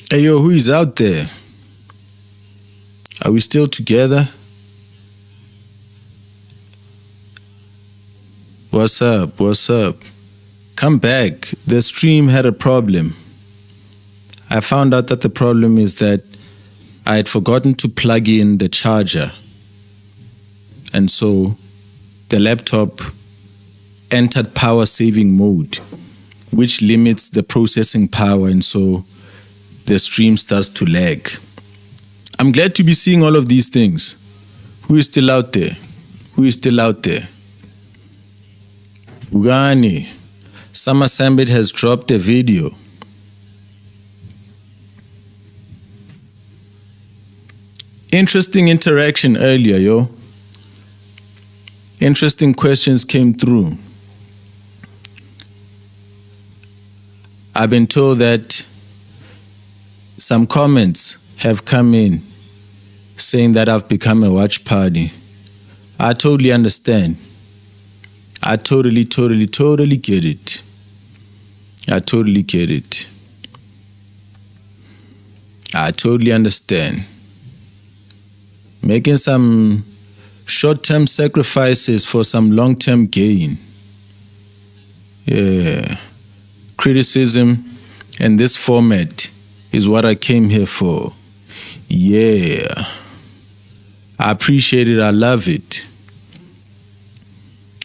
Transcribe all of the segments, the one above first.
Hey yo, who is out there? Are we still together? What's up? What's up? Come back. The stream had a problem. I found out that the problem is that I had forgotten to plug in the charger. And so the laptop entered power saving mode, which limits the processing power, and so the stream starts to lag. I'm glad to be seeing all of these things. Who is still out there? Who is still out there? Vugani. Summer Sambit has dropped a video. Interesting interaction earlier, yo. Interesting questions came through. I've been told that some comments have come in saying that I've become a watch party. I totally understand. I totally get it. I totally get it. I totally understand. Making some short-term sacrifices for some long-term gain. Yeah. Criticism and this format is what I came here for. Yeah. I appreciate it. I love it.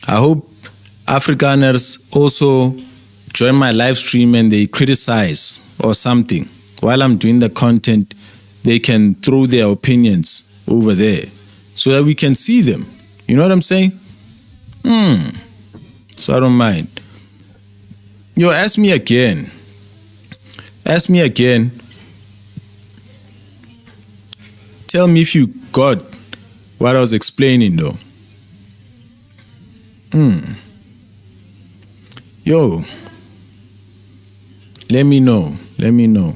I hope Afrikaners also join my live stream and they criticize or something. While I'm doing the content, they can throw their opinions over there so that we can see them. You know what I'm saying? So I don't mind. Yo, ask me again. Ask me again. Tell me if you got what I was explaining though. Yo, let me know. Let me know.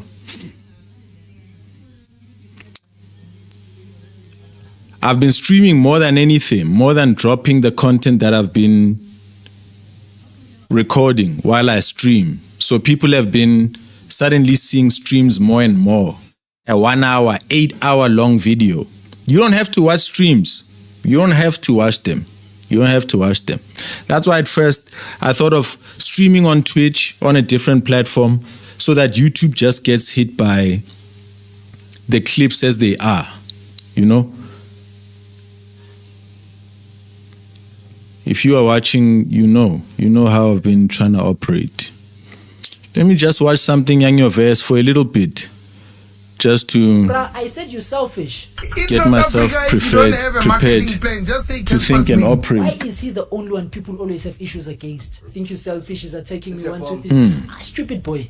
I've been streaming more than anything, more than dropping the content that I've been recording while I stream. So people have been suddenly seeing streams more and more. A 1 hour, 8 hour long video. You don't have to watch streams. You don't have to watch them. You don't have to watch them. That's why at first I thought of streaming on Twitch on a different platform so that YouTube just gets hit by the clips as they are, you know? If you are watching, you know how I've been trying to operate. Let me just watch something Young Your Verse for a little bit. Just to I said you're selfish. Get myself prepared to think and operate. Why is he the only one people always have issues against? Think you're selfish, is attacking me, 1, 2, 3. Stupid boy.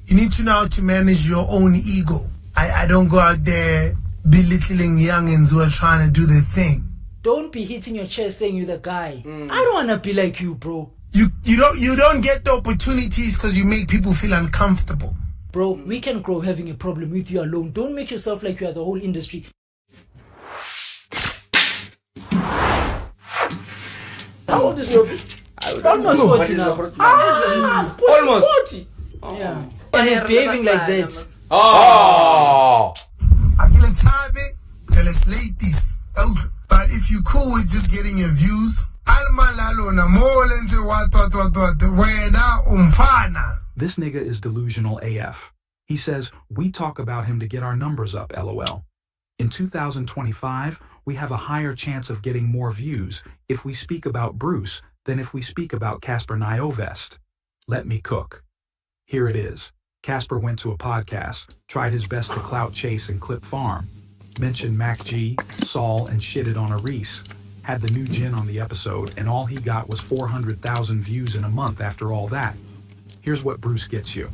You need to know how to manage your own ego. I don't go out there belittling youngins who are trying to do their thing. Don't be hitting your chest saying you're the guy. I don't want to be like you, bro. You don't get the opportunities because you make people feel uncomfortable. Bro, we can grow having a problem with you alone. Don't make yourself like you are the whole industry. How old is Nobi? Almost 40 now. Almost 40. Yeah. And he's behaving like that. I feel it's time, tell us ladies. But if you cool with just getting your views, this nigga is delusional AF. He says, we talk about him to get our numbers up, LOL. In 2025, we have a higher chance of getting more views if we speak about Bruce than if we speak about Casper Nyovest. Let me cook. Here it is. Casper went to a podcast, tried his best to clout chase and clip farm, mentioned Mac G, Saul, and shitted on Aris, had the new gin on the episode, and all he got was 400,000 views in a month after all that. Here's what Bruce gets you.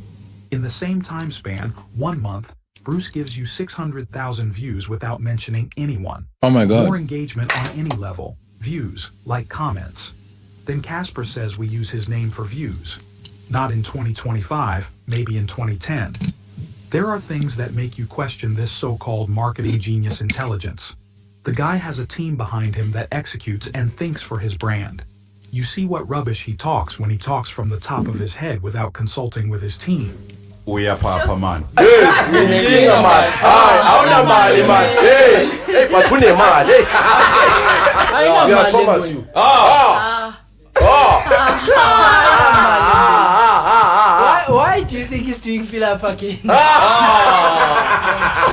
In the same time span, 1 month, Bruce gives you 600,000 views without mentioning anyone. Oh my God. More engagement on any level. Views, like comments. Then Casper says we use his name for views. Not in 2025, maybe in 2010. There are things that make you question this so-called marketing genius intelligence. The guy has a team behind him that executes and thinks for his brand. You see what rubbish he talks when he talks from the top of his head without consulting with his team. uyaphapha man. Hey, nginenkinga man. Hayi, awunamali man. Hey, but unemali. Ngiyathoba you. Why do you think he's doing fill-up again?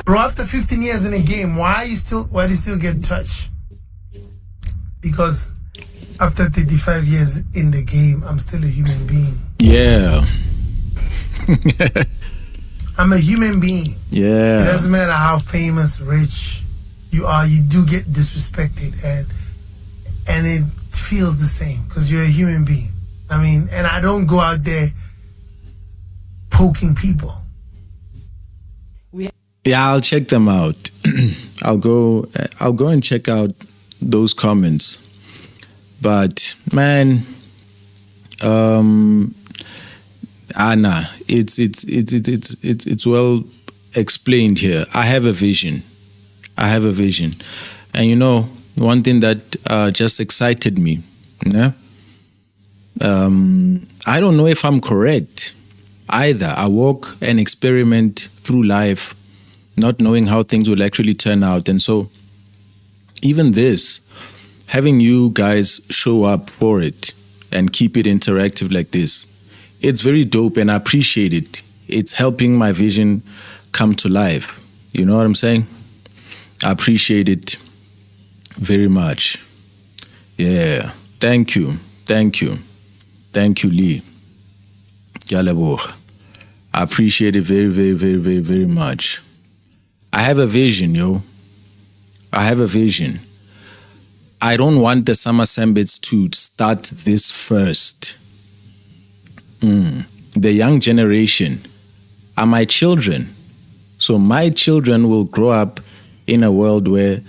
Bro, after 15 years in a game, why do you still get touched? Because after 35 years in the game, I'm still a human being. Yeah. I'm a human being. It Yeah. doesn't matter how famous, rich you are, you do get disrespected, and it feels the same because you're a human being. I mean, and I don't go out there poking people. Yeah, I'll check them out. I'll go and check out those comments. But man, Anna, it's well explained here. I have a vision. And you know, one thing that just excited me, yeah? I don't know if I'm correct either. I walk and experiment through life, not knowing how things will actually turn out. And so even this, having you guys show up for it and keep it interactive like this, it's very dope and I appreciate it. It's helping my vision come to life. You know what I'm saying? I appreciate it very much. Yeah. Thank you, Lee. Yalabo. I appreciate it very, very, very, very, very much. I have a vision, yo. I have a vision. I don't want the Summer Sambits to start this first. The young generation are my children. So my children will grow up in a world where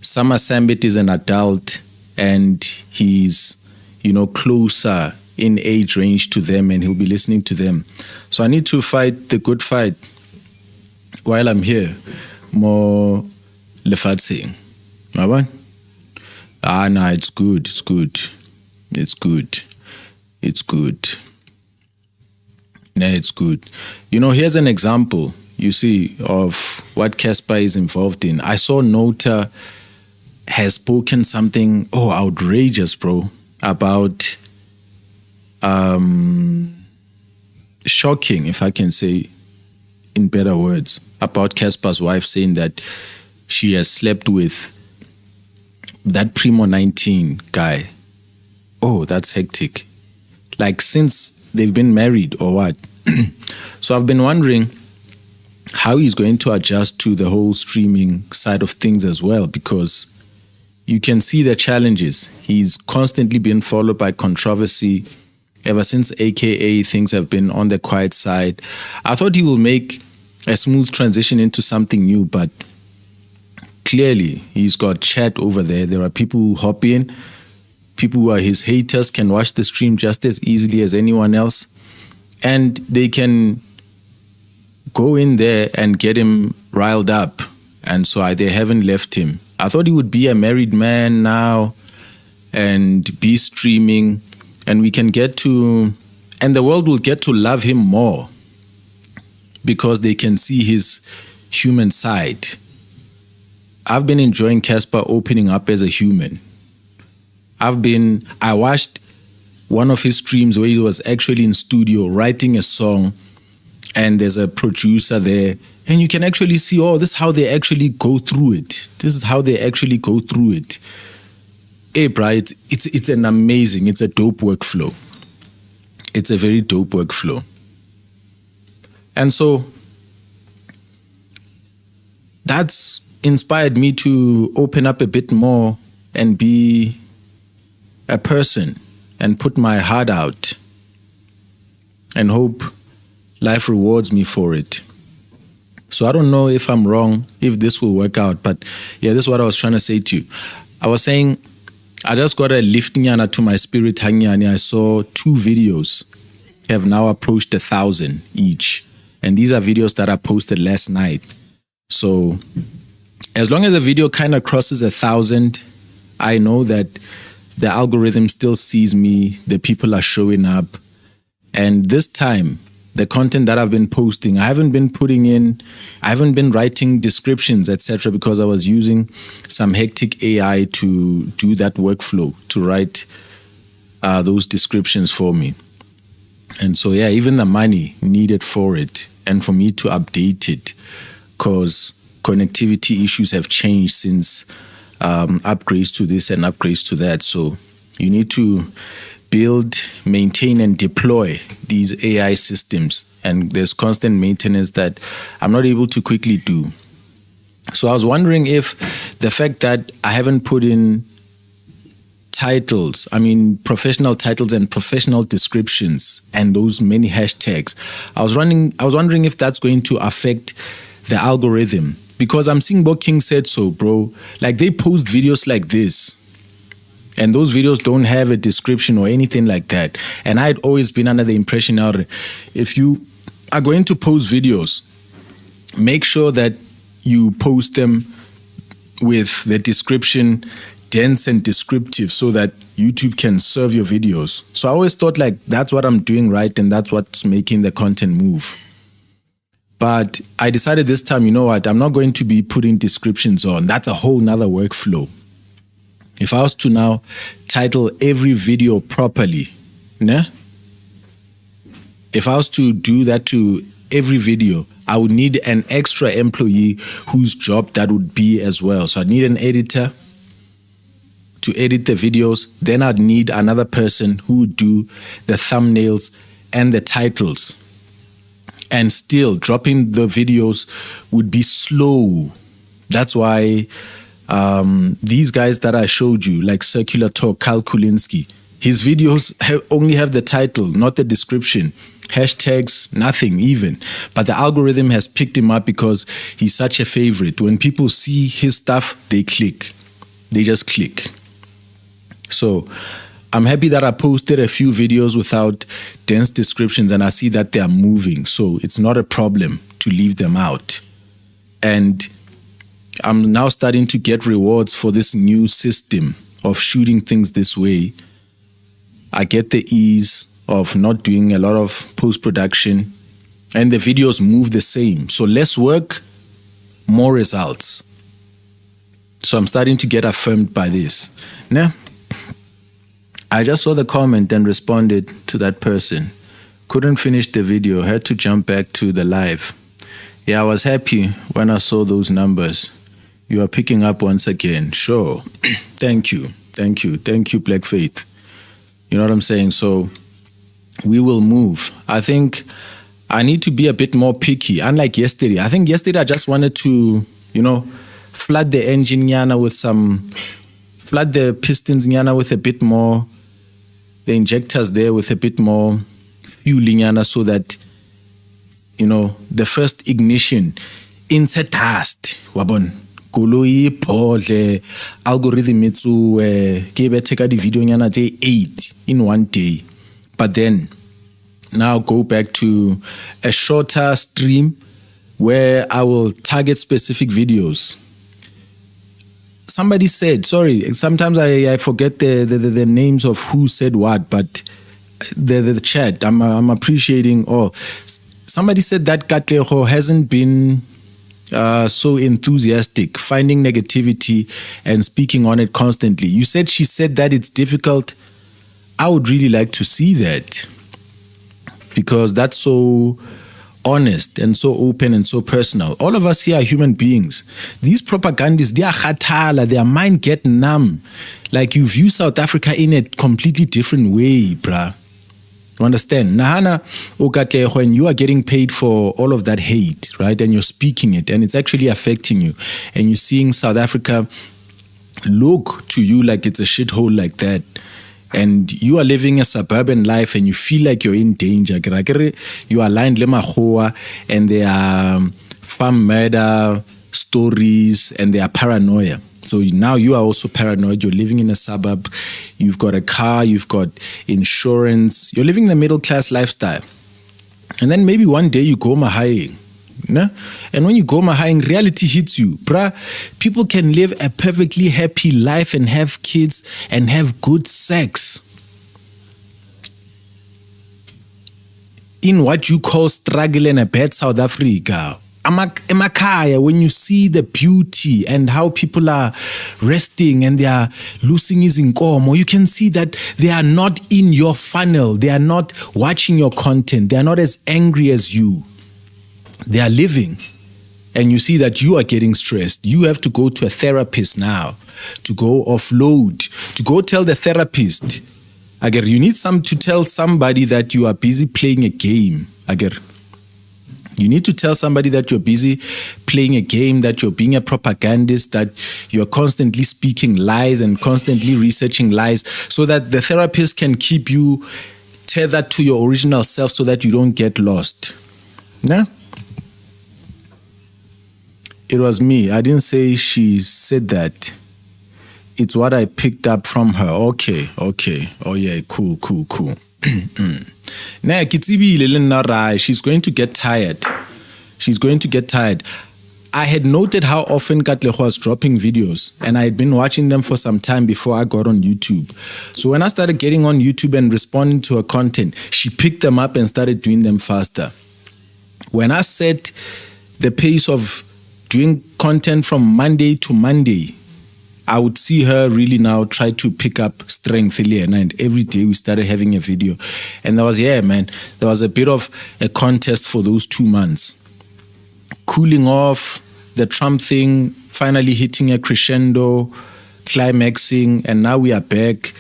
Summer Sambit is an adult and he's, you know, closer in age range to them and he'll be listening to them. So I need to fight the good fight while I'm here. More lefatsing. Right? No, it's good. Yeah, it's good. You know, here's an example, you see, of what Casper is involved in. I saw Nota has spoken something, outrageous, bro, about shocking, if I can say in better words, about Casper's wife saying that she has slept with that Primo 19 guy. Oh, that's hectic. Like since they've been married or what? So I've been wondering how he's going to adjust to the whole streaming side of things as well, because you can see the challenges. He's constantly been followed by controversy ever since AKA things have been on the quiet side. I thought he will make a smooth transition into something new, but clearly he's got chat over there. There are people who hop in. People who are his haters can watch the stream just as easily as anyone else. And they can go in there and get him riled up. And so they haven't left him. I thought he would be a married man now and be streaming. And we can get to, and the world will get to love him more because they can see his human side. I've been enjoying Casper opening up as a human. I watched one of his streams where he was actually in studio writing a song and there's a producer there and you can actually see, this is how they actually go through it. This is how they actually go through it. Hey, Bright, it's an amazing, it's a dope workflow. It's a very dope workflow. And so that's inspired me to open up a bit more and be a person and put my heart out and hope life rewards me for it. So I don't know if I'm wrong, if this will work out, but yeah, this is what I was trying to say to you. I was saying, I just got a lifting to my spirit hanging. I saw 2 videos have now approached 1,000 each. And these are videos that I posted last night. So as long as a video kind of crosses 1,000, I know that the algorithm still sees me, the people are showing up. And this time, the content that I've been posting. I haven't been writing descriptions, etc., because I was using some hectic AI to do that workflow, to write those descriptions for me. And so, yeah, even the money needed for it and for me to update it, because connectivity issues have changed since upgrades to this and upgrades to that. So you need to build, maintain, and deploy these AI systems. And there's constant maintenance that I'm not able to quickly do. So I was wondering if the fact that I haven't put in titles, professional titles and professional descriptions and those many hashtags, I was wondering if that's going to affect the algorithm, because I'm seeing Bo King Said So, bro. Like, they post videos like this, and those videos don't have a description or anything like that. And I'd always been under the impression now, if you are going to post videos, make sure that you post them with the description dense and descriptive so that YouTube can serve your videos. So I always thought like that's what I'm doing right, and that's what's making the content move. But I decided this time, you know what, I'm not going to be putting descriptions on. That's a whole nother workflow. If I was to now title every video properly, if I was to do that to every video, I would need an extra employee whose job that would be as well. So I'd need an editor to edit the videos. Then I'd need another person who would do the thumbnails and the titles. And still, dropping the videos would be slow. That's why these guys that I showed you, like Circular Talk, Kyle Kulinski, his videos only have the title, not the description. Hashtags, nothing even. But the algorithm has picked him up because he's such a favorite. When people see his stuff, they click. They just click. So I'm happy that I posted a few videos without dense descriptions, and I see that they are moving. So it's not a problem to leave them out. And I'm now starting to get rewards for this new system of shooting things this way. I get the ease of not doing a lot of post-production, and the videos move the same. So less work, more results. So I'm starting to get affirmed by this. Now, I just saw the comment and responded to that person. Couldn't finish the video, had to jump back to the live. Yeah, I was happy when I saw those numbers. You are picking up once again. Sure. Thank you, Black Faith. You know what I'm saying? So we will move. I think I need to be a bit more picky, unlike yesterday. I think yesterday I just wanted to, flood the engine flood the pistons with a bit more, the injectors there with a bit more fueling so that, the first ignition into dust, wabon. Koloi pole algorithm itsu ke be take the video nyana 8 in one day. But then now go back to a shorter stream where I will target specific videos. Somebody said, sorry, sometimes I forget the names of who said what, but the chat, I'm appreciating all. Somebody said that Katlego hasn't been so enthusiastic, finding negativity and speaking on it constantly. You said she said that it's difficult. I would really like to see that, because that's so honest and so open and so personal. All of us here are human beings. These propagandists, they are khathala, their mind get numb. Like, you view South Africa in a completely different way, bruh. You understand? Nahana Okate, when you are getting paid for all of that hate, right, and you're speaking it, and it's actually affecting you, and you're seeing South Africa look to you like it's a shithole like that, and you are living a suburban life and you feel like you're in danger. You are aligned le magoa, and there are farm murder stories, and there are paranoia. So now you are also paranoid. You're living in a suburb. You've got a car. You've got insurance. You're living the middle class lifestyle. And then maybe one day you go mahaying. And when you go mahaying, reality hits you. Bruh, people can live a perfectly happy life and have kids and have good sex. in what you call struggle in a bad South Africa, emakhaya, when you see the beauty and how people are resting and they are losing izinkomo, you can see that they are not in your funnel. They are not watching your content. They are not as angry as you. They are living. And you see that you are getting stressed. You have to go to a therapist now to go offload, to go tell the therapist. Agar, you need to tell somebody that you are busy playing a game. Agar, you need to tell somebody that you're busy playing a game, that you're being a propagandist, that you're constantly speaking lies and constantly researching lies, so that the therapist can keep you tethered to your original self so that you don't get lost. Yeah? It was me. I didn't say she said that. It's what I picked up from her. Okay. Oh yeah, cool. She's going to get tired. I had noted how often Katlego was dropping videos, and I had been watching them for some time before I got on YouTube. So when I started getting on YouTube and responding to her content, she picked them up and started doing them faster. When I set the pace of doing content from Monday to Monday, I would see her really now try to pick up strength, and every day we started having a video. And there was a bit of a contest for those 2 months. Cooling off, the Trump thing finally hitting a crescendo, climaxing, and now we are back.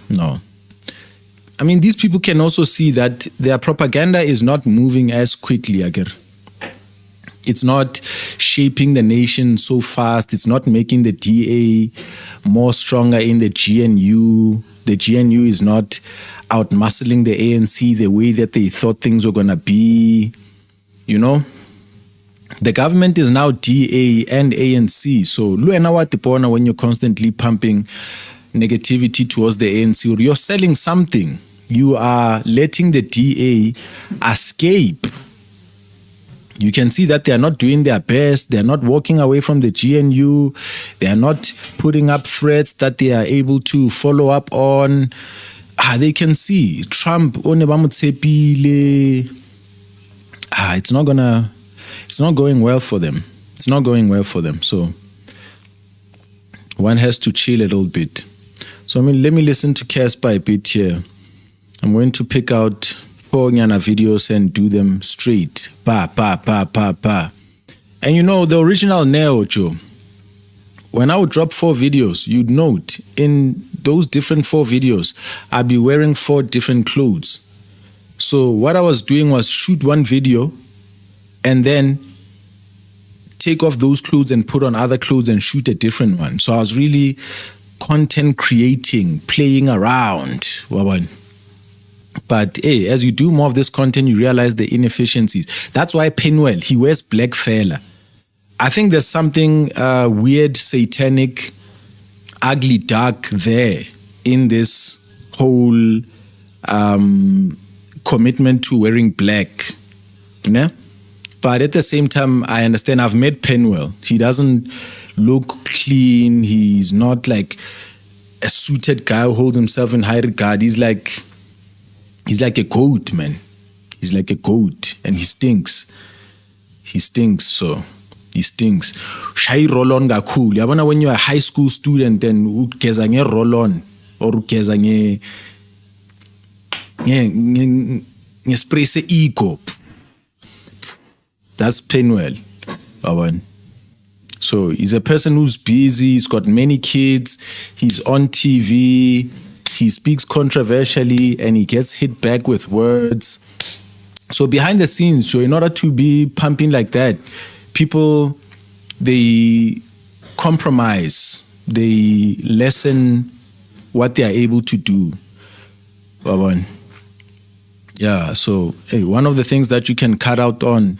No. I mean, these people can also see that their propaganda is not moving as quickly, Agar. It's not shaping the nation so fast. It's not making the DA more stronger in the GNU. The GNU is not out-muscling the ANC the way that they thought things were going to be. You know? The government is now DA and ANC. So, when you're constantly pumping negativity towards the ANC, or you're selling something, you are letting the DA escape. You can see that they are not doing their best. They are not walking away from the GNU. They are not putting up threats that they are able to follow up on. They can see Trump. It's not going well for them. It's not going well for them. So one has to chill a little bit. So let me listen to Casper a bit here. I'm going to pick out 4 Nyana videos and do them straight. Pa. And the original Neo, Joe, when I would drop 4 videos, you'd note in those different 4 videos, I'd be wearing 4 different clothes. So what I was doing was shoot one video and then take off those clothes and put on other clothes and shoot a different one. So I was really content creating, playing around. But as you do more of this content, you realize the inefficiencies. That's why Penwell, he wears black fella. I think there's something weird, satanic, ugly, dark there in this whole commitment to wearing black. But at the same time, I understand. I've met Penwell. He doesn't look clean. He's not like a suited guy who holds himself in high regard. He's like a goat, man. He's like a goat, and he stinks. He stinks. Shy roll on ga cool. Yabona when you're a high school student, then ugeza nge roll on or ugeza nge spray se ego. That's Penwell. So he's a person who's busy. He's got many kids. He's on TV. He speaks controversially and he gets hit back with words. So behind the scenes, Joe, in order to be pumping like that, people, they compromise. They lessen what they are able to do. Yeah, so one of the things that you can cut out on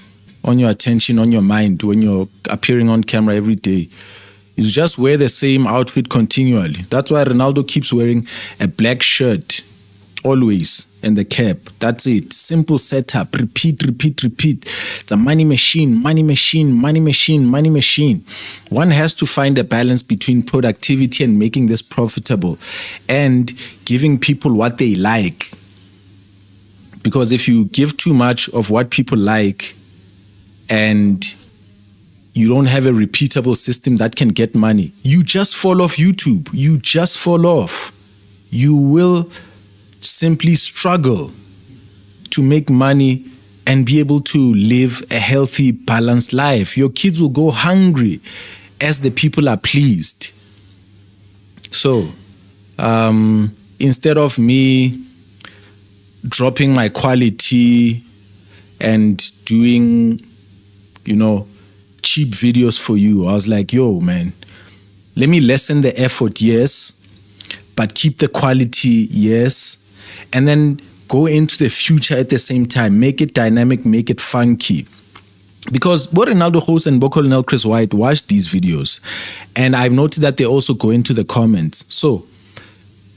your attention, on your mind, when you're appearing on camera every day, is just wear the same outfit continually. That's why Ronaldo keeps wearing a black shirt always and the cap. That's it. Simple setup. Repeat. It's a money machine. One has to find a balance between productivity and making this profitable and giving people what they like. Because if you give too much of what people like and you don't have a repeatable system that can get money, you just fall off YouTube. You just fall off. You will simply struggle to make money and be able to live a healthy, balanced life. Your kids will go hungry as the people are pleased. So, instead of me dropping my quality and doing, cheap videos for you, I was like, yo, man, let me lessen the effort, yes, but keep the quality, yes, and then go into the future at the same time. Make it dynamic, make it funky. Because Bo Ronaldo Host and Bo Colonel Chris White watched these videos, and I've noted that they also go into the comments. So,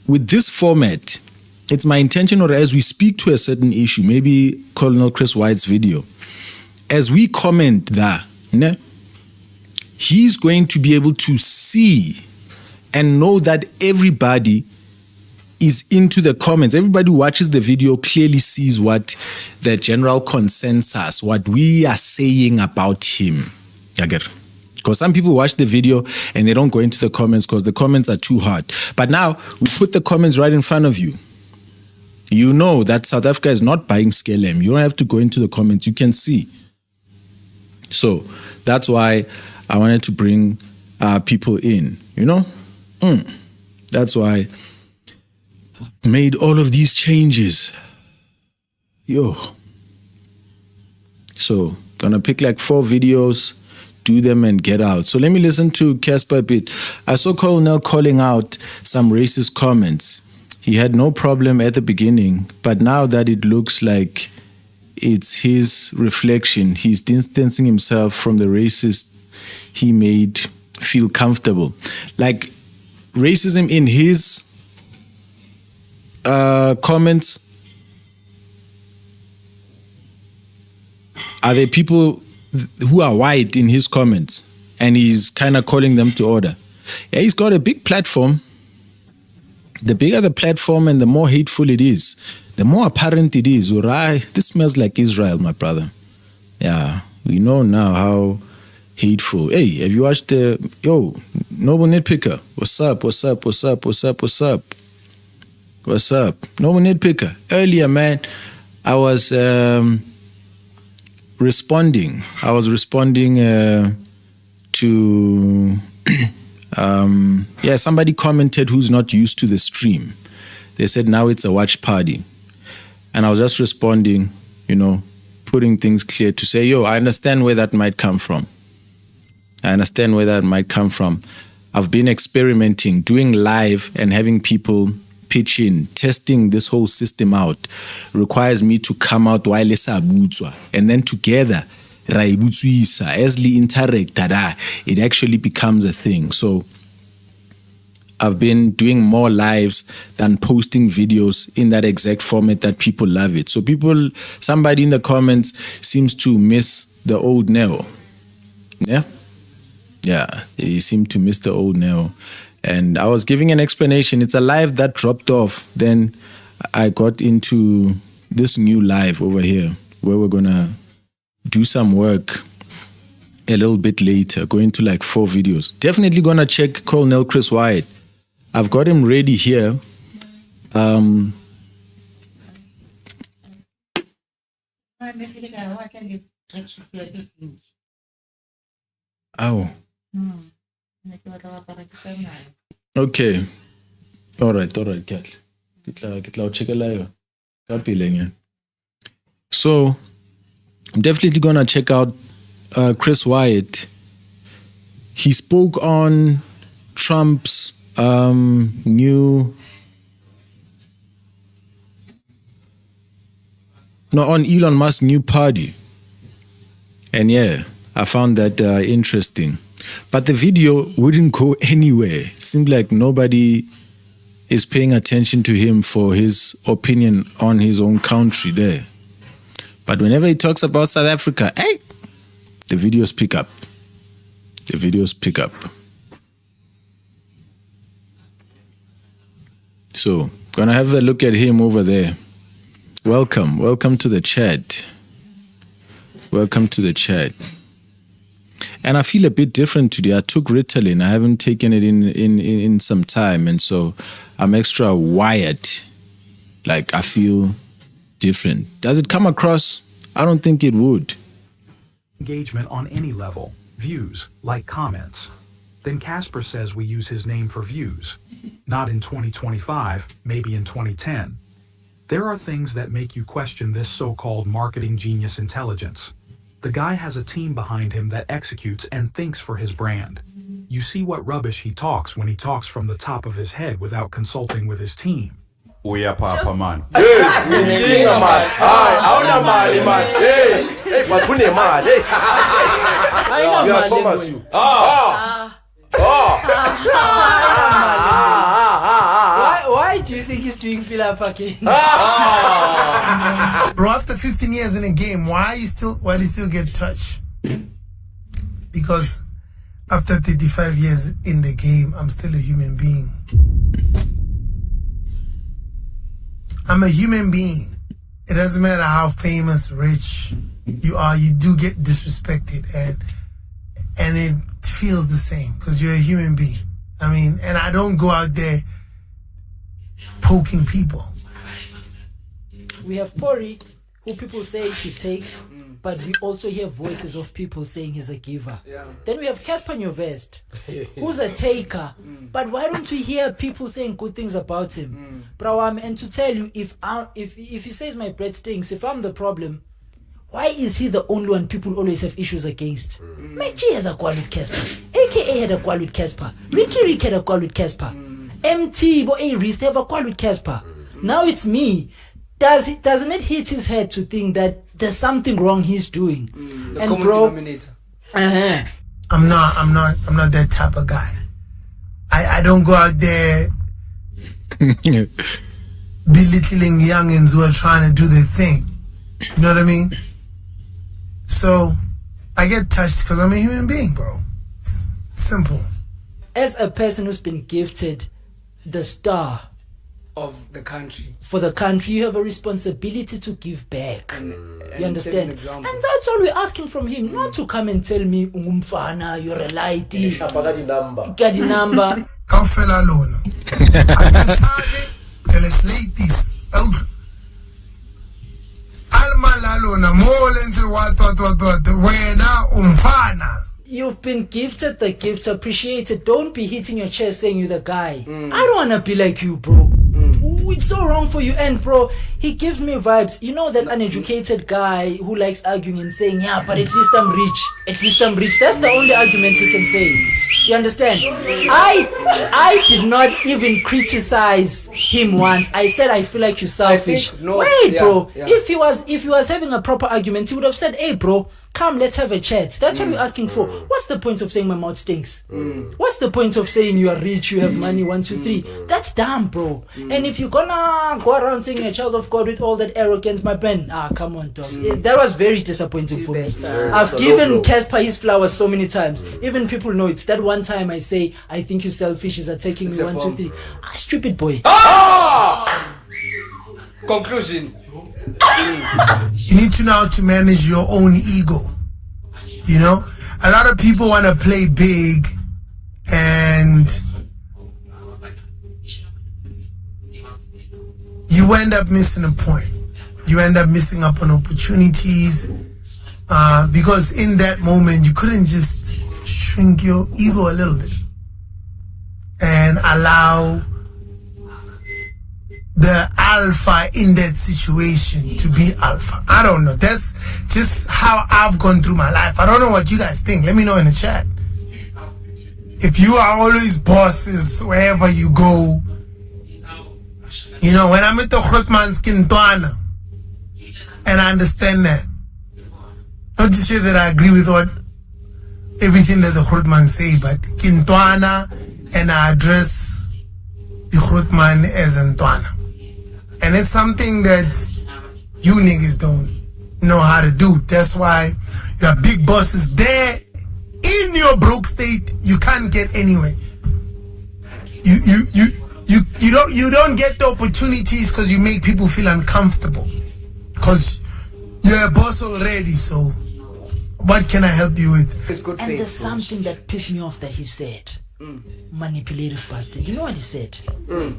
with this format, it's my intention, or as we speak to a certain issue, maybe Colonel Chris White's video, as we comment there, he's going to be able to see and know that everybody is into the comments. Everybody who watches the video clearly sees what the general consensus, what we are saying about him. Because some people watch the video and they don't go into the comments because the comments are too hard. But now we put the comments right in front of you. You know that South Africa is not buying Skelem. You don't have to go into the comments. You can see. So that's why I wanted to bring people in, That's why I made all of these changes. So, gonna pick like 4 videos, do them and get out. So let me listen to Casper a bit. I saw Colonel calling out some racist comments. He had no problem at the beginning, but now that it looks like it's his reflection, he's distancing himself from the racist he made feel comfortable. Like racism in his comments, are there people who are white in his comments and he's kind of calling them to order? Yeah, he's got a big platform. The bigger the platform and the more hateful it is, the more apparent it is. Right? This smells like Israel, my brother. Yeah, we know now how hateful. Hey, have you watched Noble Nitpicker? What's up? What's up? What's up? What's up? What's up? What's up? Noble Nitpicker. Earlier, man, I was responding. To somebody commented who's not used to the stream. They said now it's a watch party. And I was just responding, putting things clear to say, I understand where that might come from. I've been experimenting, doing live and having people pitch in, testing this whole system out requires me to come out while and then together as we interact, it actually becomes a thing. So I've been doing more lives than posting videos in that exact format that people love it. So somebody in the comments seems to miss the old Neo. Yeah, he seemed to miss the old Neo. And I was giving an explanation. It's a live that dropped off. Then I got into this new live over here where we're going to do some work a little bit later, go into like 4 videos. Definitely going to check Colonel Chris White. I've got him ready here. Okay. All right, Kat. So, I'm definitely going to check out Chris White. He spoke on Trump's on Elon Musk's new party. And yeah, I found that interesting. But the video wouldn't go anywhere. Seemed like nobody is paying attention to him for his opinion on his own country there. But whenever he talks about South Africa, the videos pick up. So, gonna have a look at him over there. Welcome to the chat. Welcome to the chat. And I feel a bit different today. I took Ritalin. I haven't taken it in some time, and so I'm extra wired. Like, I feel different. Does it come across? I don't think it would. Engagement on any level, views, like comments. Then Casper says we use his name for views. Not in 2025, maybe in 2010. There are things that make you question this so-called marketing genius intelligence. The guy has a team behind him that executes and thinks for his brand. You see what rubbish he talks when he talks from the top of his head without consulting with his team. Uya papa man. Hey, uyinkinga man. Hayi, awunamali man. Hey, bathune mali. Thomas you. Why do you think he's doing Philip again? Bro, after 15 years in a game, why do you still get touched? Because after 35 years in the game, I'm still a human being. I'm a human being. It doesn't matter how famous, rich you are, you do get disrespected, and it feels the same because you're a human being. I mean, and I don't go out there poking people. We have Pori, who people say he takes, but we also hear voices of people saying he's a giver. Yeah. Then we have Casper Nyovest, who's a taker, but why don't we hear people saying good things about him? Brawam, and to tell you, if he says my bread stinks, if I'm the problem, why is he the only one people always have issues against? Mechi has a quarrel with Casper. AKA had a quarrel with Casper. Rick had a quarrel with Casper. MT, but A-Reese, they have a quarrel with Casper. Now it's me. Doesn't it hit his head to think that there's something wrong he's doing? The and common bro, denominator. I'm not that type of guy. I don't go out there belittling youngins who are trying to do their thing. You know what I mean? So I get touched because I'm a human being, bro. It's simple. As a person who's been gifted the star Of the country. for the country, you have a responsibility to give back. And You understand? set an And example. that's all we're asking from him. Not to come and tell me, Umfana, you're a lighty, Number. get the number. Kawufela lona. Akuthande teleslatis. Almala lona molenze what wena umfana. You've been gifted the gifts, appreciate it. Don't be hitting your chest saying you're the guy. I don't want to be like you, bro. Ooh, it's so wrong for you. And bro, he gives me vibes. You know that uneducated guy who likes arguing and saying, yeah, but at least I'm rich. At least I'm rich. That's the only argument he can say. You understand? I did not even criticize him once. I said I feel like you're selfish. Wait, bro. Yeah. If he was having a proper argument, he would have said, hey, bro, come, let's have a chat. That's what we're asking for. What's the point of saying my mouth stinks? What's the point of saying you are rich, you have money, 1, 2, 3? That's dumb, bro. And if you're gonna go around saying you're a child of God with all that arrogance, my pen, come on, dog. That was very disappointing for me. I've given Casper his flowers so many times. Even people know it. That one time I say, I think you selfish is attacking It's me, a 1, 2, bomb. 3. Stupid boy. Conclusion. You need to know how to manage your own ego. You know, a lot of people want to play big and you end up missing a point. You end up missing up on opportunities because in that moment you couldn't just shrink your ego a little bit and allow the alpha in that situation to be alpha. I don't know. That's just how I've gone through my life. I don't know what you guys think. Let me know in the chat. If you are always bosses wherever you go, you know, when I'm at the Grootman's Kintwana, and I understand that. Not to say that I agree with everything that the Grootman say, but Kintwana, and I address the Grootman as Ntwana. And it's something that you niggas don't know how to do. That's why you have big bosses there in your broke state. You can't get anywhere. you don't get the opportunities because you make people feel uncomfortable. Because you're a boss already, so what can I help you with? It's good And faith. there's something that pissed me off that he said. Manipulative bastard. You know what he said?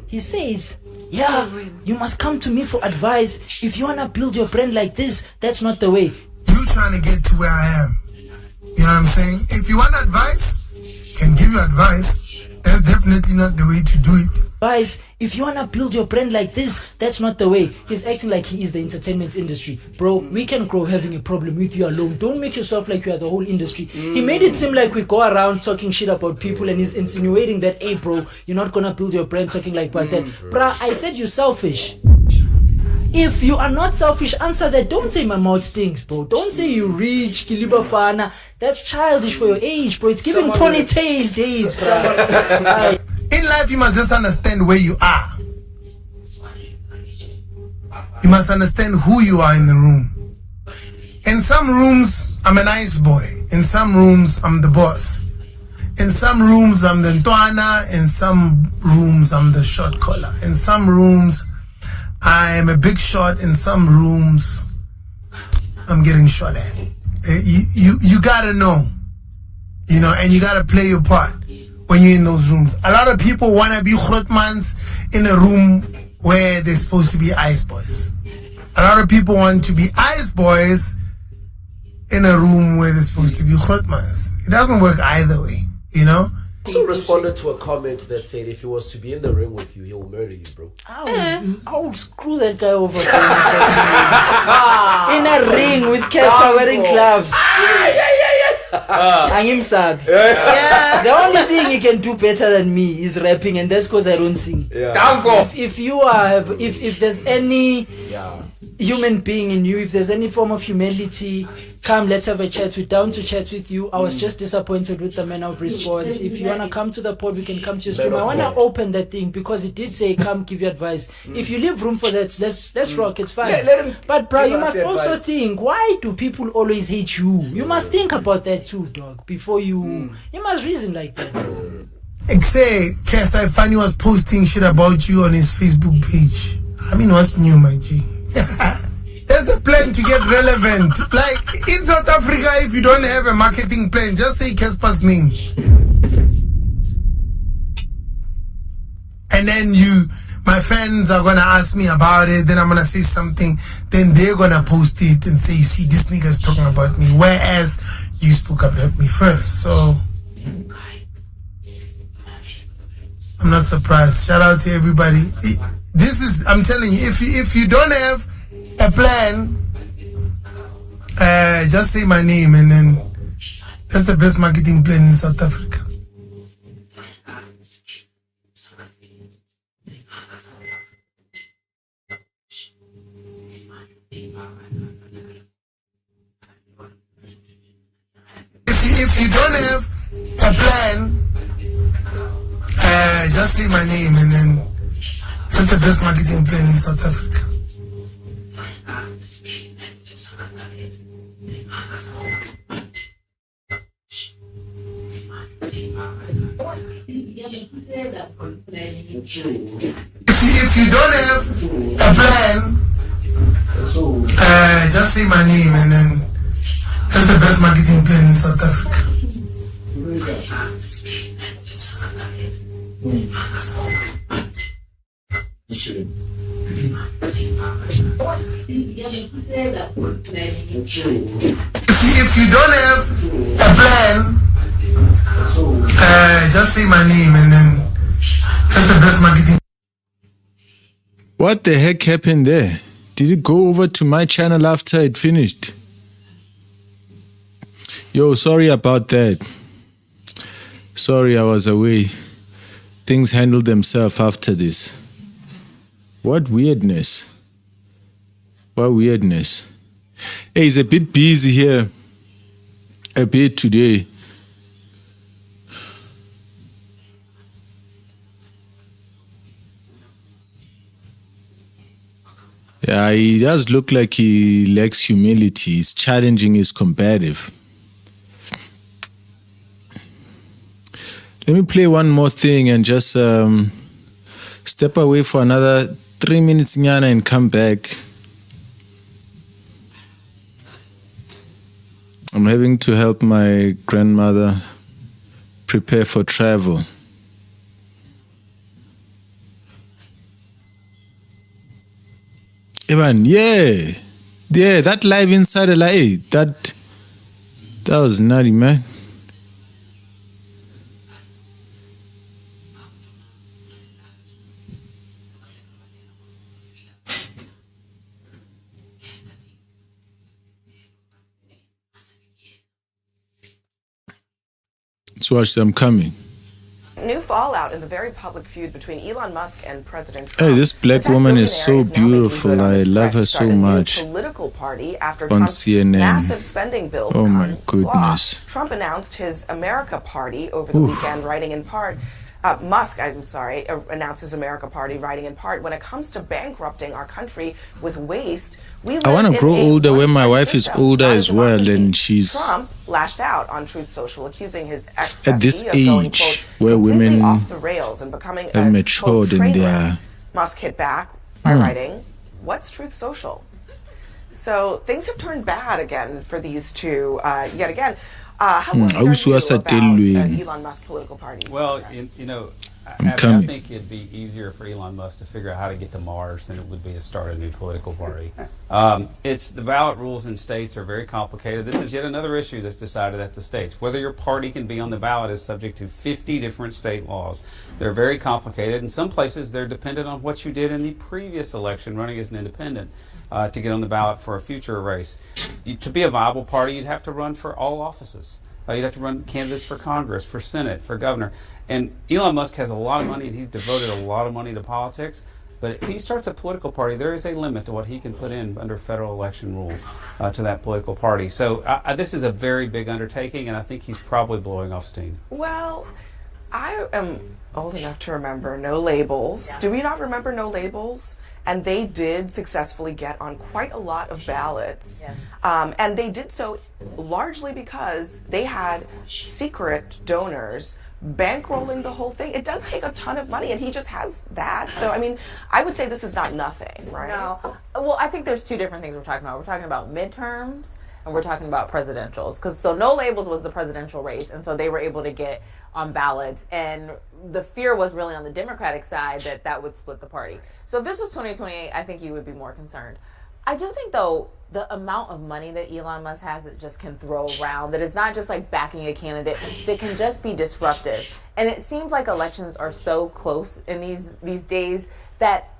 He says, yeah, you must come to me for advice. If you want to build your brand like this, that's not the way. You trying to get to where I am. You know what I'm saying? If you want advice, can give you advice. That's definitely not the way to do it. Advice, if you want to build your brand like this, that's not the way. He's acting like he is the entertainment industry. Bro, we can grow having a problem with you alone. Don't make yourself like you are the whole industry. He made it seem like we go around talking shit about people and he's insinuating that, hey bro, you're not going to build your brand talking like that. Bruh, I said you're selfish. If you are not selfish, answer that. Don't say my mouth stinks, bro. Don't say you rich, Kiliba Fana. That's childish for your age, bro. It's giving ponytail days, bro. In life, you must just understand where you are. You must understand who you are in the room. In some rooms, I'm a nice boy. In some rooms, I'm the boss. In some rooms, I'm the Ntwana. In some rooms, I'm the short collar. In some rooms, I'm a big shot. In some rooms, I'm getting shot at. You gotta know, you know, and you gotta play your part when you're in those rooms. A lot of people wanna be Grootmans in a room where they're supposed to be ice boys. A lot of people want to be ice boys in a room where they're supposed to be Grootmans. It doesn't work either way, you know. Also responded to a comment that said if he was to be in the ring with you, he'll murder you, bro. I would screw that guy over in a ring with Casper wearing gloves. Angimsabi. The only thing he can do better than me is rapping, and that's because I don't sing. If you are, if there's any human being in you, if there's any form of humility, come, let's have a chat. We're down to chat with you. I was just disappointed with the man of response. If you want to come to the pod, we can come to your stream. I want to open that thing because it did say come give you advice. If you leave room for that, let's rock. It's fine. Let him But bro, give you us must the also advice. think, why do people always hate you? You must think about that too, dog, before you must reason like that. Like say, Kesai Fanny was posting shit about you on his Facebook page. I mean, what's new, my G? That's the plan to get relevant. Like in South Africa, if you don't have a marketing plan, just say Casper's name. And then my fans are gonna ask me about it, then I'm gonna say something, then they're gonna post it and say, you see, this nigga's talking about me, whereas you spoke about me first. So I'm not surprised. Shout out to everybody. This is, I'm telling you, if you don't have a plan, just say my name, and then that's the best marketing plan in South Africa. If you don't have a plan, just say my name, and then that's the best marketing plan in South Africa. If you don't have a plan, just say my name, and then that's the best marketing plan in South Africa. If you don't have a plan, just say my name, and then that's the best marketing. What the heck happened there? Did it go over to my channel after it finished? Yo, sorry about that. Sorry, I was away. Things handled themselves after this. What weirdness. What weirdness. Hey, it's a bit busy here. A bit today. Yeah, he does look like he lacks humility. He's challenging his combative. Let me play one more thing and just step away for another 3 minutes nyana and come back. I'm having to help my grandmother prepare for travel. Evan, yeah, that live inside LA, that was nutty, man. Let's watch them coming. New fallout in the very public feud between Elon Musk and President Trump. Hey, this black The tech woman is so billionaire is now making beautiful. good on I his love threat her to so start a new much. Political party after On Trump's CNN. massive spending bill. Oh my become goodness. law. Trump announced his America Party over the weekend, writing in part. Musk, announced his America Party, writing in part, when it comes to bankrupting our country with waste, we live I want to in grow a older when my one-party wife is system, older not a as well, democracy. and she's Trump lashed out on Truth Social, accusing his ex at this of going, age quote, where completely women off the rails and becoming have a matured quote, in train their- wreck. Musk hit back by writing, "What's Truth Social?" So things have turned bad again for these two yet again. How worried are Ausi you wa sa about tellweng. Elon Musk political party? Well, you know, I'm I coming. think it'd be easier for Elon Musk to figure out how to get to Mars than it would be to start a new political party. It's the ballot rules in states are very complicated. This is yet another issue that's decided at the states. Whether your party can be on the ballot is subject to 50 different state laws. They're very complicated. In some places, they're dependent on what you did in the previous election, running as an independent, to get on the ballot for a future race. To be a viable party, you'd have to run for all offices. You'd have to run candidates for Congress, for Senate, for governor. And Elon Musk has a lot of money, and he's devoted a lot of money to politics. But if he starts a political party, there is a limit to what he can put in under federal election rules to that political party. So this is a very big undertaking, and I think he's probably blowing off steam. Well, I am old enough to remember No Labels. Yeah. Do we not remember No Labels? And they did successfully get on quite a lot of ballots. Yes. And they did so largely because they had secret donors bankrolling the whole thing. It does take a ton of money, and he just has that. So, I mean, I would say this is not nothing, right? No. Well, I think there's two different things we're talking about. We're talking about midterms, and we're talking about presidentials. So No Labels was the presidential race, and so they were able to get on ballots. And the fear was really on the Democratic side that would split the party. So if this was 2028, I think you would be more concerned. I do think, though, the amount of money that Elon Musk has that just can throw around, that is not just like backing a candidate, that can just be disruptive. And it seems like elections are so close in these days that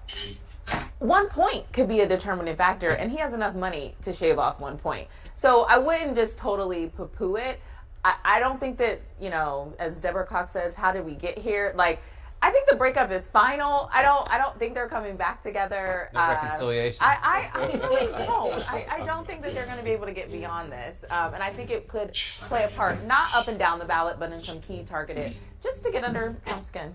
1 point could be a determining factor, and he has enough money to shave off 1 point. So I wouldn't just totally poo-poo it. I don't think that, you know, as Deborah Cox says, how did we get here? Like, I think the breakup is final. I don't think they're coming back together. No reconciliation. I really don't. I don't think that they're going to be able to get beyond this. And I think it could play a part, not up and down the ballot, but in some key targeted, just to get under Trump's skin.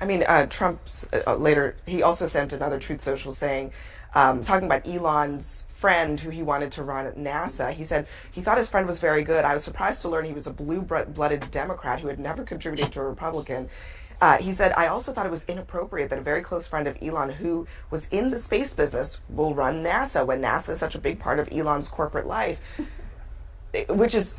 I mean, Trump's later, he also sent another Truth Social saying, talking about Elon's friend who he wanted to run at NASA. He said he thought his friend was very good. I was surprised to learn he was a blue-blooded Democrat who had never contributed to a Republican. He said, I also thought it was inappropriate that a very close friend of Elon who was in the space business will run NASA when NASA is such a big part of Elon's corporate life, which is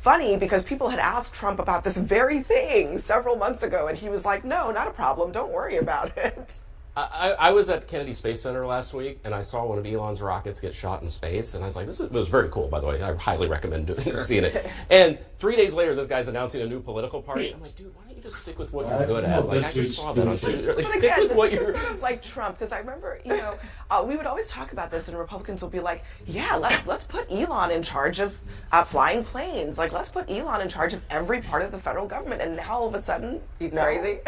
funny because people had asked Trump about this very thing several months ago, and he was like, no, not a problem. Don't worry about it. I was at Kennedy Space Center last week, and I saw one of Elon's rockets get shot in space, and I was like, it was very cool, by the way. I highly recommend seeing it. And 3 days later, this guy's announcing a new political party. I'm like, dude, why don't you just stick with what you're good at? Like, I just saw that on Twitter. Like, stick with what you're... This is sort of like Trump, because I remember, you know, we would always talk about this, and Republicans would be like, yeah, let's put Elon in charge of flying planes. Like, let's put Elon in charge of every part of the federal government. And now, all of a sudden, he's crazy.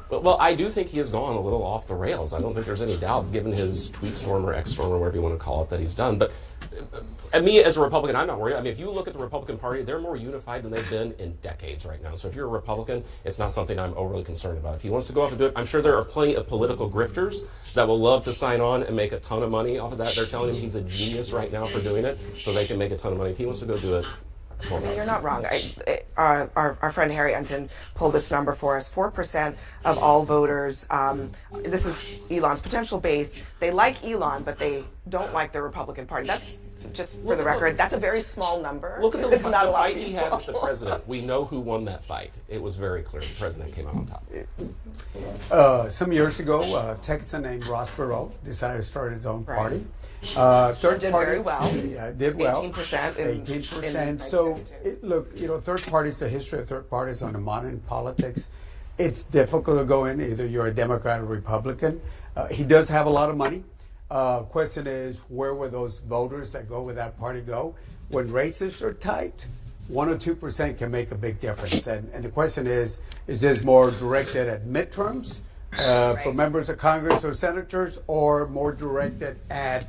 Well, I do think he has gone a little off the rails. I don't think there's any doubt, given his tweet storm or X storm or whatever you want to call it, that he's done. But me, as a Republican, I'm not worried. I mean, if you look at the Republican Party, they're more unified than they've been in decades right now. So if you're a Republican, it's not something I'm overly concerned about. If he wants to go off and do it, I'm sure there are plenty of political grifters that will love to sign on and make a ton of money off of that. They're telling him he's a genius right now for doing it, so they can make a ton of money. If he wants to go do it, You're not wrong. Our friend Harry Enton pulled this number for us. 4% of all voters, this is Elon's potential base, they like Elon, but they don't like the Republican Party. That's, just for the record, that's a very small number. Look at the, It's not a lot fight of he people. had with the president. We know who won that fight. It was very clear. The president came out on top. Some years ago, a Texan named Ross Perot decided to start his own Right. party. Did very well. Yeah, did well. 18% in 18%. So, 1992. look, third parties, the history of third parties on the modern politics, it's difficult to go in. Either you're a Democrat or Republican. He does have a lot of money. Question is, where will those voters that go with that party go? When races are tight, 1 or 2% can make a big difference. And the question is this more directed at midterms for members of Congress or senators, or more directed at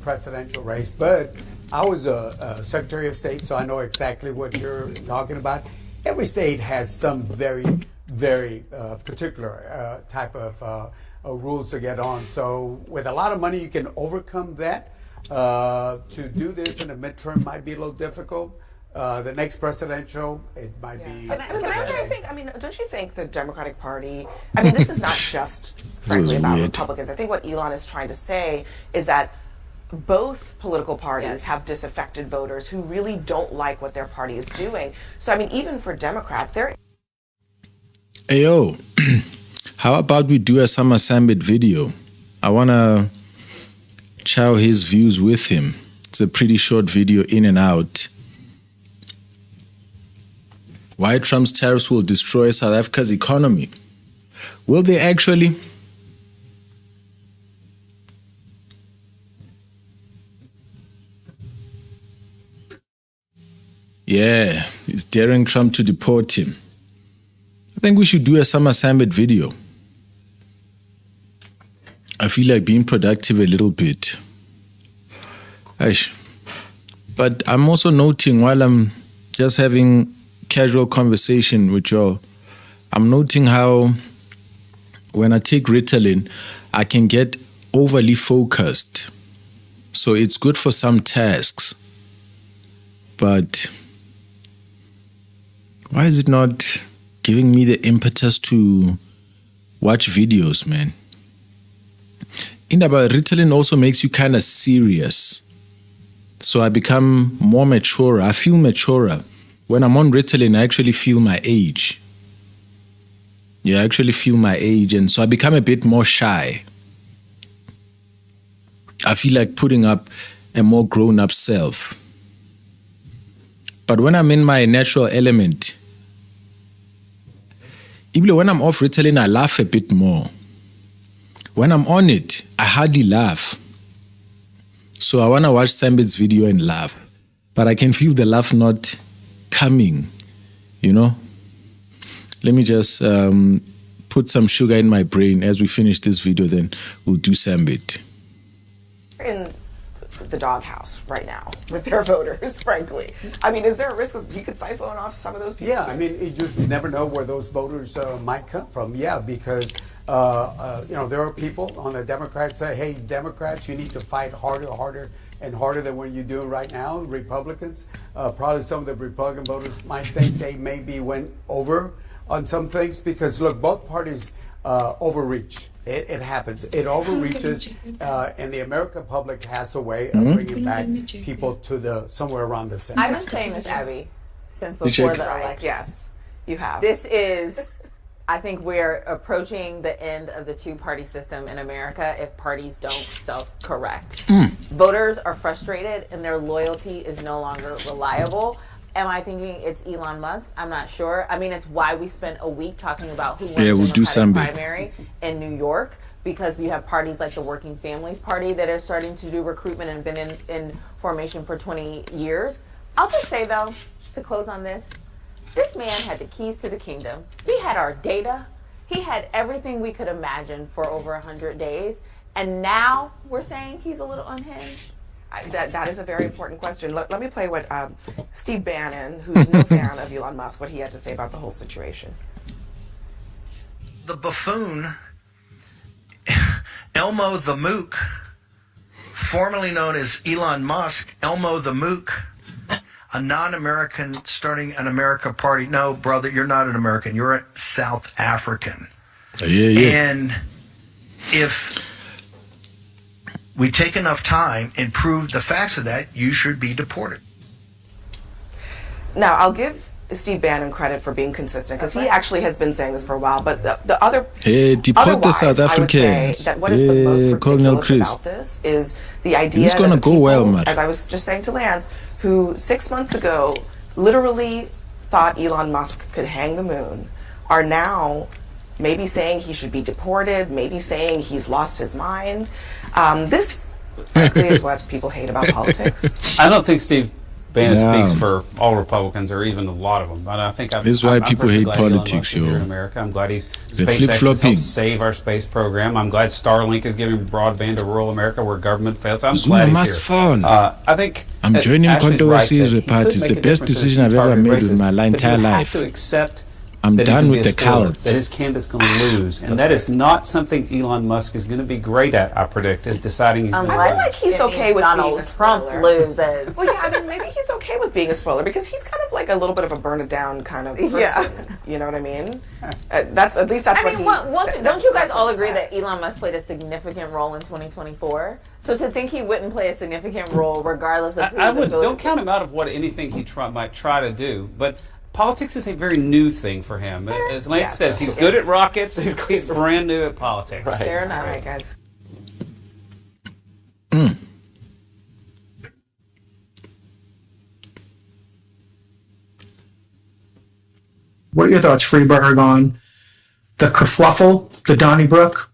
presidential race? But I was a Secretary of State, so I know exactly what you're talking about. Every state has some very, very particular type of rules to get on. So with a lot of money, you can overcome that. To do this in a midterm might be a little difficult. The next presidential, it might be. Can I say, don't you think the Democratic Party, this is not just, frankly, about weird. Republicans. I think what Elon is trying to say is that both political parties have disaffected voters who really don't like what their party is doing. So, even for Democrats, they're... Ayo, how about we do a Summer Sambit video? I want to chow his views with him. It's a pretty short video, in and out. Why Trump's tariffs will destroy South Africa's economy. Will they actually? Yeah, he's daring Trump to deport him. I think we should do a Summer Sambit video. I feel like being productive a little bit. Aish. But I'm also noting, while I'm just having casual conversation with y'all, I'm noting how when I take Ritalin, I can get overly focused. So it's good for some tasks. But why is it not giving me the impetus to watch videos, man? Indaba, Ritalin also makes you kind of serious. So I become more mature. I feel maturer. When I'm on Ritalin, I actually feel my age. Yeah, I actually feel my age. And so I become a bit more shy. I feel like putting up a more grown-up self. But when I'm in my natural element, even when I'm off Ritalin, I laugh a bit more. When I'm on it, I hardly laugh. So I want to watch Sambit's video and laugh. But I can feel the laugh not coming, Let me just put some sugar in my brain as we finish this video, then we'll do Sambit. in the doghouse right now with their voters, frankly. Is there a risk that he could siphon off some of those people? Yeah, you just never know where those voters might come from. Yeah, because there are people on the Democrats say, "Hey, Democrats, you need to fight harder and harder than what you're doing right now." Republicans, probably some of the Republican voters might think they maybe went over on some things because look, both parties overreach. It happens. It overreaches, and the American public has a way of bringing back people to somewhere around the center. I've been saying this, Abby, since before the election. Yes, you have. This is, I think we're approaching the end of the two-party system in America if parties don't self-correct. Voters are frustrated and their loyalty is no longer reliable. Am I thinking it's Elon Musk? I'm not sure. It's why we spent a week talking about who won the Democratic primary in New York, because you have parties like the Working Families Party that are starting to do recruitment and been in formation for 20 years. I'll just say, though, to close on this man had the keys to the kingdom. He had our data. He had everything we could imagine for over 100 days. And now we're saying he's a little unhinged. That is a very important question. Let me play what Steve Bannon, who's no fan of Elon Musk, what he had to say about the whole situation. The buffoon, Elmo the Mook, formerly known as Elon Musk, Elmo the Mook, a non-American starting an America party. No, brother, you're not an American. You're a South African. Yeah. And if we take enough time and prove the facts of that, you should be deported. Now, I'll give Steve Bannon credit for being consistent, because he actually has been saying this for a while. But the other, deport the South I would say Africans. that what is the most Colonel ridiculous Chris. about this is the idea It's that gonna the go people, well, man. as I was just saying to Lance, who 6 months ago literally thought Elon Musk could hang the moon, are now maybe saying he should be deported, maybe saying he's lost his mind. This, frankly, is what people hate about politics. I don't think Steve Bannon Yeah. speaks for all Republicans or even a lot of them. But I think This is why people personally hate glad Elon politics, Musk is here yo. in America. I'm glad he's They're SpaceX has flip-flopping. helped save our space program. I'm glad Starlink is giving broadband to rural America where government fails. I'm Zuma glad must he's here. fall. I think I'm that joining Ashley's controversy right as that a he party. could It's make the a best difference decision in I've ever targeted made with races, my but entire you life. have to accept I'm that he's done gonna with be the a spoiler, cult. that his candidate's going to lose, and that is not something Elon Musk is going to be great at. I predict is deciding he's going to I feel lose. like he's It okay means with Donald being a Trump spoiler. loses. Well, yeah, I mean, maybe he's okay with being a spoiler because he's kind of like a little bit of a burn it down kind of person. Yeah. You know what I mean? That's at least that's I what mean, he. don't that's you guys what all he agree said. that Elon Musk played a significant role in 2024? So to think he wouldn't play a significant role regardless of who I was would affiliated- don't count him out of what anything he might try to do, but politics is a very new thing for him. As Lance Yes. says, he's good at rockets. He's brand new at politics. Right. Fair All enough. right, guys. What are your thoughts, Freeberg, on the kerfluffle, the Donnybrook,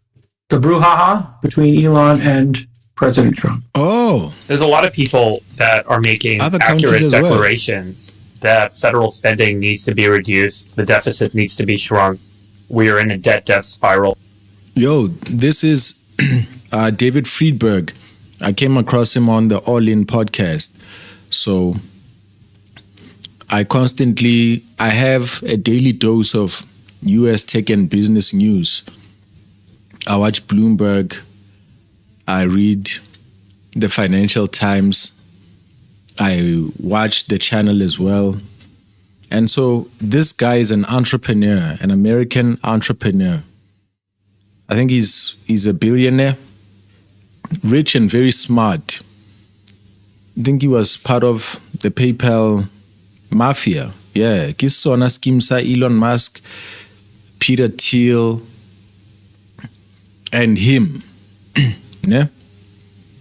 the brouhaha between Elon and President Trump? Oh, There's a lot of people that are making Other accurate countries as well. declarations that federal spending needs to be reduced, the deficit needs to be shrunk. We are in a debt spiral. yo, this is David Friedberg. I came across him on the All In podcast. So I have a daily dose of US tech and business news. I watch Bloomberg. I read the Financial Times. I watch the channel as well. And so this guy is an entrepreneur, an American entrepreneur. I think he's a billionaire, rich and very smart. I think he was part of the PayPal mafia. Yeah, ke sona scheme sa Elon Musk, Peter Thiel, and him. Yeah?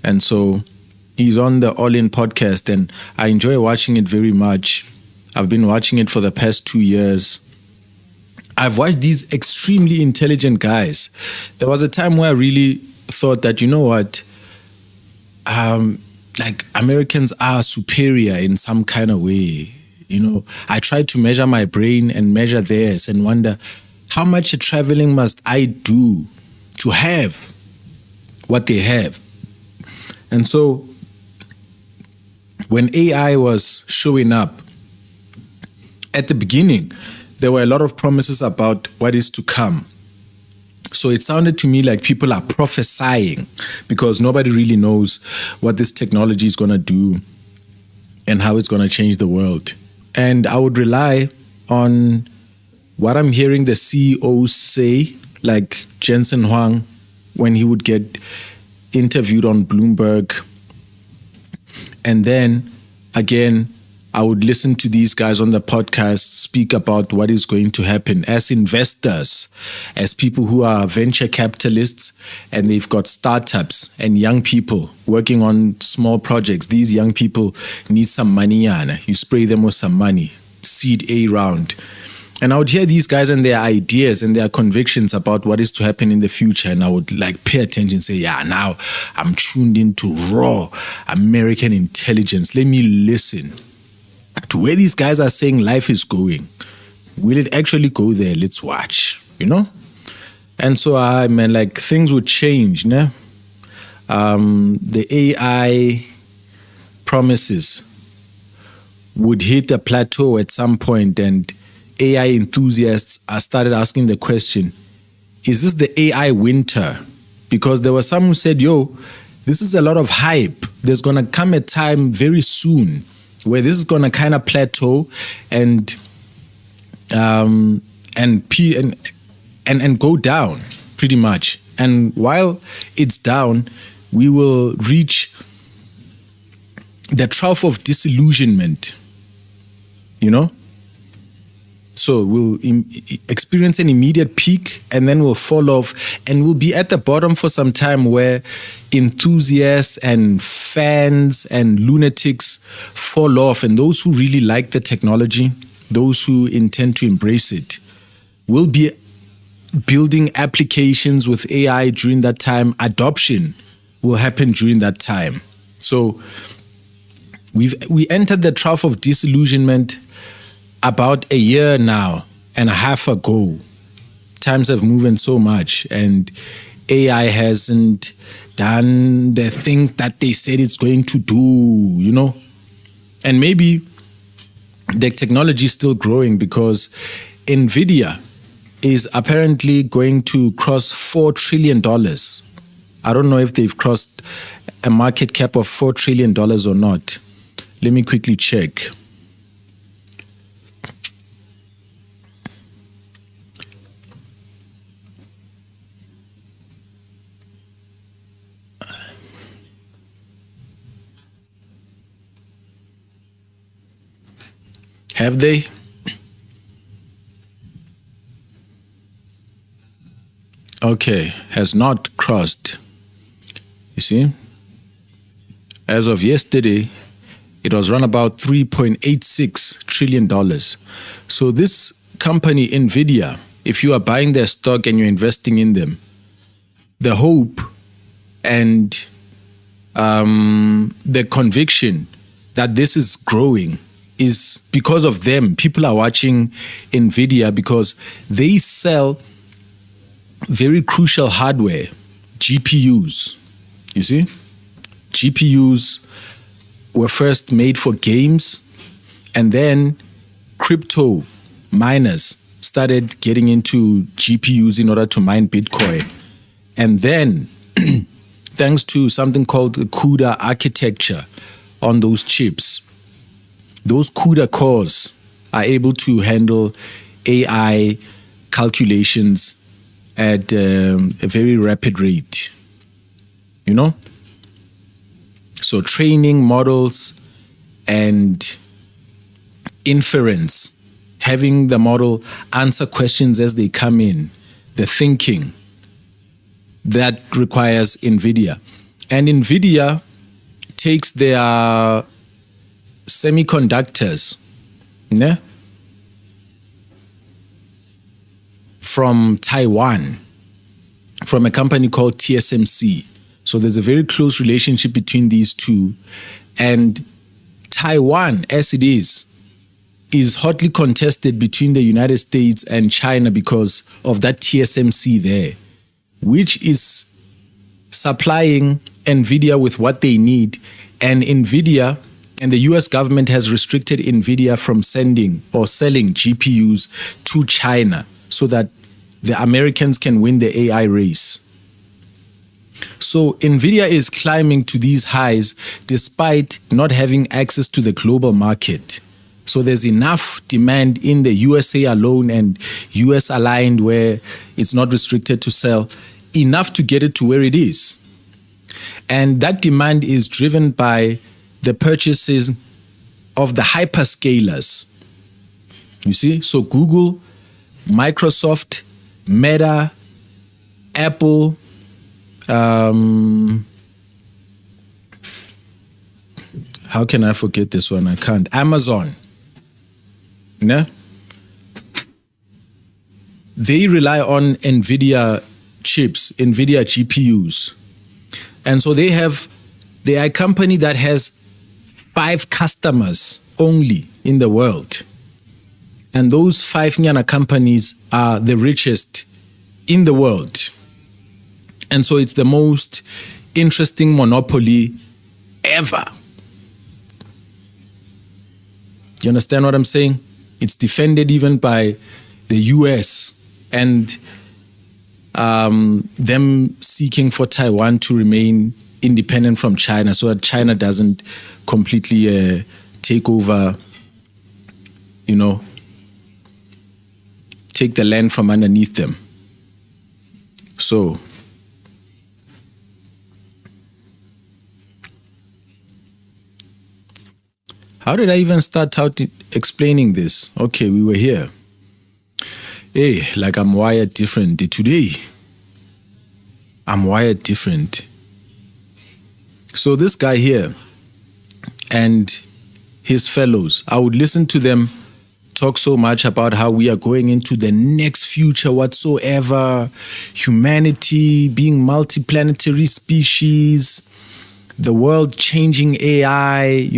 And so he's on the All In podcast, and I enjoy watching it very much. I've been watching it for the past 2 years. I've watched these extremely intelligent guys. There was a time where I really thought that, you know what, like Americans are superior in some kind of way. You know, I tried to measure my brain and measure theirs and wonder how much traveling must I do to have what they have. And so when AI was showing up, at the beginning, there were a lot of promises about what is to come. So it sounded to me like people are prophesying because nobody really knows what this technology is going to do and how it's going to change the world. And I would rely on what I'm hearing the CEOs say, like Jensen Huang, when he would get interviewed on Bloomberg. And then, again, I would listen to these guys on the podcast speak about what is going to happen as investors, as people who are venture capitalists, and they've got startups and young people working on small projects. These young people need some money, Yana. You spray them with some money, seed A round. And I would hear these guys and their ideas and their convictions about what is to happen in the future. And I would like pay attention and say, yeah, now I'm tuned into raw American intelligence. Let me listen to where these guys are saying life is going. Will it actually go there? Let's watch, you know? And so like things would change, né? The AI promises would hit a plateau at some point, and AI enthusiasts started asking the question, is this the AI winter? Because there were some who said, yo, this is a lot of hype. There's gonna come a time very soon where this is going to kind of plateau and go down pretty much. And while it's down, we will reach the trough of disillusionment, you know? So we'll experience an immediate peak and then we'll fall off, and we'll be at the bottom for some time, where enthusiasts and fans and lunatics fall off, and those who really like the technology, those who intend to embrace it, will be building applications with AI during that time. Adoption will happen during that time. So we entered the trough of disillusionment about a year now and a half ago. Times have moved so much, and AI hasn't done the things that they said it's going to do, you know? And maybe the technology is still growing, because NVIDIA is apparently going to cross $4 trillion. I don't know if they've crossed a market cap of $4 trillion or not. Let me quickly check. Have they? Okay, has not crossed. You see? As of yesterday, it was run about $3.86 trillion. So this company, NVIDIA, if you are buying their stock and you're investing in them, the hope and the conviction that this is growing is because of them. People are watching NVIDIA because they sell very crucial hardware, GPUs. You see? GPUs were first made for games, and then crypto miners started getting into GPUs in order to mine Bitcoin. And then, thanks to something called the CUDA architecture on those chips, those CUDA cores are able to handle AI calculations at a very rapid rate, you know? So training models and inference, having the model answer questions as they come in, the thinking, that requires NVIDIA. And NVIDIA takes their semiconductors from Taiwan, from a company called TSMC. So there's a very close relationship between these two. And Taiwan, as it is hotly contested between the United States and China because of that TSMC there, which is supplying NVIDIA with what they need. And NVIDIA and the US government has restricted NVIDIA from sending or selling GPUs to China so that the Americans can win the AI race. So NVIDIA is climbing to these highs despite not having access to the global market. So there's enough demand in the USA alone and US aligned, where it's not restricted to sell, enough to get it to where it is. And that demand is driven by the purchases of the hyperscalers. You see? So Google, Microsoft, Meta, Apple, how can I forget this one? I can't. Amazon. Yeah? They rely on NVIDIA chips, NVIDIA GPUs. And so they are a company that has 5 customers only in the world. And those 5 Nyana companies are the richest in the world. And so it's the most interesting monopoly ever. You understand what I'm saying? It's defended even by the US and them seeking for Taiwan to remain independent from China so that China doesn't completely take over, take the land from underneath them. So, how did I even start out explaining this? Okay, we were here. Hey, like I'm wired different. Today, I'm wired different. So this guy here and his fellows, I would listen to them talk so much about how we are going into the next future whatsoever, humanity being multiplanetary species, the world changing AI,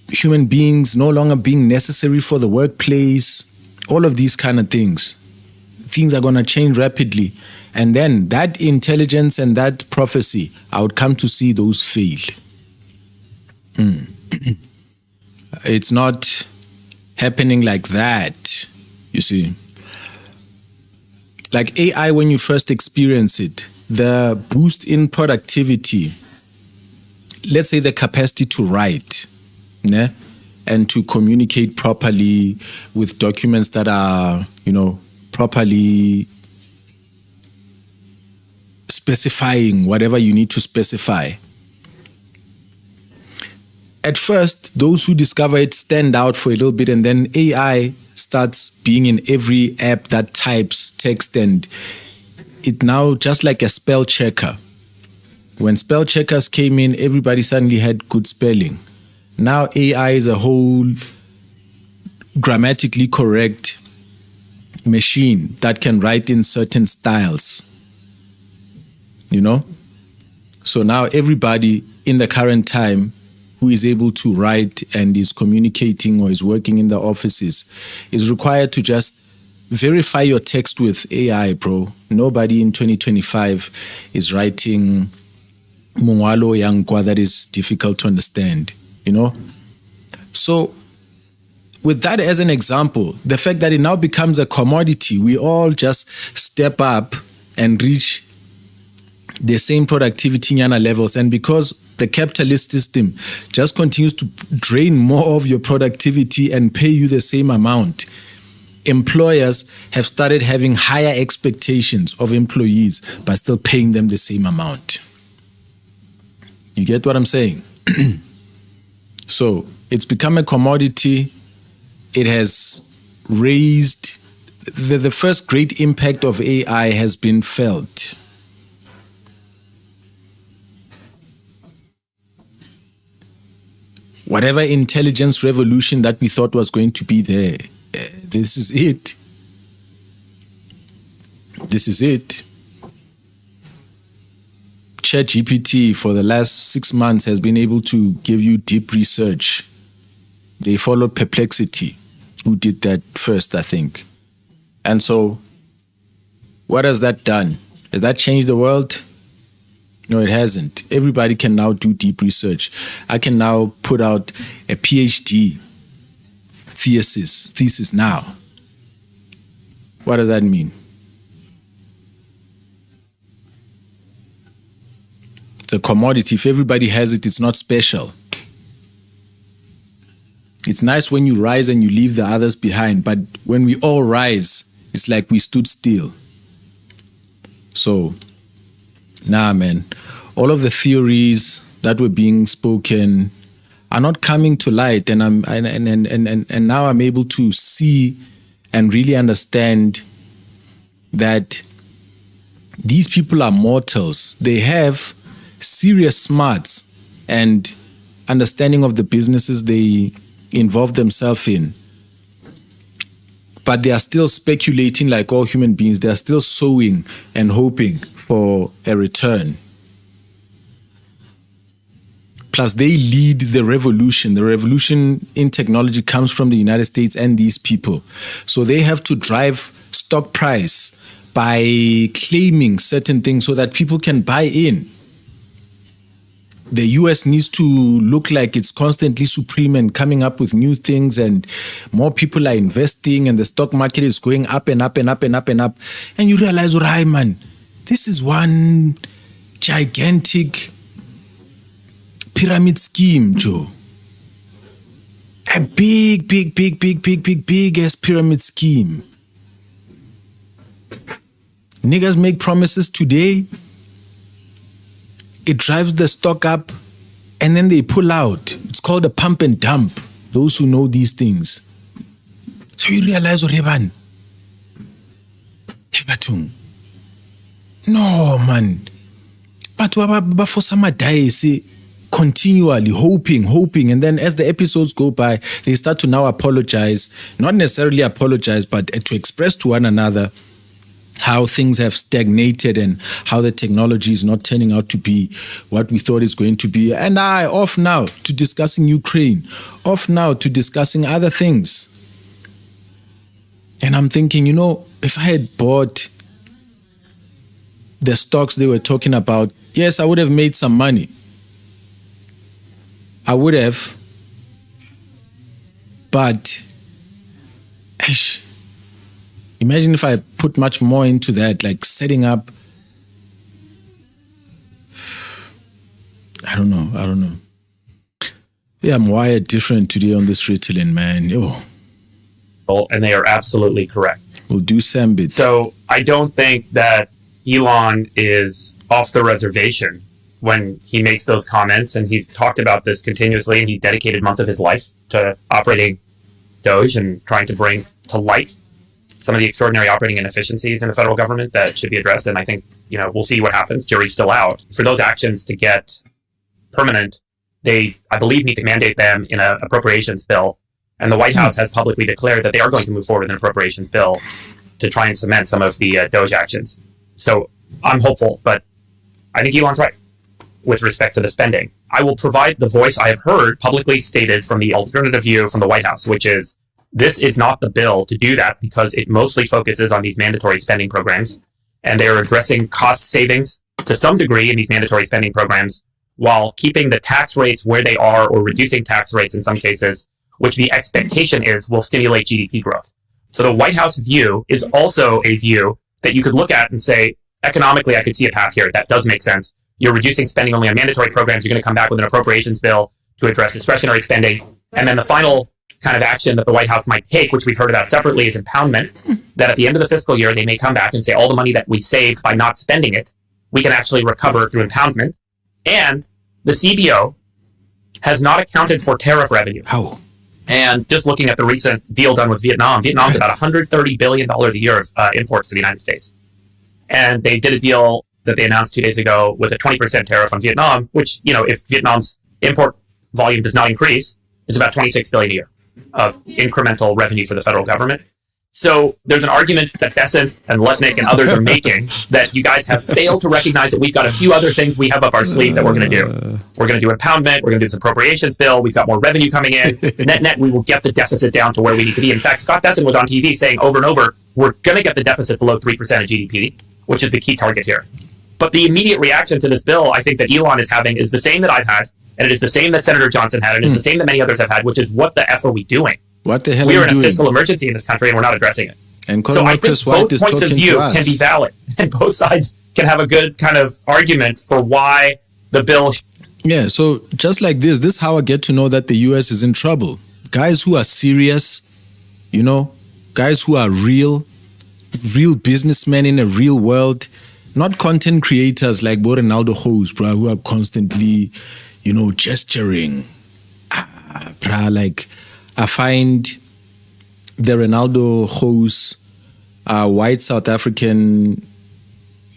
human beings no longer being necessary for the workplace, all of these kind of things. Things are going to change rapidly. And then that intelligence and that prophecy, I would come to see those fail. It's not happening like that, you see. Like AI, when you first experience it, the boost in productivity, let's say the capacity to write, and to communicate properly with documents that are, properly specifying whatever you need to specify. At first, those who discover it stand out for a little bit, and then AI starts being in every app that types text, and it now just like a spell checker. When spell checkers came in, everybody suddenly had good spelling. Now AI is a whole grammatically correct machine that can write in certain styles. So now everybody in the current time who is able to write and is communicating or is working in the offices is required to just verify your text with AI, bro. Nobody in 2025 is writing Mungwalo Yankwa that is difficult to understand, So with that as an example, the fact that it now becomes a commodity, we all just step up and reach the same productivity levels. And because the capitalist system just continues to drain more of your productivity and pay you the same amount, employers have started having higher expectations of employees but still paying them the same amount. You get what I'm saying? So it's become a commodity. It has raised, the first great impact of AI has been felt. Whatever intelligence revolution that we thought was going to be there, this is it. This is it. ChatGPT for the last 6 months has been able to give you deep research. They followed Perplexity, who did that first, I think. And so, what has that done? Has that changed the world? No, it hasn't. Everybody can now do deep research. I can now put out a PhD thesis now. What does that mean? It's a commodity. If everybody has it, it's not special. It's nice when you rise and you leave the others behind, but when we all rise, it's like we stood still. So, nah, man. All of the theories that were being spoken are not coming to light, and now I'm able to see and really understand that these people are mortals. They have serious smarts and understanding of the businesses they involve themselves in. But they are still speculating like all human beings. They are still sowing and hoping for a return. Plus, they lead the revolution. The revolution in technology comes from the United States and these people. So they have to drive stock price by claiming certain things so that people can buy in. The US needs to look like it's constantly supreme and coming up with new things, and more people are investing, and the stock market is going up and up and up and up and up. And you realize, right, man, this is one gigantic pyramid scheme, Joe. A big ass pyramid scheme. Niggas make promises today. It drives the stock up, and then they pull out. It's called a pump and dump. Those who know these things. So you realize, Oreban, no man, but for some days continually hoping, and then as the episodes go by, they start to now apologize, not necessarily apologize, but to express to one another how things have stagnated and how the technology is not turning out to be what we thought it's going to be. And off now to discussing Ukraine, off now to discussing other things. And I'm thinking, if I had bought the stocks they were talking about, yes, I would have made some money. I would have. But imagine if I put much more into that, like setting up. I don't know. Yeah, I'm wired different today on this Ritalin, man. And they are absolutely correct. We'll do Sambit. So I don't think that Elon is off the reservation when he makes those comments, and he's talked about this continuously, and he dedicated months of his life to operating Doge and trying to bring to light some of the extraordinary operating inefficiencies in the federal government that should be addressed. And I think, we'll see what happens. Jury's still out. For those actions to get permanent, they, I believe, need to mandate them in an appropriations bill. And the White House has publicly declared that they are going to move forward with an appropriations bill to try and cement some of the Doge actions. So I'm hopeful, but I think Elon's right with respect to the spending. I will provide the voice I have heard publicly stated from the alternative view from the White House, which is this is not the bill to do that because it mostly focuses on these mandatory spending programs, and they are addressing cost savings to some degree in these mandatory spending programs while keeping the tax rates where they are or reducing tax rates in some cases, which the expectation is will stimulate GDP growth. So the White House view is also a view that you could look at and say, economically, I could see a path here. That does make sense. You're reducing spending only on mandatory programs. You're going to come back with an appropriations bill to address discretionary spending. And then the final kind of action that the White House might take, which we've heard about separately, is impoundment, that at the end of the fiscal year, they may come back and say all the money that we saved by not spending it, we can actually recover through impoundment. And the CBO has not accounted for tariff revenue. How? And just looking at the recent deal done with Vietnam's about $130 billion a year of imports to the United States. And they did a deal that they announced 2 days ago with a 20% tariff on Vietnam, which, if Vietnam's import volume does not increase, is about $26 billion a year of incremental revenue for the federal government. So there's an argument that Bessent and Lutnick and others are making that you guys have failed to recognize that we've got a few other things we have up our sleeve that we're going to do. We're going to do impoundment. We're going to do this appropriations bill. We've got more revenue coming in. Net, we will get the deficit down to where we need to be. In fact, Scott Bessent was on TV saying over and over, we're going to get the deficit below 3% of GDP, which is the key target here. But the immediate reaction to this bill, I think that Elon is having is the same that I've had, and it is the same that Senator Johnson had, and it is the same that many others have had, which is what the F are we doing? What the hell we are are in you a doing? fiscal emergency in this country, and we're not addressing it. And so I think Chris both White is points of talking view to us. can be valid, and both sides can have a good kind of argument for why the bill. Yeah, so just like this is how I get to know that the US is in trouble. Guys who are serious, guys who are real businessmen in a real world, not content creators like Ronaldo Hose, bro, who are constantly, gesturing. Like I find the Ronaldo Hose white South African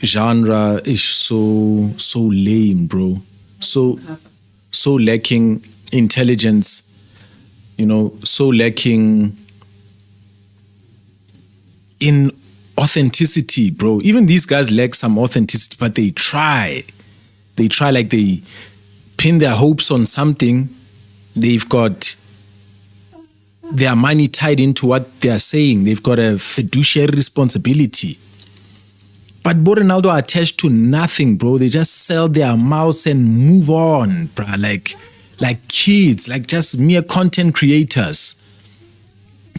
genre is so lame, bro. So lacking intelligence, so lacking in authenticity, bro. Even these guys lack some authenticity, but they try. They try, like they pin their hopes on something. They've got their money tied into what they're saying. They've got a fiduciary responsibility. But Ronaldo are attached to nothing, bro. They just sell their mouths and move on, bro. Like kids, like just mere content creators.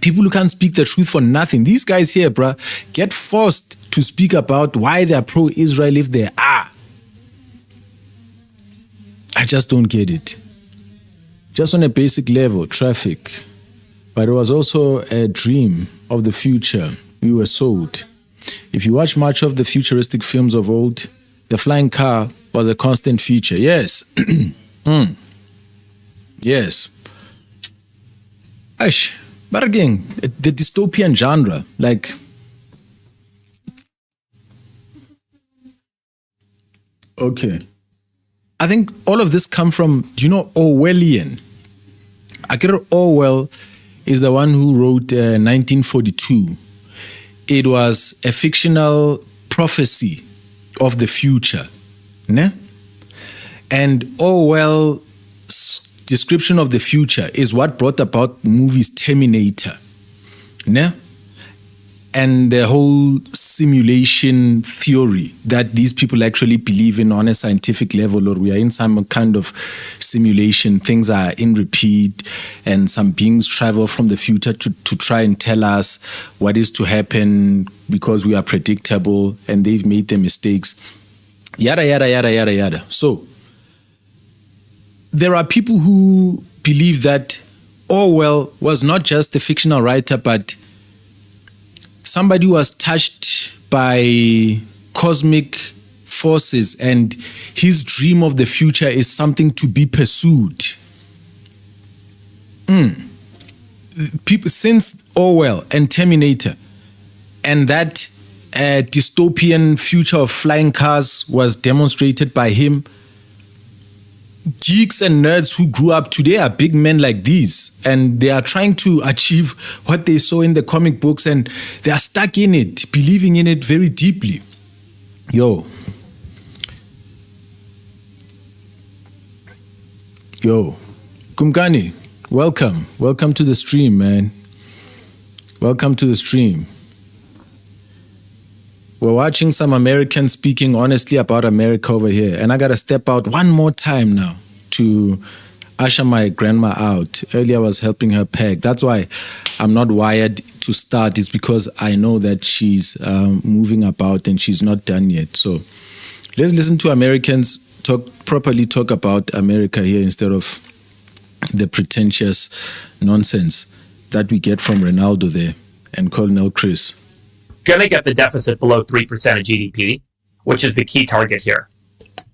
People who can't speak the truth for nothing. These guys here, bro, get forced to speak about why they're pro-Israel if they are. I just don't get it. Just on a basic level, traffic. but it was also a dream of the future we were sold. If you watch much of the futuristic films of old, the flying car was a constant feature. Yes. Yes. Ash, but again, the dystopian genre, like, okay. I think all of this come from, do you know, Orwellian? Akira Orwell is the one who wrote 1942. It was a fictional prophecy of the future. Ne? And Orwell's description of the future is what brought about movies Terminator. Ne? And the whole simulation theory that these people actually believe in on a scientific level, or we are in some kind of simulation, things are in repeat, and some beings travel from the future to try and tell us what is to happen because we are predictable and they've made their mistakes. Yada, yada, yada, yada, yada. So, there are people who believe that Orwell was not just a fictional writer, but somebody who was touched by cosmic forces, and his dream of the future is something to be pursued. People, since Orwell and Terminator, and that dystopian future of flying cars was demonstrated by him, geeks and nerds who grew up today are big men like these, and they are trying to achieve what they saw in the comic books, and they are stuck in it, believing in it very deeply. Yo, Kumkani, welcome to the stream, man. Welcome to the stream. We're watching some Americans speaking honestly about America over here. And I got to step out one more time now to usher my grandma out. Earlier I was helping her pack. That's why I'm not wired to start. It's because I know that she's moving about and she's not done yet. So let's listen to Americans properly talk about America here instead of the pretentious nonsense that we get from Ronaldo there and Colonel Chris. Going to get the deficit below 3% of GDP, which is the key target here.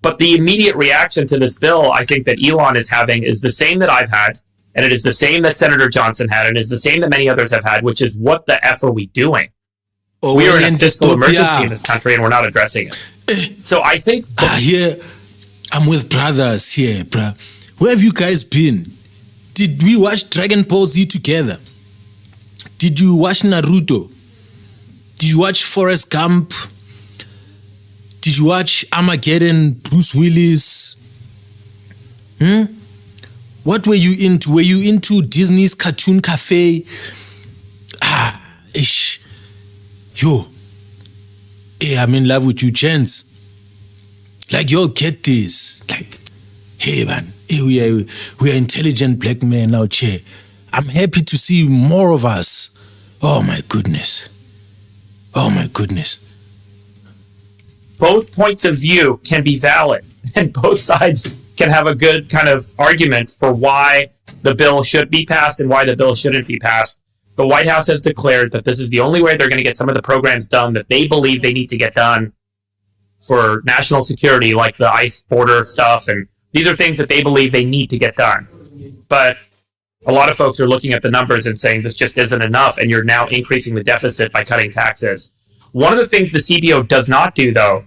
But the immediate reaction to this bill, I think that Elon is having, is the same that I've had, and it is the same that Senator Johnson had, and is the same that many others have had, which is, what the F are we doing? We are in a fiscal emergency in this country, and we're not addressing it. So I think... Here, I'm with brothers here, bruh. Where have you guys been? Did we watch Dragon Ball Z together? Did you watch Naruto? Did you watch Forrest Gump? Did you watch Armageddon, Bruce Willis? What were you into? Were you into Disney's Cartoon Cafe? Hey, I'm in love with you, gents. Like, you'll get this. Like, hey, man, hey, we are intelligent black men out here. I'm happy to see more of us. Oh, my goodness. Oh, my goodness. Both points of view can be valid, and both sides can have a good kind of argument for why the bill should be passed and why the bill shouldn't be passed. The White House has declared that this is the only way they're going to get some of the programs done that they believe they need to get done for national security, like the ICE border stuff, and these are things that they believe they need to get done. But a lot of folks are looking at the numbers and saying this just isn't enough, and you're now increasing the deficit by cutting taxes. One of the things the CBO does not do, though,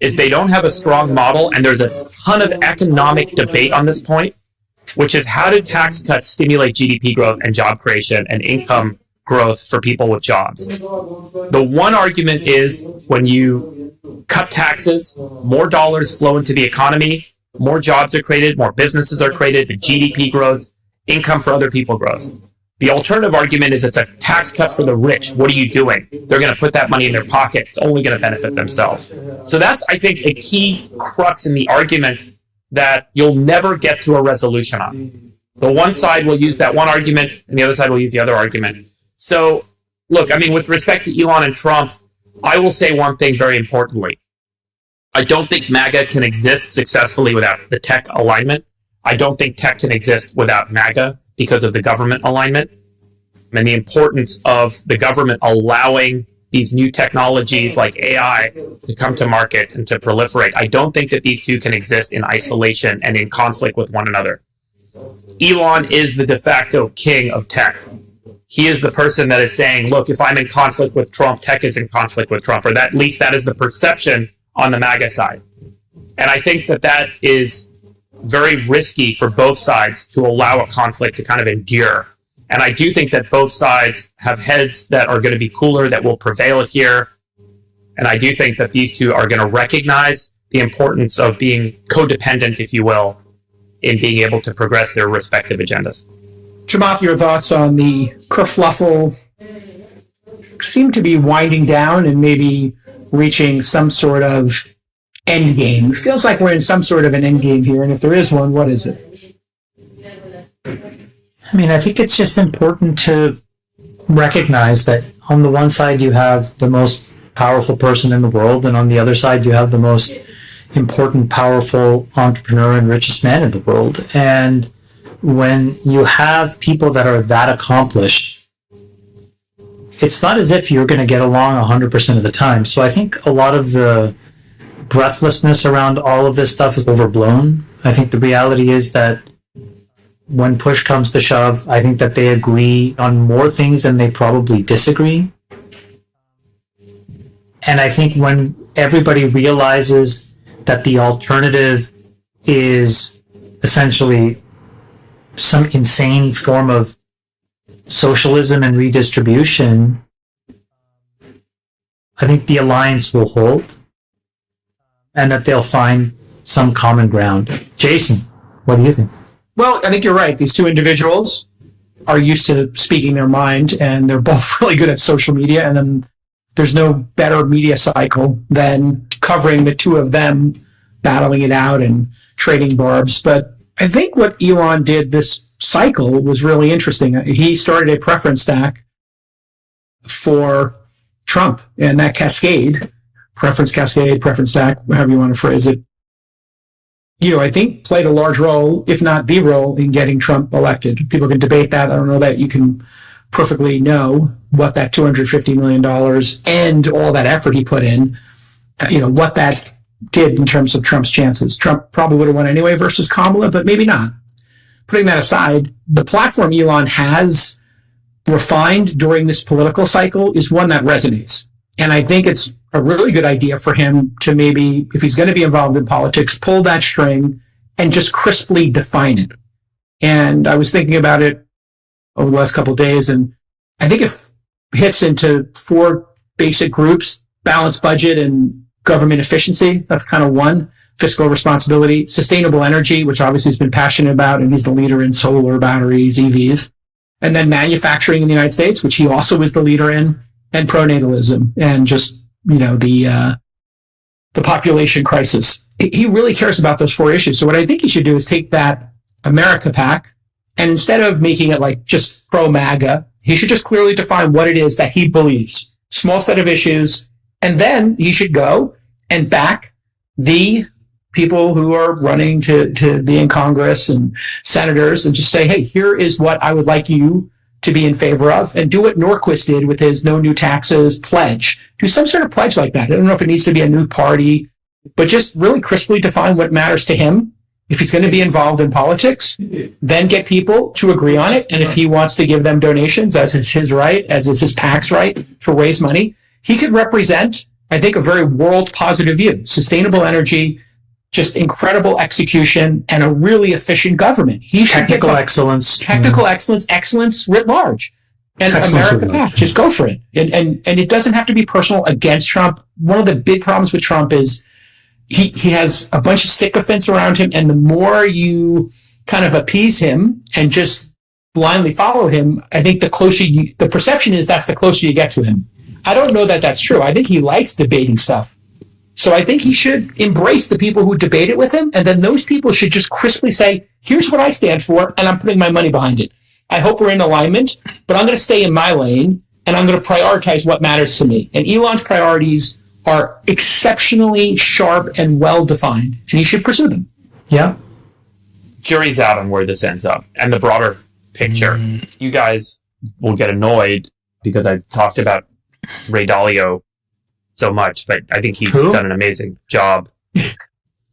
is they don't have a strong model, and there's a ton of economic debate on this point, which is, how did tax cuts stimulate GDP growth and job creation and income growth for people with jobs? The one argument is, when you cut taxes, more dollars flow into the economy, more jobs are created, more businesses are created, the GDP grows, income for other people grows. The alternative argument is, it's a tax cut for the rich. What are you doing? They're going to put that money in their pocket. It's only going to benefit themselves. So that's, I think, a key crux in the argument that you'll never get to a resolution on. The one side will use that one argument, and the other side will use the other argument. So, look, I mean, with respect to Elon and Trump, I will say one thing very importantly. I don't think MAGA can exist successfully without the tech alignment. I don't think tech can exist without MAGA because of the government alignment. and the importance of the government allowing these new technologies like AI to come to market and to proliferate. I don't think that these two can exist in isolation and in conflict with one another. Elon is the de facto king of tech. He is the person that is saying, look, if I'm in conflict with Trump, tech is in conflict with Trump, or at least that is the perception on the MAGA side. And I think that that is very risky for both sides to allow a conflict to kind of endure. And I do think that both sides have heads that are going to be cooler, that will prevail here. And I do think that these two are going to recognize the importance of being codependent, if you will, in being able to progress their respective agendas. Chamath, your thoughts on the kerfluffle seem to be winding down and maybe reaching some sort of end game. It feels like we're in some sort of an end game here, and if there is one, what is it? I mean, I think it's just important to recognize that on the one side you have the most powerful person in the world, and on the other side you have the most important, powerful entrepreneur and richest man in the world. And when you have people that are that accomplished, it's not as if you're going to get along 100% of the time. So I think a lot of the breathlessness around all of this stuff is overblown. I think the reality is that when push comes to shove, I think that they agree on more things than they probably disagree. And I think when everybody realizes that the alternative is essentially some insane form of socialism and redistribution, I think the alliance will hold and that they'll find some common ground. Jason, what do you think? Well, I think you're right. These two individuals are used to speaking their mind, and they're both really good at social media. And then there's no better media cycle than covering the two of them battling it out and trading barbs. But I think what Elon did this cycle was really interesting. He started a preference stack for Trump, and that preference stack, however you want to phrase it, I think played a large role, if not the role, in getting Trump elected. People can debate that. I don't know that you can perfectly know what that $250 million and all that effort he put in, what that did in terms of Trump's chances. Trump probably would have won anyway versus Kamala, but maybe not. Putting that aside, the platform Elon has refined during this political cycle is one that resonates. And I think it's a really good idea for him to maybe, if he's going to be involved in politics, pull that string and just crisply define it. And I was thinking about it over the last couple of days, and I think it hits into 4 basic groups: balanced budget and government efficiency. That's kind of one. Fiscal responsibility, sustainable energy, which obviously he's been passionate about, and he's the leader in solar, batteries, EVs. And then manufacturing in the United States, which he also is the leader in, and pronatalism, and just the population crisis. He really cares about those 4 issues. So what I think he should do is take that America PAC, and instead of making it like just pro-MAGA, he should just clearly define what it is that he believes. Small set of issues, and then he should go and back the people who are running to be in Congress and senators, and just say, hey, here is what I would like you to be in favor of, and do what Norquist did with his no new taxes pledge. Do some sort of pledge like that. I don't know if it needs to be a new party, but just really crisply define what matters to him. If he's going to be involved in politics, then get people to agree on it. And if he wants to give them donations, as is his right, as is his PAC's right to raise money, he could represent, I think, a very world positive view. Sustainable energy, just incredible execution, and a really efficient government. He should technical excellence. Technical excellence writ large. And America PAC, just go for it. And it doesn't have to be personal against Trump. One of the big problems with Trump is he has a bunch of sycophants around him, and the more you kind of appease him and just blindly follow him, I think the perception is that's the closer you get to him. I don't know that that's true. I think he likes debating stuff. So I think he should embrace the people who debate it with him, and then those people should just crisply say, here's what I stand for, and I'm putting my money behind it. I hope we're in alignment, but I'm going to stay in my lane, and I'm going to prioritize what matters to me. And Elon's priorities are exceptionally sharp and well-defined, and he should pursue them. Yeah. Jury's out on where this ends up and the broader picture. You guys will get annoyed because I talked about Ray Dalio so much, but I think he's done an amazing job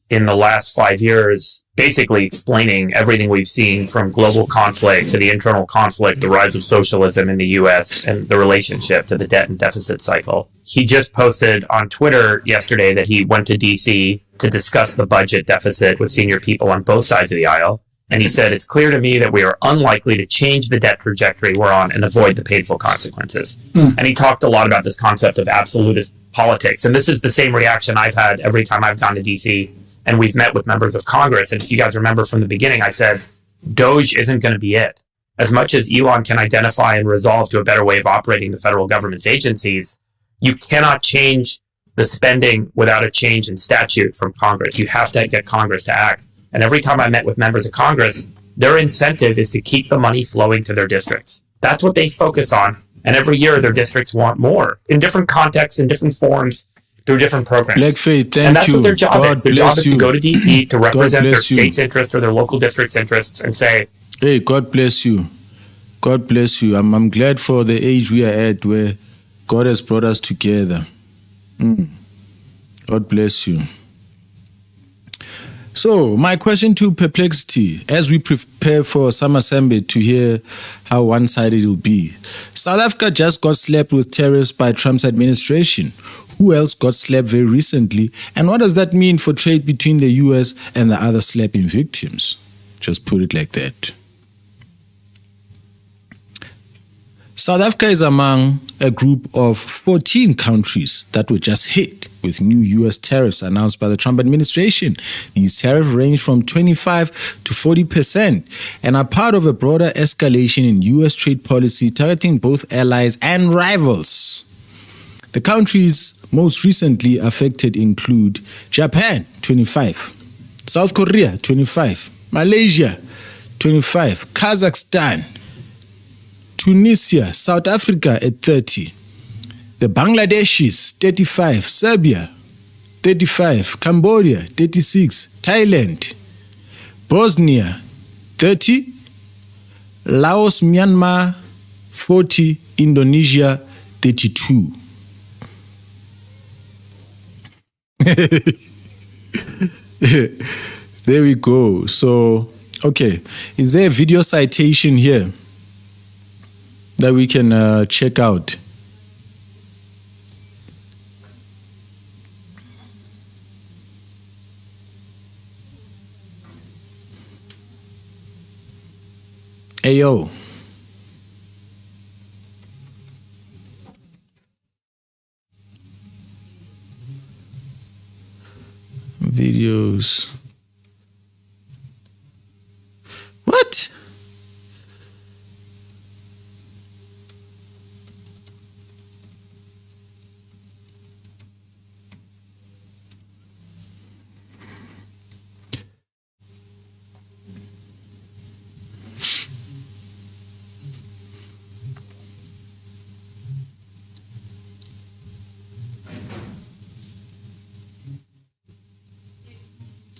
in the last 5 years, basically explaining everything we've seen from global conflict to the internal conflict, the rise of socialism in the US, and the relationship to the debt and deficit cycle. He just posted on Twitter yesterday that he went to DC to discuss the budget deficit with senior people on both sides of the aisle. And he said, it's clear to me that we are unlikely to change the debt trajectory we're on and avoid the painful consequences. And he talked a lot about this concept of absolutist politics. And this is the same reaction I've had every time I've gone to DC and we've met with members of Congress. And if you guys remember from the beginning, I said, Doge isn't going to be it. As much as Elon can identify and resolve to a better way of operating the federal government's agencies, you cannot change the spending without a change in statute from Congress. You have to get Congress to act. And every time I met with members of Congress, their incentive is to keep the money flowing to their districts. That's what they focus on. And every year, their districts want more in different contexts, in different forms, through different programs. Black Faith, thank and that's you. what their job God is. Their job is to go to DC to represent their bless you. state's interests or their local district's interests and say, hey, God bless you. God bless you. I'm glad for the age we are at where God has brought us together. God bless you. So, my question to Perplexity, as we prepare for Summer Summit to hear how one-sided it will be. South Africa just got slapped with tariffs by Trump's administration. Who else got slapped very recently? And what does that mean for trade between the US and the other slapping victims? Just put it like that. South Africa is among a group of 14 countries that were just hit with new US tariffs announced by the Trump administration. These tariffs range from 25 to 40% and are part of a broader escalation in US trade policy targeting both allies and rivals. The countries most recently affected include Japan, 25, South Korea, 25, Malaysia, 25, Kazakhstan, Tunisia, South Africa at 30, the Bangladeshis, 35, Serbia, 35, Cambodia, 36, Thailand, Bosnia, 30, Laos, Myanmar, 40, Indonesia, 32. There we go. So, okay, is there a video citation here that we can check out? Ayo. Videos. What?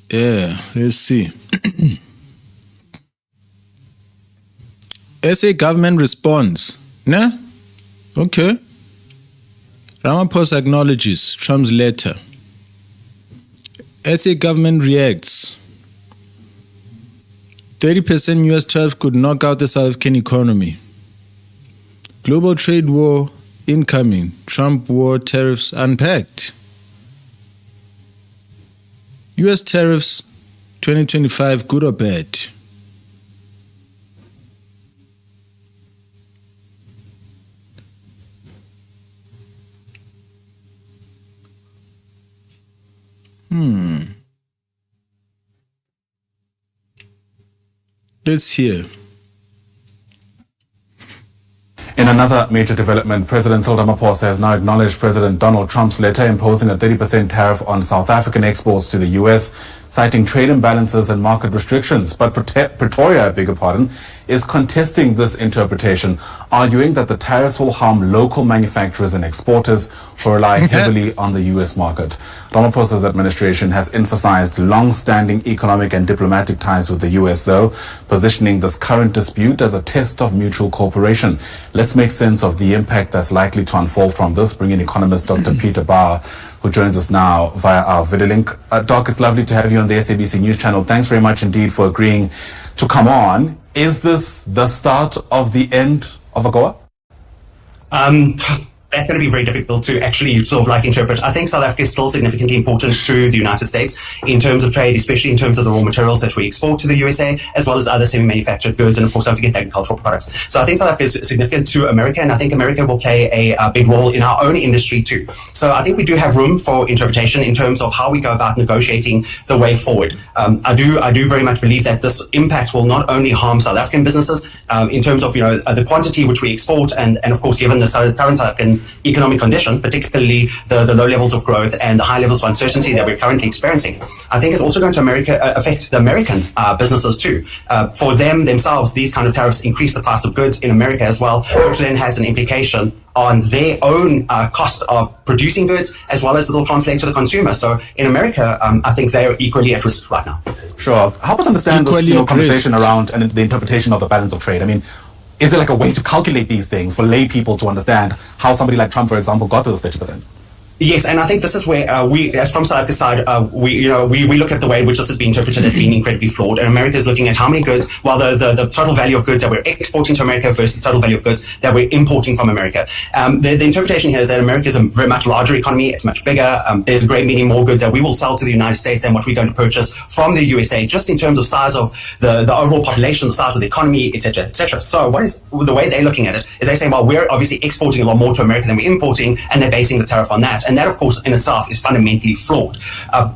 Yeah, let's see. SA government responds. Nah? Okay. Ramaphosa acknowledges Trump's letter. SA government reacts. 30% US tariff could knock out the South African economy. Global trade war incoming. Trump war tariffs unpacked. US tariffs 2025, good or bad? Let's hear. In another major development, President Cyril Ramaphosa has now acknowledged President Donald Trump's letter imposing a 30% tariff on South African exports to the U.S. citing trade imbalances and market restrictions. But Pretoria, I beg your pardon, is contesting this interpretation, arguing that the tariffs will harm local manufacturers and exporters who rely heavily on the U.S. market. Ramaphosa's administration has emphasized long-standing economic and diplomatic ties with the U.S., though, positioning this current dispute as a test of mutual cooperation. Let's make sense of the impact that's likely to unfold from this. Bring in economist Dr. Peter Bauer, who joins us now via our video link. Doc, it's lovely to have you on the SABC News Channel. Thanks very much indeed for agreeing to come on. Is this the start of the end of AGOA? That's going to be very difficult to actually sort of like interpret. I think South Africa is still significantly important to the United States in terms of trade, especially in terms of the raw materials that we export to the USA, as well as other semi-manufactured goods, and of course don't forget agricultural products. So I think South Africa is significant to America, and I think America will play a big role in our own industry too. So I think we do have room for interpretation in terms of how we go about negotiating the way forward. I do very much believe that this impact will not only harm South African businesses in terms of the quantity which we export, and of course given the current South African economic condition, particularly the low levels of growth and the high levels of uncertainty that we're currently experiencing, I think it's also going to affect the American businesses too. For themselves, these kind of tariffs increase the price of goods in America as well, which then has an implication on their own cost of producing goods, as well as it will translate to the consumer. So in America, I think they are equally at risk right now. Sure. Help us understand this conversation around and the interpretation of the balance of trade. I mean, is there like a way to calculate these things for lay people to understand how somebody like Trump, for example, got to this 30%? Yes, and I think this is where we, as from South Africa's side, we look at the way in which this has been interpreted as being incredibly flawed. And America is looking at how many goods, while the total value of goods that we're exporting to America versus the total value of goods that we're importing from America. The interpretation here is that America is a very much larger economy. It's much bigger. There's a great many more goods that we will sell to the United States than what we're going to purchase from the USA, just in terms of size of the overall population, the size of the economy, etc., etc. So what is the way they're looking at it is they're saying, well, we're obviously exporting a lot more to America than we're importing, and they're basing the tariff on that. And that, of course, in itself is fundamentally flawed,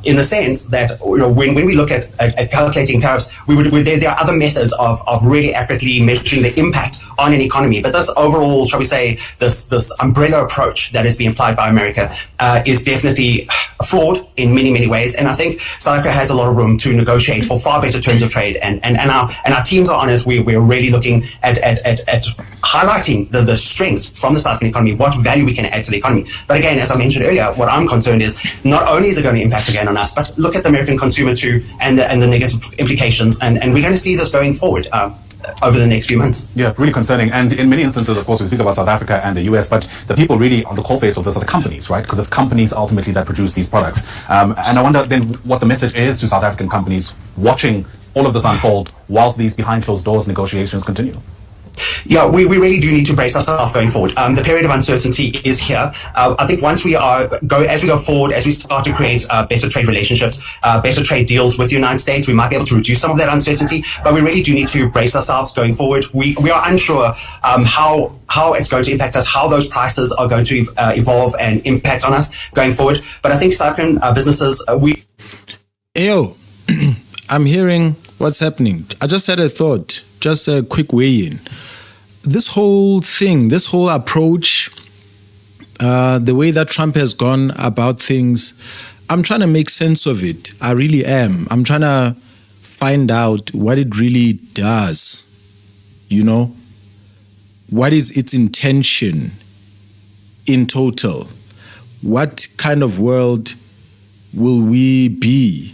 in the sense that when we look at calculating tariffs, there are other methods of really accurately measuring the impact on an economy. But this overall, shall we say, this umbrella approach that is being applied by America is definitely flawed in many, many ways. And I think South Africa has a lot of room to negotiate for far better terms of trade. And our teams are on it. We're really looking at highlighting the strengths from the South African economy, what value we can add to the economy. But again, as I mentioned earlier, what I'm concerned is not only is it going to impact again on us, but look at the American consumer too, and the negative implications. And we're going to see this going forward over the next few months. Yeah, really concerning. And in many instances, of course, we speak about South Africa and the US, but the people really on the coalface of this are the companies, right? Because it's companies ultimately that produce these products. And I wonder then what the message is to South African companies watching all of this unfold whilst these behind closed doors negotiations continue. Yeah, we really do need to brace ourselves going forward. The period of uncertainty is here. I think once as we go forward, as we start to create better trade relationships, better trade deals with the United States, we might be able to reduce some of that uncertainty. But we really do need to brace ourselves going forward. We are unsure how it's going to impact us, how those prices are going to evolve and impact on us going forward. But I think South African businesses, Ayo, I'm hearing what's happening. I just had a thought, just a quick weigh-in. This whole thing, this whole approach, the way that Trump has gone about things, I'm trying to make sense of it. I really am. I'm trying to find out what it really does. You know, what is its intention in total? What kind of world will we be,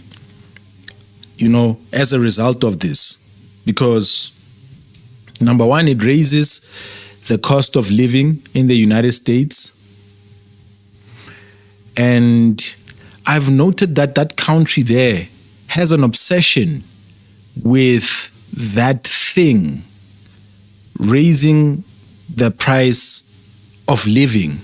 you know, as a result of this? Because number one, it raises the cost of living in the United States. And I've noted that that country there has an obsession with that thing, raising the price of living.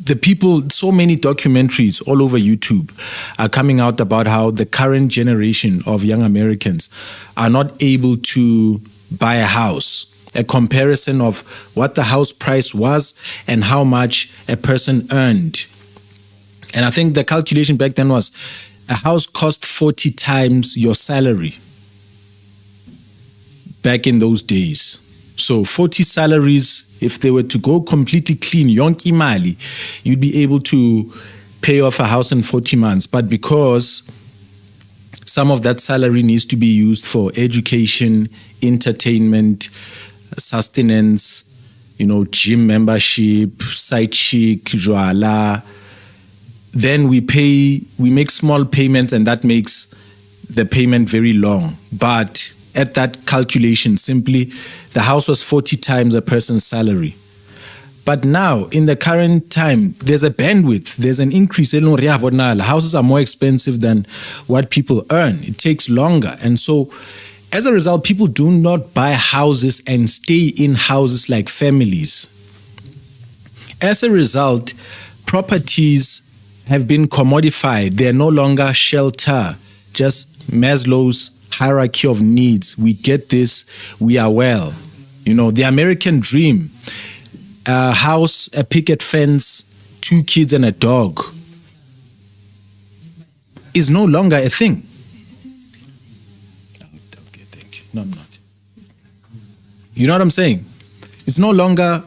The people, so many documentaries all over YouTube are coming out about how the current generation of young Americans are not able to buy a house, a comparison of what the house price was and how much a person earned. And I think the calculation back then was a house cost 40 times your salary back in those days. So 40 salaries, if they were to go completely clean, yonki mali, you'd be able to pay off a house in 40 months. But because Some of that salary needs to be used for education, entertainment, sustenance, gym membership, side chic, jwala. Then we make small payments, and that makes the payment very long. But at that calculation, simply, the house was 40 times a person's salary. But now, in the current time, there's a bandwidth, there's an increase. Houses are more expensive than what people earn. It takes longer. And so, as a result, people do not buy houses and stay in houses like families. As a result, properties have been commodified. They're no longer shelter, just Maslow's hierarchy of needs. We get this, we are well. The American dream, a house, a picket fence, 2 kids and a dog, is no longer a thing. Okay, thank you. No, I'm not. You know what I'm saying? It's no longer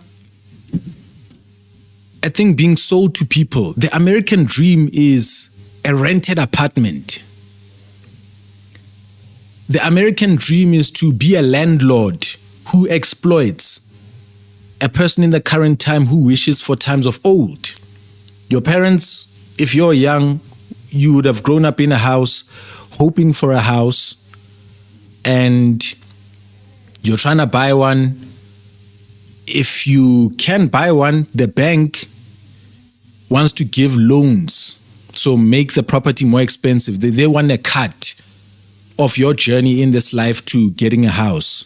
a thing being sold to people. The American dream is a rented apartment. The American dream is to be a landlord who exploits a person in the current time who wishes for times of old. Your parents, if you're young, you would have grown up in a house, hoping for a house, and you're trying to buy one. If you can buy one, the bank wants to give loans, so make the property more expensive. They want a cut of your journey in this life to getting a house.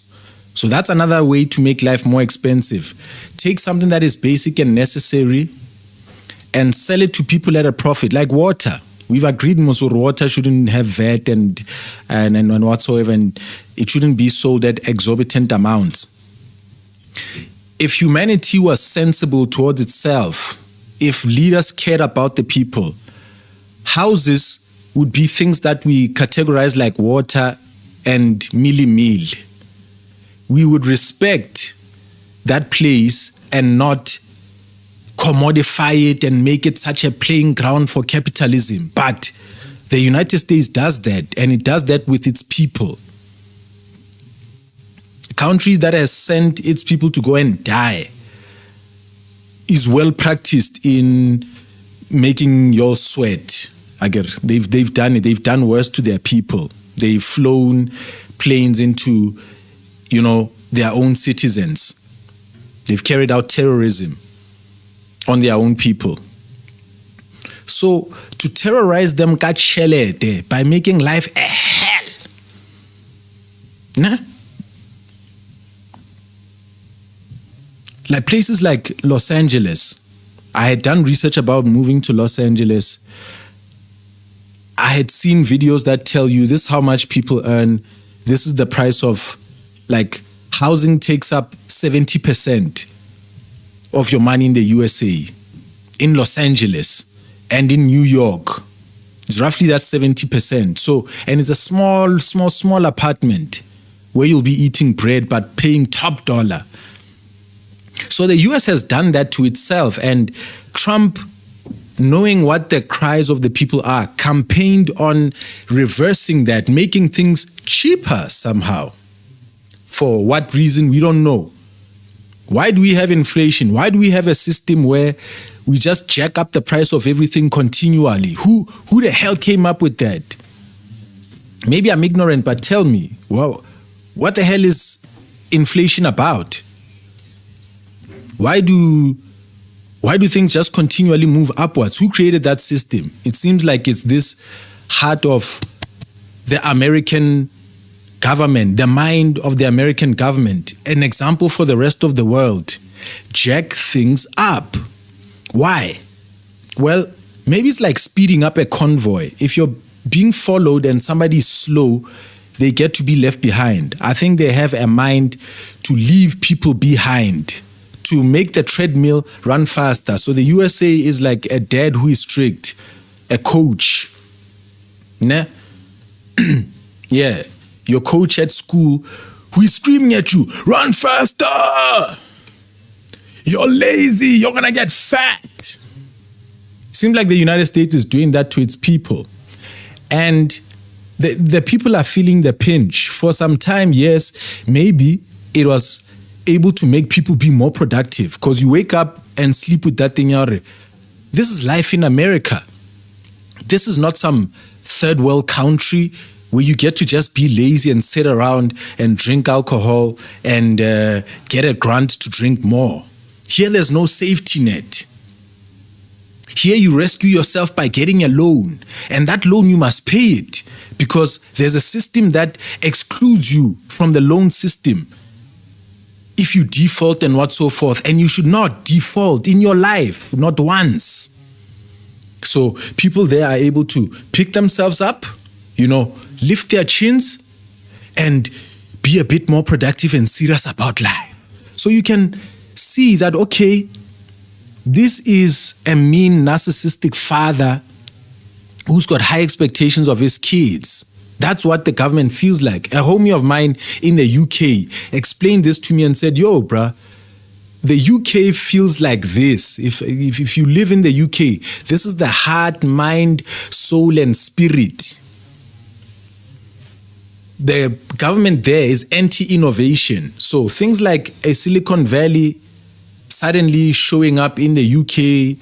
So that's another way to make life more expensive. Take something that is basic and necessary and sell it to people at a profit, like water. We've agreed Mosur water shouldn't have VAT and whatsoever, and it shouldn't be sold at exorbitant amounts. If humanity was sensible towards itself, if leaders cared about the people, houses would be things that we categorize like water and meal. We would respect that place and not commodify it and make it such a playing ground for capitalism. But the United States does that, and it does that with its people. A country that has sent its people to go and die is well practiced in making your sweat. They've done it. They've done worse to their people. They've flown planes into their own citizens. They've carried out terrorism on their own people. So to terrorize them by making life a hell. Nah? Like places like Los Angeles. I had done research about moving to Los Angeles. I had seen videos that tell you this is how much people earn. This is the price of, housing takes up 70% of your money in the USA, in Los Angeles, and in New York. It's roughly that 70%. So, and it's a small apartment where you'll be eating bread but paying top dollar. So the US has done that to itself, and Trump, knowing what the cries of the people are, campaigned on reversing that, making things cheaper somehow. For what reason, we don't know. Why do we have inflation? Why do we have a system where we just jack up the price of everything continually? Who the hell came up with that? Maybe I'm ignorant, but tell me, well, what the hell is inflation about? Why do things just continually move upwards? Who created that system? It seems like it's this heart of the American government, the mind of the American government, an example for the rest of the world. Jack things up. Why? Well, maybe it's like speeding up a convoy. If you're being followed and somebody's slow, they get to be left behind. I think they have a mind to leave people behind, to make the treadmill run faster. So the USA is like a dad who is strict, a coach. Nah? Yeah. Your coach at school who is screaming at you, run faster! You're lazy, you're gonna get fat. Seems like the United States is doing that to its people. And the people are feeling the pinch. For some time, yes, maybe it was able to make people be more productive because you wake up and sleep with that thing. This is life in America. This is not some third world country where you get to just be lazy and sit around and drink alcohol and get a grant to drink more. Here, there's no safety net. Here, you rescue yourself by getting a loan, and that loan you must pay it because there's a system that excludes you from the loan system if you default and what so forth, and you should not default in your life, not once. So people there are able to pick themselves up, lift their chins and be a bit more productive and serious about life. So you can see that, okay, this is a mean, narcissistic father who's got high expectations of his kids. That's what the government feels like. A homie of mine in the UK explained this to me and said, yo, bruh, the UK feels like this. If you live in the UK, this is the heart, mind, soul, and spirit. The government there is anti-innovation. So things like a Silicon Valley suddenly showing up in the UK,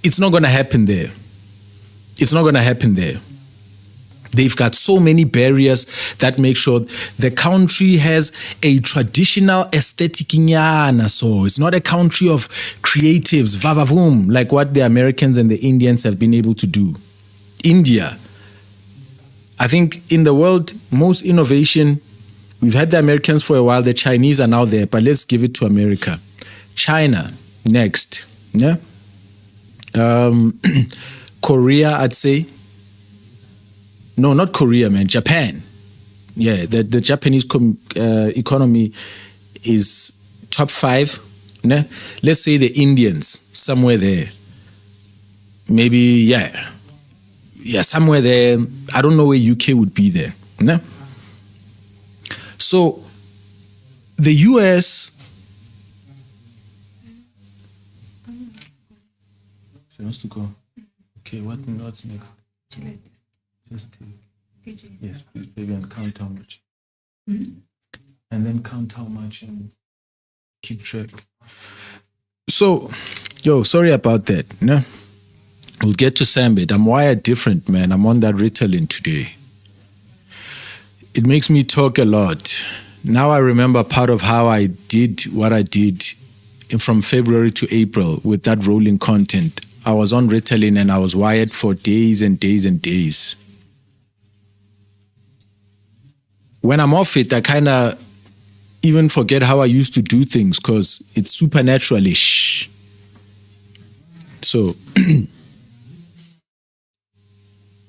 it's not going to happen there. It's not going to happen there. They've got so many barriers that make sure the country has a traditional aesthetic inyana. So it's not a country of creatives, vavavoom, like what the Americans and the Indians have been able to do. India, I think in the world, most innovation, we've had the Americans for a while, the Chinese are now there, but let's give it to America. China, next. Yeah. Korea, I'd say. No, not Korea, man. Japan. Yeah, the Japanese economy is top 5. Nah? Let's say the Indians, somewhere there. Maybe, yeah, somewhere there. I don't know where UK would be there. Nah? So, the US... She wants to go. Okay, what's next? Just take, yes, please, baby, and count how much. And then count how much and keep track. So, sorry about that. No? We'll get to Sambit. I'm wired different, man. I'm on that Ritalin today. It makes me talk a lot. Now I remember part of how I did what I did from February to April with that rolling content. I was on Ritalin and I was wired for days and days and days. When I'm off it, I kind of even forget how I used to do things because it's supernatural-ish. So,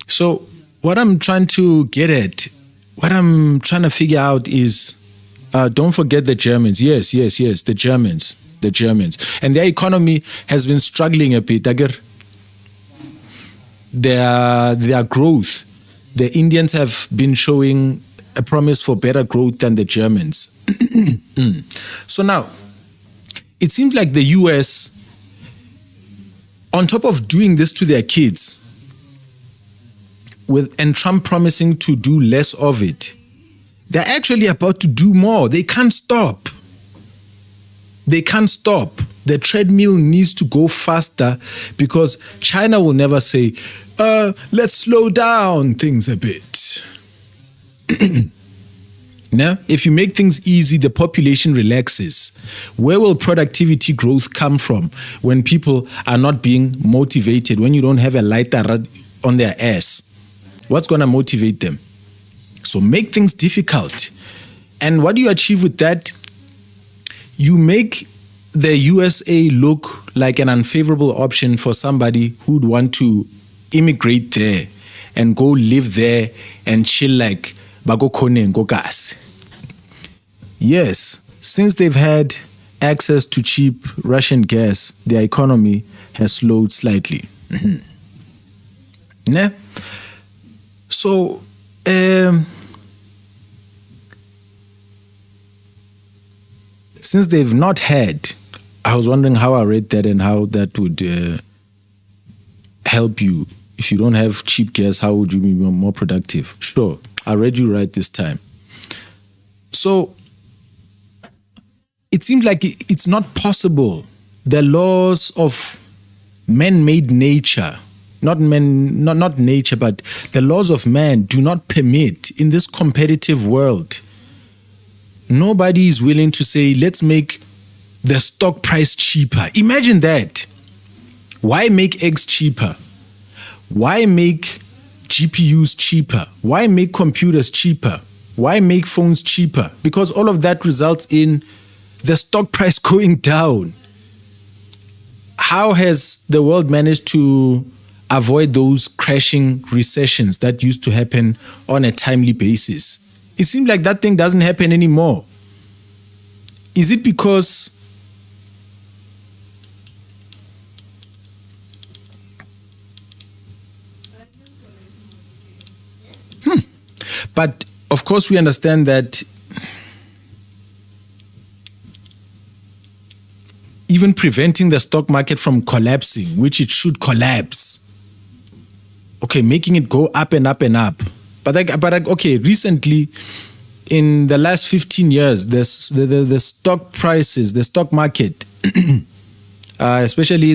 so what I'm trying to get at, what I'm trying to figure out is, don't forget the Germans. Yes, the Germans. And their economy has been struggling a bit. Their growth, the Indians have been showing a promise for better growth than the Germans. So now, it seems like the US, on top of doing this to their kids, and Trump promising to do less of it, they're actually about to do more. They can't stop. The treadmill needs to go faster because China will never say, let's slow down things a bit. Now, if you make things easy, the population relaxes. Where will productivity growth come from when people are not being motivated, when you don't have a lighter on their ass? What's going to motivate them? So make things difficult. And what do you achieve with that? You make the USA look like an unfavorable option for somebody who'd want to immigrate there and go live there and chill like Bago Kone and Gokas. Yes, since they've had access to cheap Russian gas, their economy has slowed slightly. Yeah. So, since they've not had, I was wondering how I read that and how that would help you if you don't have cheap gas, how would you be more productive? Sure, I read you right this time. So it seems like it's not possible. The laws of man-made nature, not nature, but the laws of man do not permit in this competitive world. Nobody is willing to say, let's make the stock price cheaper. Imagine that. Why make eggs cheaper? Why make GPUs cheaper? Why make computers cheaper? Why make phones cheaper? Because all of that results in the stock price going down. How has the world managed to avoid those crashing recessions that used to happen on a timely basis? It seems like that thing doesn't happen anymore. Is it because But of course we understand that even preventing the stock market from collapsing, which it should collapse, okay, making it go up and up and up. But okay, recently, in the last 15 years, the stock prices, the stock market, especially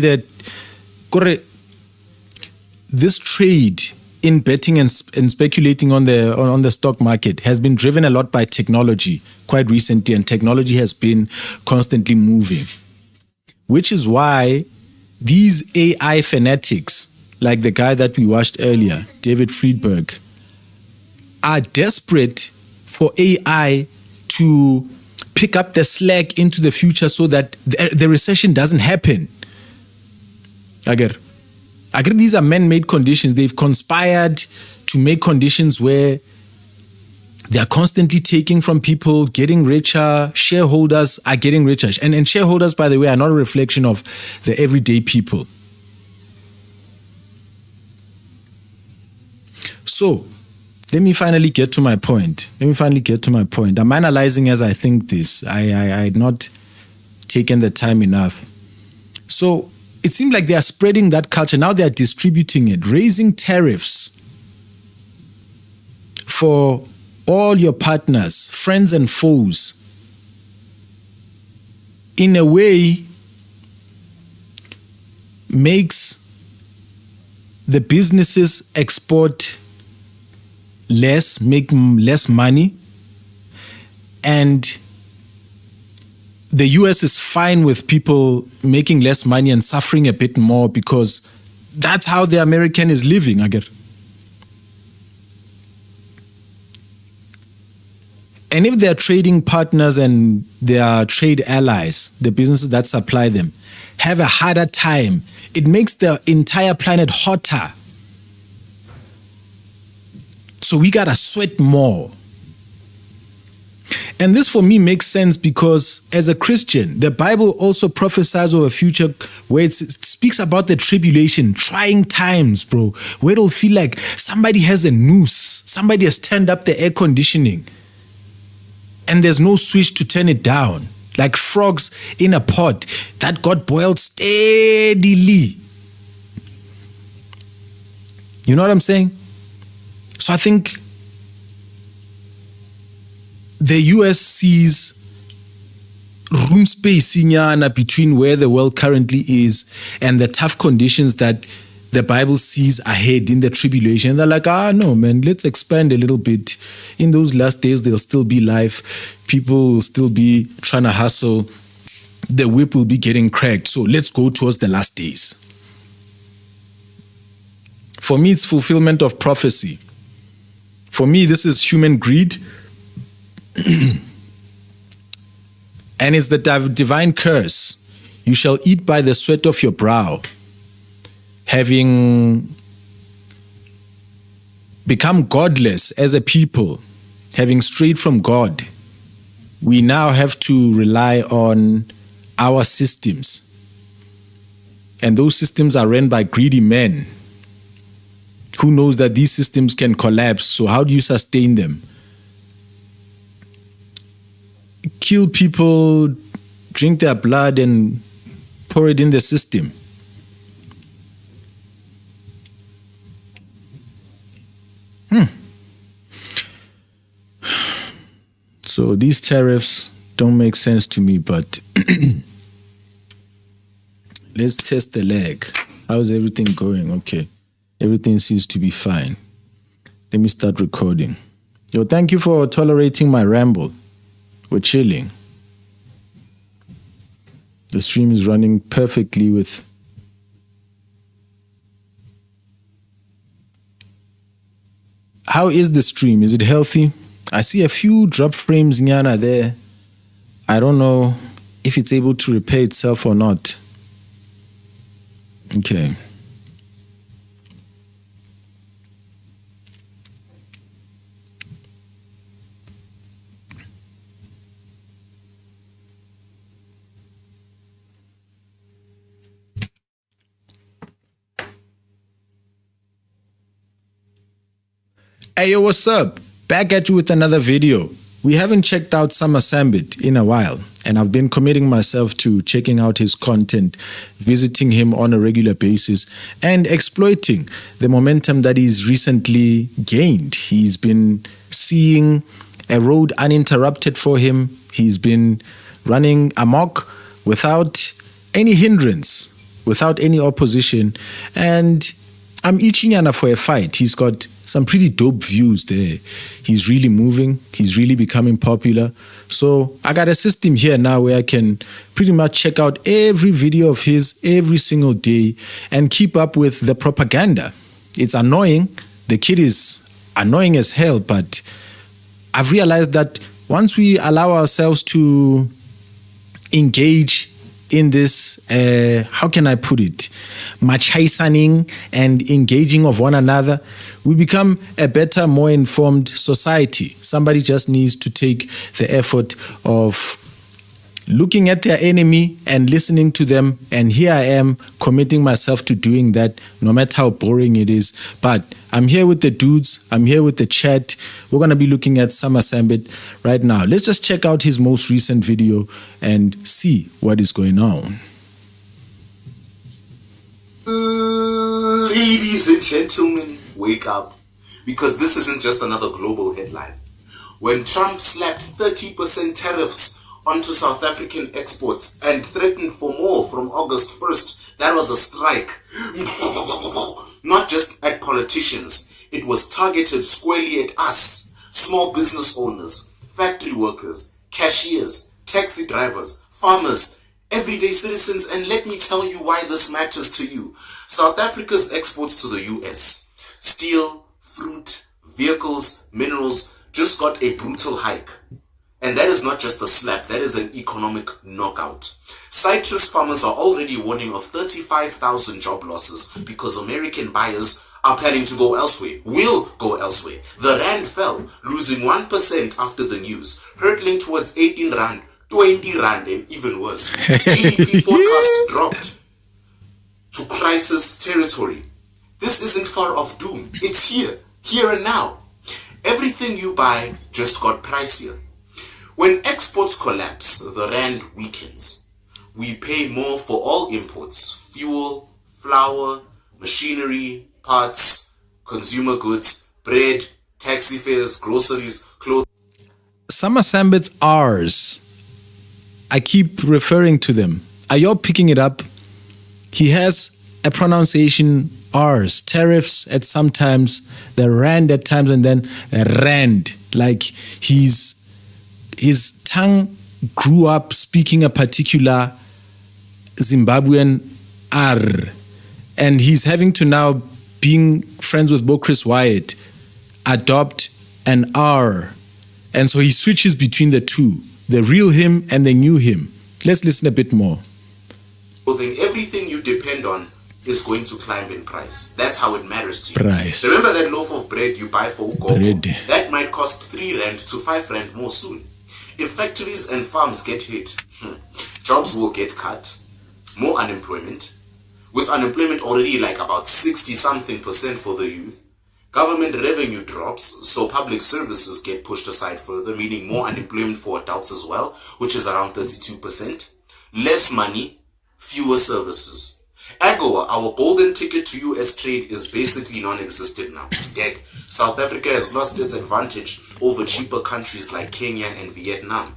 this trade in betting and speculating on the stock market has been driven a lot by technology quite recently, and technology has been constantly moving, which is why these AI fanatics, like the guy that we watched earlier, David Friedberg, are desperate for AI to pick up the slack into the future so that the recession doesn't happen. I get these are man-made conditions. They've conspired to make conditions where they are constantly taking from people, getting richer. Shareholders are getting richer. And shareholders, by the way, are not a reflection of the everyday people. So, let me finally get to my point. I'm analyzing as I think this. I had not taken the time enough. So, it seems like they are spreading that culture. Now they are distributing it, raising tariffs for all your partners, friends and foes. In a way, makes the businesses export less, make less money, and the US is fine with people making less money and suffering a bit more because that's how the American is living, Agar. And if they're trading partners and their trade allies, the businesses that supply them, have a harder time, it makes the entire planet hotter. So we gotta sweat more. And this for me makes sense because as a Christian, the Bible also prophesies of a future where it speaks about the tribulation, trying times, bro, where it'll feel like somebody has a noose, somebody has turned up the air conditioning and there's no switch to turn it down, like frogs in a pot that got boiled steadily. You know what I'm saying? So I think the US sees room space between where the world currently is and the tough conditions that the Bible sees ahead in the tribulation. They're like, no, man, let's expand a little bit. In those last days, there'll still be life. People will still be trying to hustle. The whip will be getting cracked. So let's go towards the last days. For me, it's fulfillment of prophecy. For me, this is human greed. And it's the divine curse. You shall eat by the sweat of your brow. Having become godless as a people, having strayed from God, we now have to rely on our systems. And those systems are run by greedy men. Who knows that these systems can collapse? So how do you sustain them? Kill people, drink their blood and pour it in the system. these tariffs don't make sense to me, but let's test the leg. How's everything going? Okay. Everything seems to be fine. Let me start recording. Yo, thank you for tolerating my ramble. We're chilling. The stream is running perfectly with... How is the stream? Is it healthy? I see a few drop frames nyana there. I don't know if it's able to repair itself or not. Okay. Hey, yo, what's up? Back at you with another video. We haven't checked out Summer Sambit in a while, and I've been committing myself to checking out his content, visiting him on a regular basis, and exploiting the momentum that he's recently gained. He's been seeing a road uninterrupted for him. He's been running amok without any hindrance, without any opposition, and I'm itching Yana for a fight. He's got some pretty dope views there. He's really moving. He's really becoming popular. So I got a system here now where I can pretty much check out every video of his every single day and keep up with the propaganda. It's annoying. The kid is annoying as hell, but I've realized that once we allow ourselves to engage in this, how can I put it, machaisaning and engaging of one another, we become a better, more informed society. Somebody just needs to take the effort of looking at their enemy and listening to them. And here I am committing myself to doing that, no matter how boring it is. But I'm here with the dudes. I'm here with the chat. We're going to be looking at Summer Sambit right now. Let's just check out his most recent video and see what is going on. Ladies and gentlemen, wake up. Because this isn't just another global headline. When Trump slapped 30% tariffs onto South African exports and threatened for more from August 1st, that was a strike. Not just at politicians, it was targeted squarely at us, small business owners, factory workers, cashiers, taxi drivers, farmers, everyday citizens. And let me tell you why this matters to you. South Africa's exports to the US, steel, fruit, vehicles, minerals, just got a brutal hike. And that is not just a slap, that is an economic knockout. Citrus farmers are already warning of 35,000 job losses because American buyers are planning to go elsewhere, will go elsewhere. The rand fell, losing 1% after the news, hurtling towards 18 rand, 20 rand, and even worse. GDP forecasts dropped to crisis territory. This isn't far off doom. It's here and now. Everything you buy just got pricier. When exports collapse, the rand weakens. We pay more for all imports: fuel, flour, machinery, parts, consumer goods, bread, taxi fares, groceries, clothes. Summer Sambit's R's. I keep referring to them. Are y'all picking it up? He has a pronunciation R's. Tariffs at some times, the rand at times, and then rand. Like his tongue grew up speaking a particular Zimbabwean R. And he's having to now, being friends with Bo Chris Wyatt, adopt an R. And so he switches between the two, the real him and the new him. Let's listen a bit more. Clothing, everything you depend on is going to climb in price. That's how it matters to you. Price. Remember that loaf of bread you buy for Ugogo? Bread. That might cost 3 rand to 5 rand more soon. If factories and farms get hit, jobs will get cut, more unemployment. With unemployment already like about 60-something% for the youth, government revenue drops, so public services get pushed aside further, meaning more unemployment for adults as well, which is around 32%. Less money, fewer services. AGOA, our golden ticket to US trade, is basically non-existent now. It's dead. South Africa has lost its advantage over cheaper countries like Kenya and Vietnam.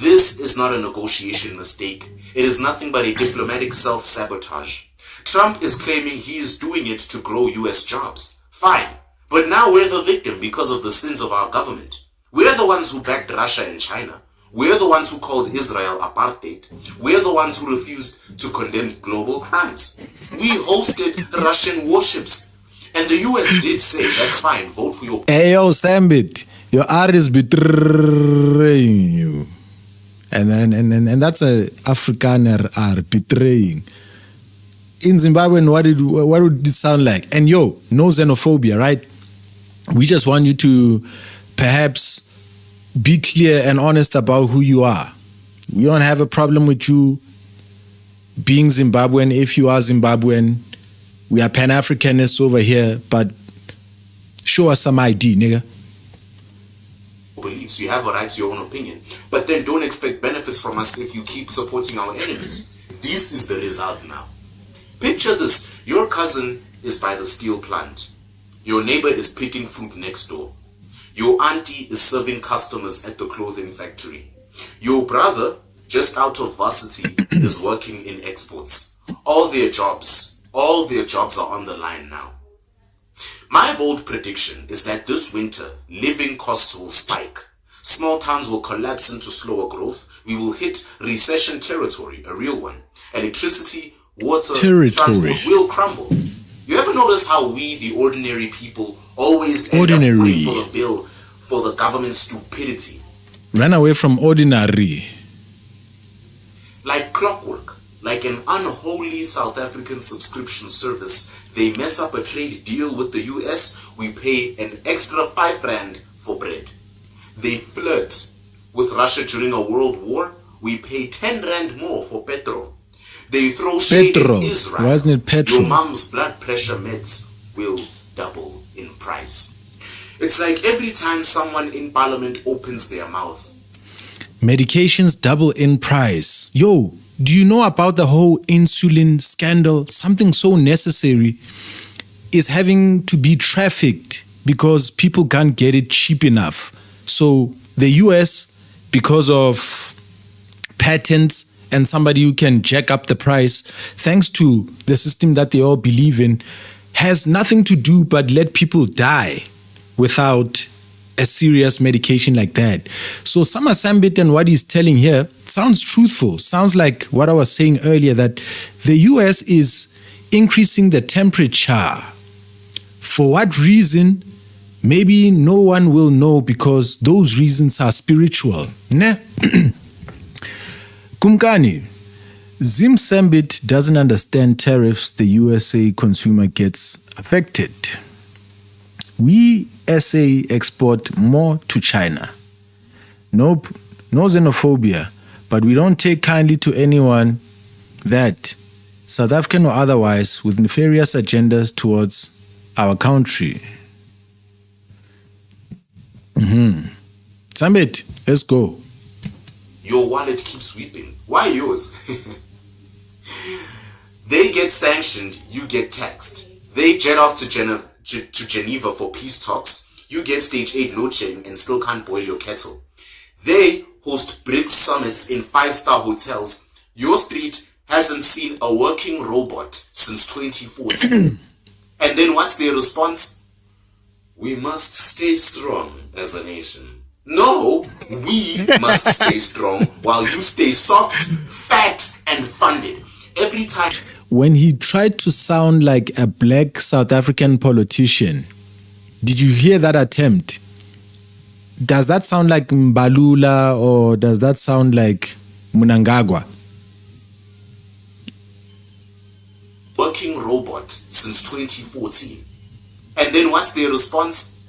This is not a negotiation mistake. It is nothing but a diplomatic self-sabotage. Trump is claiming he is doing it to grow US jobs. Fine. But now we're the victim because of the sins of our government. We're the ones who backed Russia and China. We're the ones who called Israel apartheid. We're the ones who refused to condemn global crimes. We hosted Russian warships. And the US did say, that's fine, vote for your... Hey, yo, Sambit, your R is betraying you. And that's a Afrikaner R, betraying. In Zimbabwe, what would it sound like? And yo, no xenophobia, right? We just want you to perhaps be clear and honest about who you are. We don't have a problem with you being Zimbabwean if you are Zimbabwean. We are Pan-Africanists over here, but show us some ID, nigga. Beliefs. You have a right to your own opinion. But then don't expect benefits from us if you keep supporting our enemies. This is the result now. Picture this. Your cousin is by the steel plant. Your neighbor is picking fruit next door. Your auntie is serving customers at the clothing factory. Your brother, just out of varsity, is working in exports. All their jobs are on the line now. My bold prediction is that this winter, living costs will spike. Small towns will collapse into slower growth. We will hit recession territory, a real one. Electricity, water, transport will crumble. You ever notice how we, the ordinary people, always end up paying for the bill for the government's stupidity? Run away from ordinary. Like clockwork, like an unholy South African subscription service, they mess up a trade deal with the US, we pay an extra 5 rand for bread. They flirt with Russia during a world war, we pay 10 rand more for petrol. They throw shade at Israel. Wasn't it petrol? Your mom's blood pressure meds will double in price. It's like every time someone in parliament opens their mouth, medications double in price. Yo, do you know about the whole insulin scandal? Something so necessary is having to be trafficked because people can't get it cheap enough. So the US, because of patents and somebody who can jack up the price, thanks to the system that they all believe in, has nothing to do but let people die without a serious medication like that. So Sama Sambit and what he's telling here sounds truthful. Sounds like what I was saying earlier, that the US is increasing the temperature. For what reason? Maybe no one will know because those reasons are spiritual. Ne? Kumkani, Zim Sambit doesn't understand tariffs. The USA consumer gets affected. We SA export more to China. Nope, no xenophobia, but we don't take kindly to anyone that, South African or otherwise, with nefarious agendas towards our country. Sambit, let's go. Your wallet keeps weeping. Why yours? They get sanctioned, you get taxed. They jet off to Geneva for peace talks. You get stage 8 load shedding and still can't boil your kettle. They host BRICS summits in 5-star hotels. Your street hasn't seen a working robot since 2014. And then what's their response? We must stay strong as a nation. No, we must stay strong while you stay soft, fat, and funded. Every time. When he tried to sound like a black South African politician, did you hear that attempt? Does that sound like Mbalula or does that sound like Mnangagwa? Working robot since 2014. And then what's their response?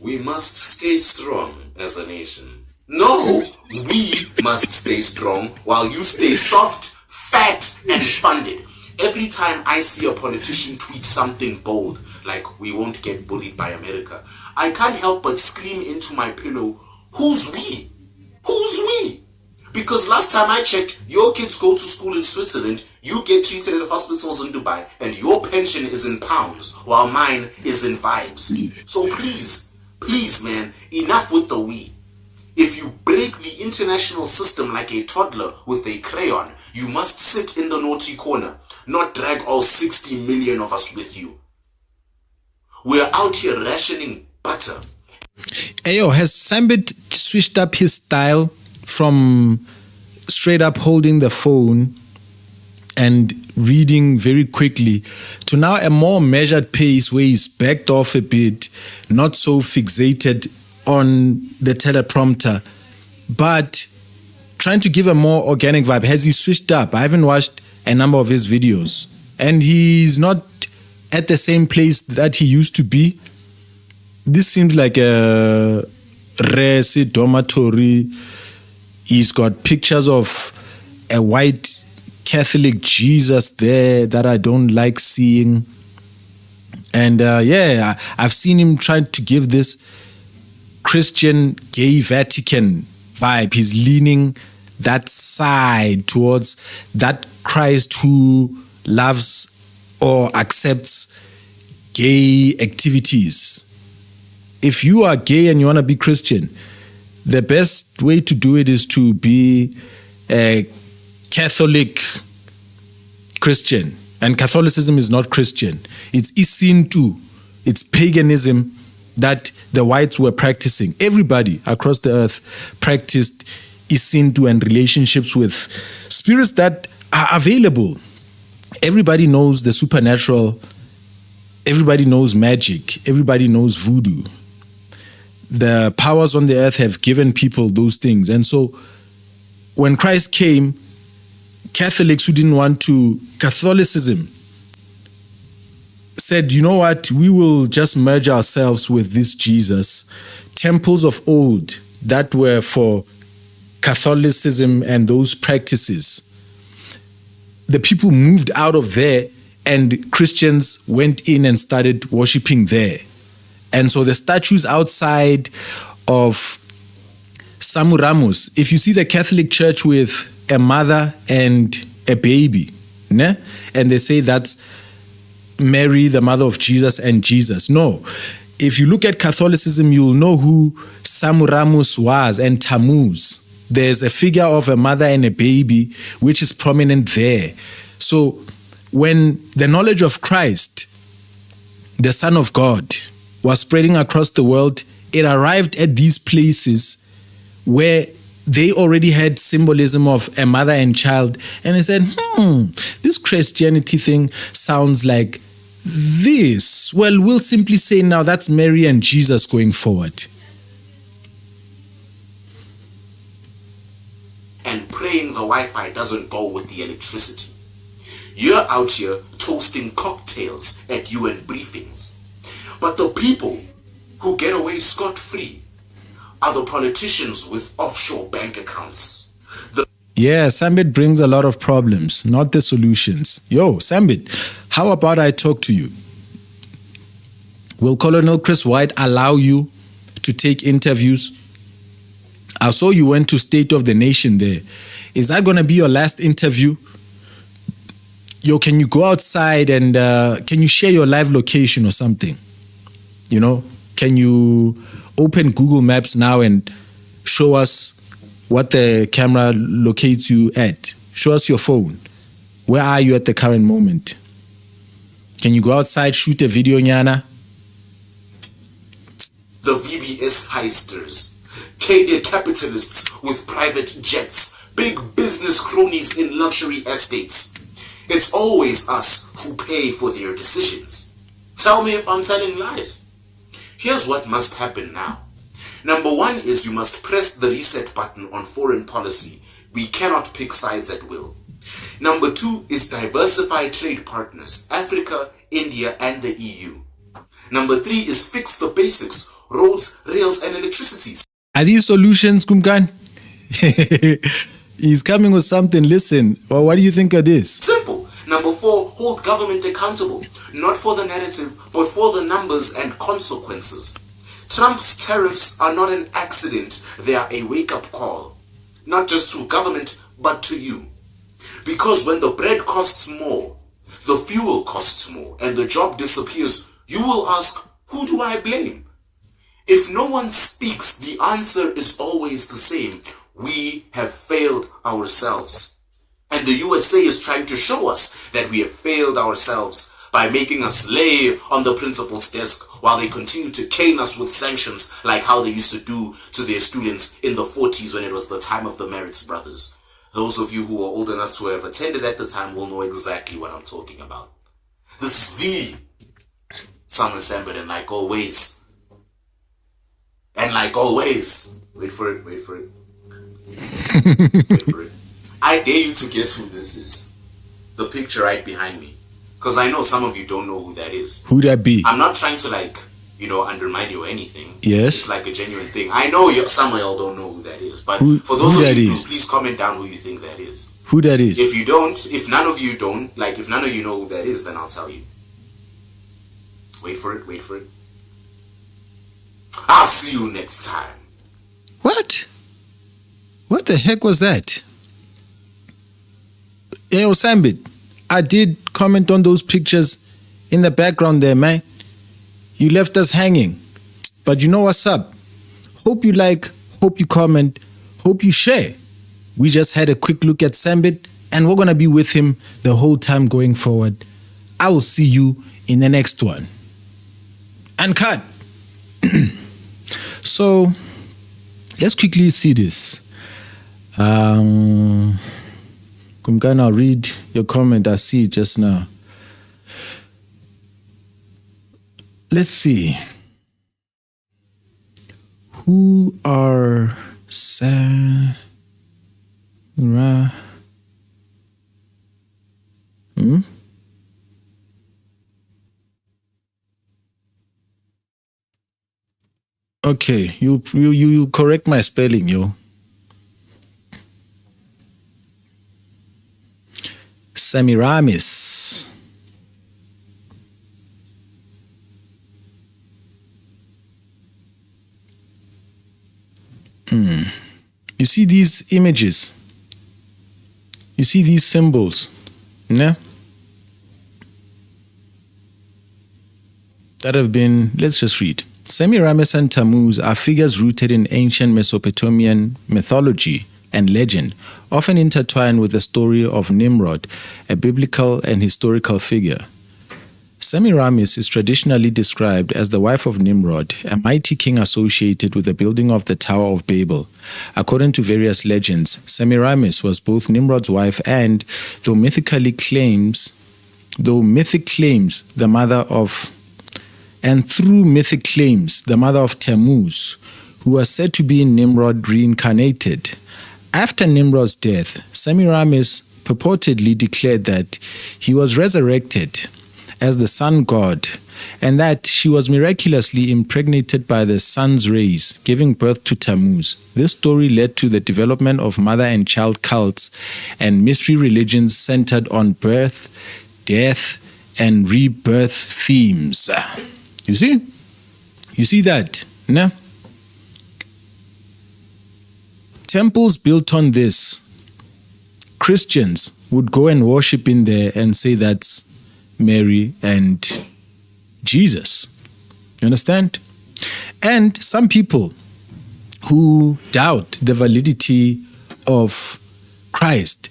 We must stay strong as a nation. No, we must stay strong while you stay soft, fat, and funded. Every time I see a politician tweet something bold, like we won't get bullied by America, I can't help but scream into my pillow, who's we? Who's we? Because last time I checked, your kids go to school in Switzerland, you get treated at hospitals in Dubai, and your pension is in pounds, while mine is in vibes. So please Please, man, enough with the we. If you break the international system like a toddler with a crayon, you must sit in the naughty corner, not drag all 60 million of us with you. We're out here rationing butter. Ayo, has Sambit switched up his style from straight up holding the phone and reading very quickly to now a more measured pace where he's backed off a bit, not so fixated on the teleprompter, but trying to give a more organic vibe? Has he switched up? I haven't watched a number of his videos, and he's not at the same place that he used to be. This seems like a resi dormitory. He's got pictures of a white Catholic Jesus there that I don't like seeing. And I've seen him trying to give this Christian gay Vatican vibe. He's leaning that side towards that Christ who loves or accepts gay activities. If you are gay and you want to be Christian, the best way to do it is to be a Catholic Christian. And Catholicism is not Christian. It's Isintu. It's paganism that the whites were practicing. Everybody across the earth practiced Isintu and relationships with spirits that are available. Everybody knows the supernatural. Everybody knows magic. Everybody knows voodoo. The powers on the earth have given people those things. And so when Christ came, Catholics who didn't want to, Catholicism said, you know what, we will just merge ourselves with this Jesus. Temples of old that were for Catholicism and those practices, the people moved out of there and Christians went in and started worshiping there. And so the statues outside of Samuramus, if you see the Catholic Church with a mother and a baby, ne? And they say that's Mary, the mother of Jesus, and Jesus. No. If you look at Catholicism, you'll know who Samuramus was and Tammuz. There's a figure of a mother and a baby which is prominent there. So when the knowledge of Christ, the Son of God, was spreading across the world, it arrived at these places where they already had symbolism of a mother and child, and they said, this Christianity thing sounds like this. Well, we'll simply say now that's Mary and Jesus going forward. And praying the Wi-Fi doesn't go with the electricity. You're out here toasting cocktails at UN briefings. But the people who get away scot-free are the politicians with offshore bank accounts. Yeah, Sambit brings a lot of problems, not the solutions. Yo, Sambit, how about I talk to you? Will Colonel Chris White allow you to take interviews? I saw you went to State of the Nation there. Is that going to be your last interview? Yo, can you go outside and can you share your live location or something? You know, can you open Google Maps now and show us what the camera locates you at? Show us your phone. Where are you at the current moment? Can you go outside, shoot a video, Nyana? The VBS heisters, Canadian capitalists with private jets, big business cronies in luxury estates. It's always us who pay for their decisions. Tell me if I'm telling lies. Here's what must happen now. Number one is you must press the reset button on foreign policy. We cannot pick sides at will. Number two is diversify trade partners, Africa, India, and the EU. Number three is fix the basics, roads, rails, and electricity. Are these solutions, Kumkan? He's coming with something. Listen, well, what do you think of this? Simple. Number four, hold government accountable, not for the narrative, but for the numbers and consequences. Trump's tariffs are not an accident, they are a wake-up call. Not just to government, but to you. Because when the bread costs more, the fuel costs more, and the job disappears, you will ask, who do I blame? If no one speaks, the answer is always the same. We have failed ourselves. And the USA is trying to show us that we have failed ourselves by making us lay on the principal's desk while they continue to cane us with sanctions like how they used to do to their students in the 40s when it was the time of the Meritz brothers. Those of you who are old enough to have attended at the time will know exactly what I'm talking about. This is the Samuel Sambit, and like always, wait for it. Wait for it. I dare you to guess who this is. The picture right behind me. Because I know some of you don't know who that is. Who that be? I'm not trying to undermine you or anything. Yes. It's like a genuine thing. I know some of y'all don't know who that is. But for those of you who do, please comment down who you think that is. Who that is? If you don't, if none of you don't, if none of you know who that is, then I'll tell you. Wait for it. I'll see you next time. What? What the heck was that? Yo, Sambit, I did comment on those pictures in the background there, man. You left us hanging. But you know what's up? Hope you like, hope you comment, hope you share. We just had a quick look at Sambit, and we're going to be with him the whole time going forward. I will see you in the next one. And cut. So, let's quickly see this. Kumkana, I'll read your comment. I see it just now. Let's see. Who are Sarah? Okay, you correct my spelling, yo. Semiramis. You see these images? You see these symbols? Yeah? That have been, let's just read. Semiramis and Tammuz are figures rooted in ancient Mesopotamian mythology and legend, often intertwined with the story of Nimrod, a biblical and historical figure. Semiramis is traditionally described as the wife of Nimrod, a mighty king associated with the building of the Tower of Babel. According to various legends, Semiramis was both Nimrod's wife and, though mythic claims, the mother of Tammuz, who was said to be Nimrod reincarnated. After Nimrod's death, Semiramis purportedly declared that he was resurrected as the sun god, and that she was miraculously impregnated by the sun's rays, giving birth to Tammuz. This story led to the development of mother and child cults and mystery religions centered on birth, death, and rebirth themes. You see? You see that? No? Temples built on this, Christians would go and worship in there and say that's Mary and Jesus. You understand? And some people who doubt the validity of Christ,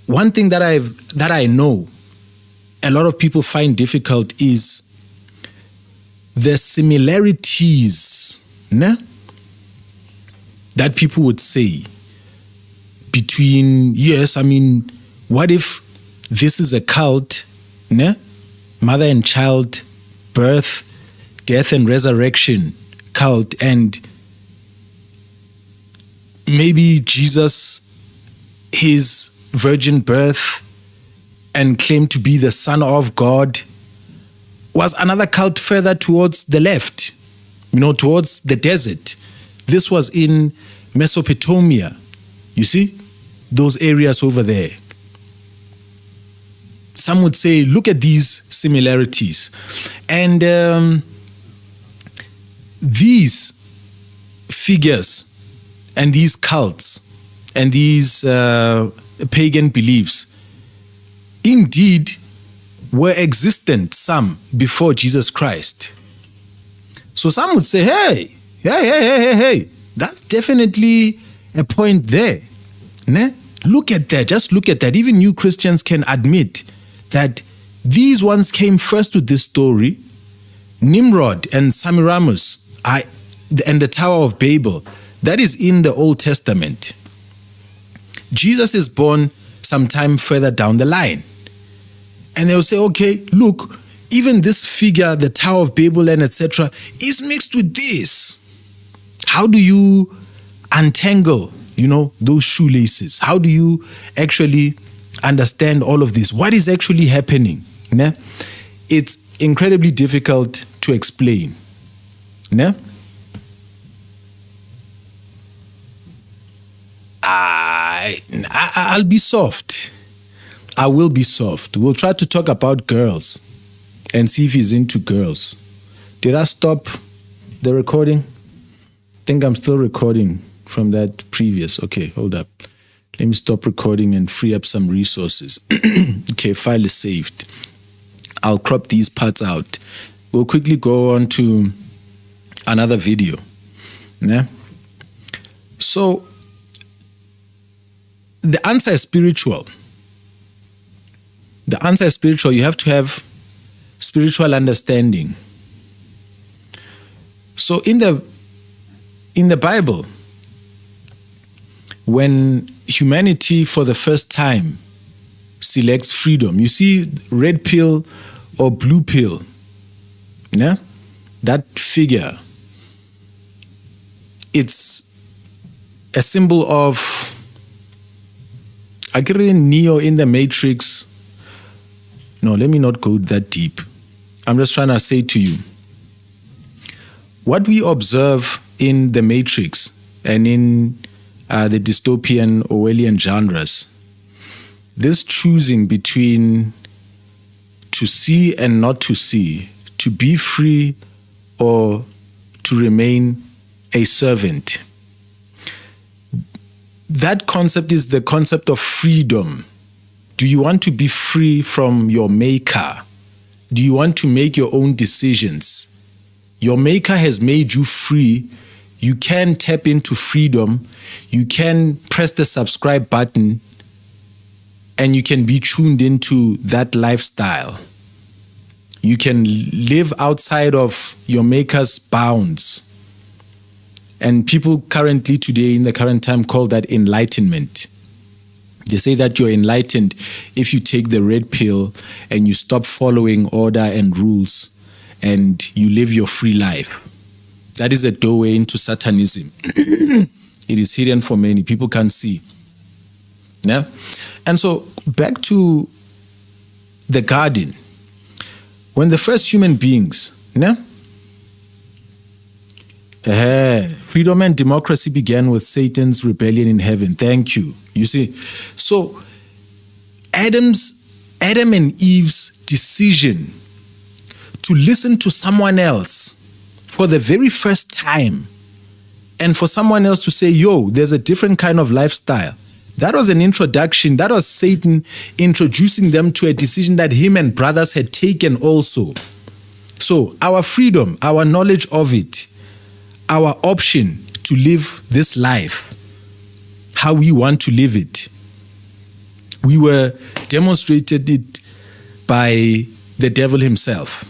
one thing that I know a lot of people find difficult is the similarities that people would say between, what if this is a cult, mother and child, birth, death and resurrection cult, and maybe Jesus, his virgin birth and claimed to be the Son of God, was another cult further towards the left, towards the desert. This was in Mesopotamia. You see? Those areas over there. Some would say, look at these similarities. And these figures and these cults and these pagan beliefs indeed were existent, some before Jesus Christ. So some would say, hey, that's definitely a point there. Ne? Look at that, just look at that. Even you Christians can admit that these ones came first to this story. Nimrod and Semiramis and the Tower of Babel, that is in the Old Testament. Jesus is born sometime further down the line. And they'll say, okay, look, even this figure, the Tower of Babel and etc., is mixed with this. How do you untangle, those shoelaces? How do you actually understand all of this? What is actually happening? Ne? It's incredibly difficult to explain. Ne? I'll be soft. I will be soft. We'll try to talk about girls and see if he's into girls. Did I stop the recording? I think I'm still recording from that previous. Okay, hold up. Let me stop recording and free up some resources. Okay, file is saved. I'll crop these parts out. We'll quickly go on to another video. Yeah? So, the answer is spiritual. The answer is spiritual. You have to have spiritual understanding. So in the Bible, when humanity for the first time selects freedom, you see red pill or blue pill, yeah? That figure, it's a symbol of Neo in the Matrix. No, let me not go that deep. I'm just trying to say to you, what we observe in the Matrix and in the dystopian Orwellian genres, this choosing between to see and not to see, to be free or to remain a servant. That concept is the concept of freedom. Do you want to be free from your maker? Do you want to make your own decisions? Your maker has made you free. You can tap into freedom. You can press the subscribe button and you can be tuned into that lifestyle. You can live outside of your maker's bounds. And people currently today, in the current time, call that enlightenment. They say that you're enlightened if you take the red pill and you stop following order and rules and you live your free life. That is a doorway into Satanism. It is hidden for many. People can't see. Yeah? And so back to the garden. When the first human beings, freedom and democracy began with Satan's rebellion in heaven. Thank you. You see, so Adam and Eve's decision to listen to someone else for the very first time and for someone else to say, yo, there's a different kind of lifestyle. That was an introduction. That was Satan introducing them to a decision that him and brothers had taken also. So our freedom, our knowledge of it, our option to live this life, how we want to live it, we were demonstrated it by the devil himself.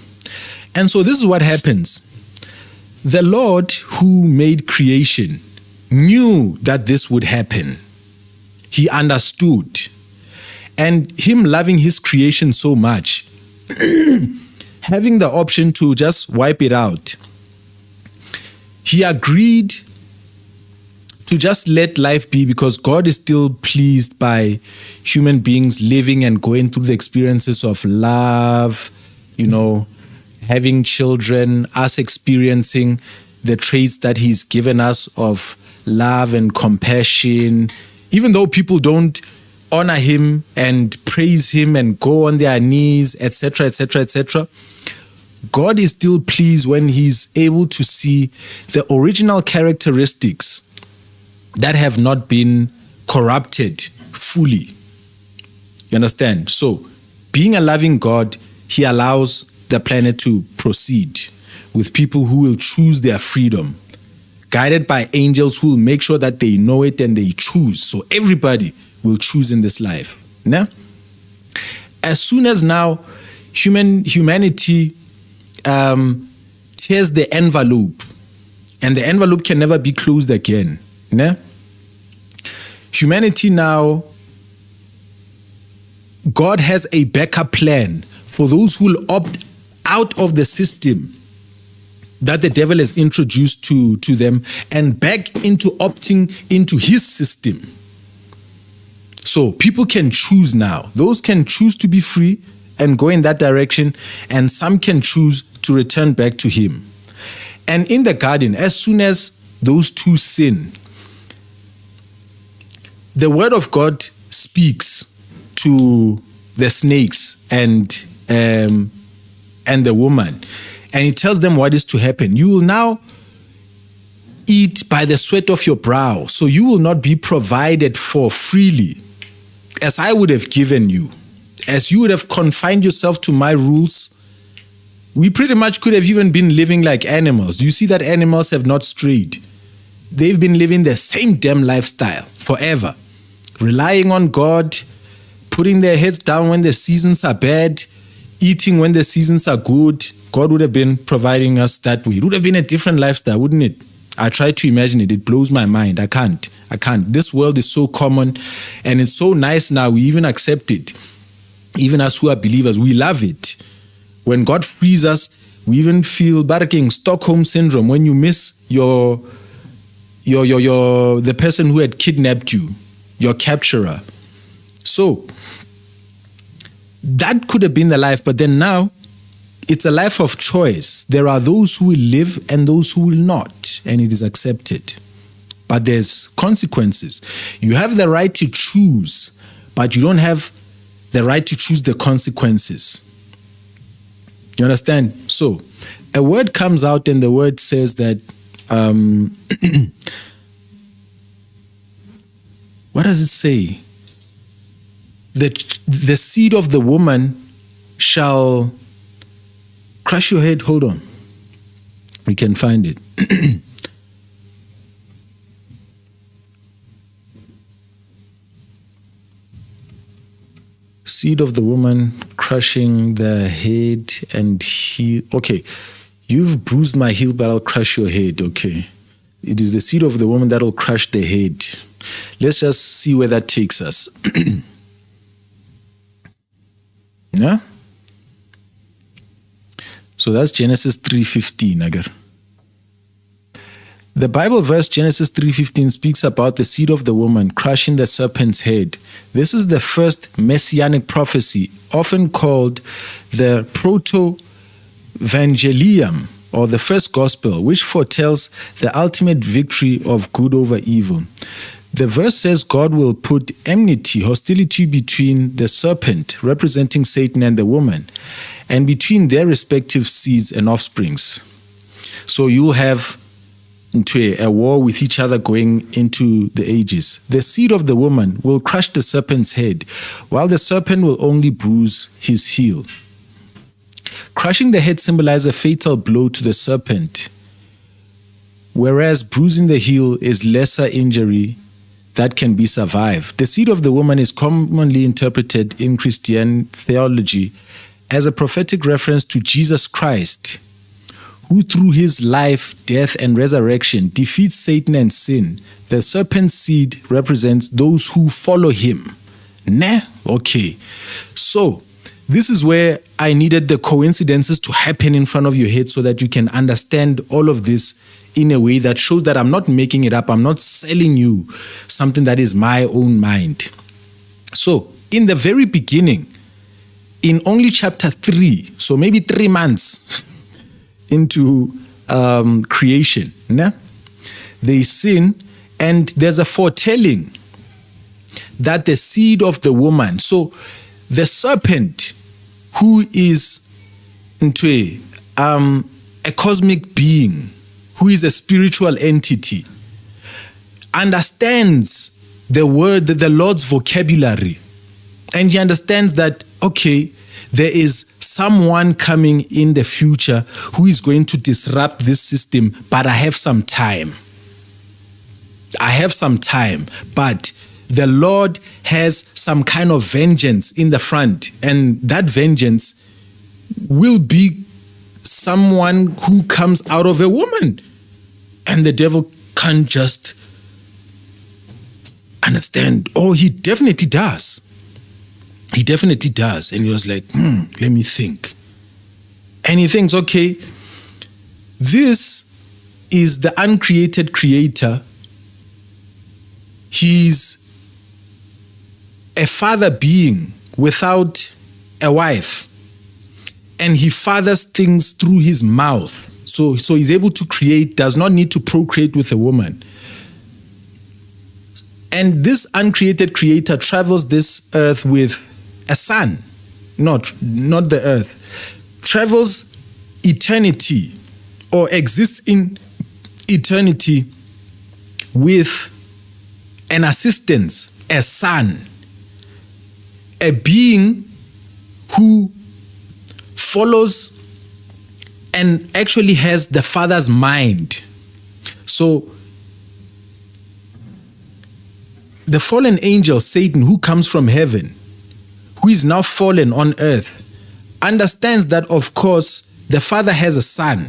And so this is what happens. The Lord who made creation knew that this would happen. He understood. And him loving his creation so much, having the option to just wipe it out, he agreed to just let life be because God is still pleased by human beings living and going through the experiences of love, having children, us experiencing the traits that he's given us of love and compassion. Even though people don't honor him and praise him and go on their knees, etc., etc., etc., God is still pleased when he's able to see the original characteristics that have not been corrupted fully. You understand? So, being a loving God, he allows the planet to proceed with people who will choose their freedom, guided by angels who will make sure that they know it and they choose. So everybody will choose in this life. Now, as soon as now humanity tears the envelope, and the envelope can never be closed again. Nah? Humanity now, God has a backup plan for those who will opt out of the system that the devil has introduced to them and back into opting into his system. So people can choose now. Those can choose to be free and go in that direction, and some can choose to return back to him. And in the garden, as soon as those two sin, the word of God speaks to the snakes and the woman, and he tells them what is to happen. You will now eat by the sweat of your brow, so you will not be provided for freely, as I would have given you. As you would have confined yourself to my rules, we pretty much could have even been living like animals. Do you see that animals have not strayed? They've been living the same damn lifestyle forever, relying on God, putting their heads down when the seasons are bad, eating when the seasons are good. God would have been providing us that way. It would have been a different lifestyle, wouldn't it? I try to imagine it. It blows my mind. I can't. This world is so common and it's so nice now. We even accept it. Even us who are believers, we love it. When God frees us, we even feel barking Stockholm syndrome when you miss the person who had kidnapped you, your capturer. So that could have been the life, but then now it's a life of choice. There are those who will live and those who will not, and it is accepted. But there's consequences. You have the right to choose, but you don't have the right to choose the consequences. You understand? So a word comes out and the word says that, what does it say? That the seed of the woman shall crush your head. Hold on. We can find it. Seed of the woman crushing the head and heel. Okay, you've bruised my heel, but I'll crush your head. Okay, it is the seed of the woman that will crush the head. Let's just see where that takes us. Yeah. So that's Genesis 3:15, Agar. The Bible verse Genesis 3:15 speaks about the seed of the woman crushing the serpent's head. This is the first messianic prophecy, often called the proto-evangelium, or the first gospel, which foretells the ultimate victory of good over evil. The verse says God will put enmity, hostility between the serpent, representing Satan, and the woman, and between their respective seeds and offsprings. So you'll have into a war with each other going into the ages. The seed of the woman will crush the serpent's head, while the serpent will only bruise his heel. Crushing the head symbolizes a fatal blow to the serpent, whereas bruising the heel is lesser injury that can be survived. The seed of the woman is commonly interpreted in Christian theology as a prophetic reference to Jesus Christ, who through his life, death, and resurrection defeats Satan and sin. The serpent's seed represents those who follow him. Nah? Okay. So, this is where I needed the coincidences to happen in front of your head so that you can understand all of this in a way that shows that I'm not making it up. I'm not selling you something that is my own mind. So, in the very beginning, in only chapter 3, so maybe 3 months into creation, nah? They sin, and there's a foretelling that the seed of the woman, so the serpent, who is into a cosmic being, who is a spiritual entity, understands the word, the Lord's vocabulary, and he understands that, okay, there is someone coming in the future who is going to disrupt this system, but I have some time. I have some time, but the Lord has some kind of vengeance in the front, and that vengeance will be someone who comes out of a woman. And the devil can't just understand. Oh, he definitely does. He definitely does. And he was like, let me think. And he thinks, okay, this is the uncreated creator. He's a father being without a wife. And he fathers things through his mouth. So he's able to create, does not need to procreate with a woman. And this uncreated creator travels this earth with a son, not the earth, travels eternity or exists in eternity with an assistance, a son, a being who follows and actually has the Father's mind. So the fallen angel, Satan, who comes from heaven, who is now fallen on earth, understands that, of course, the Father has a son.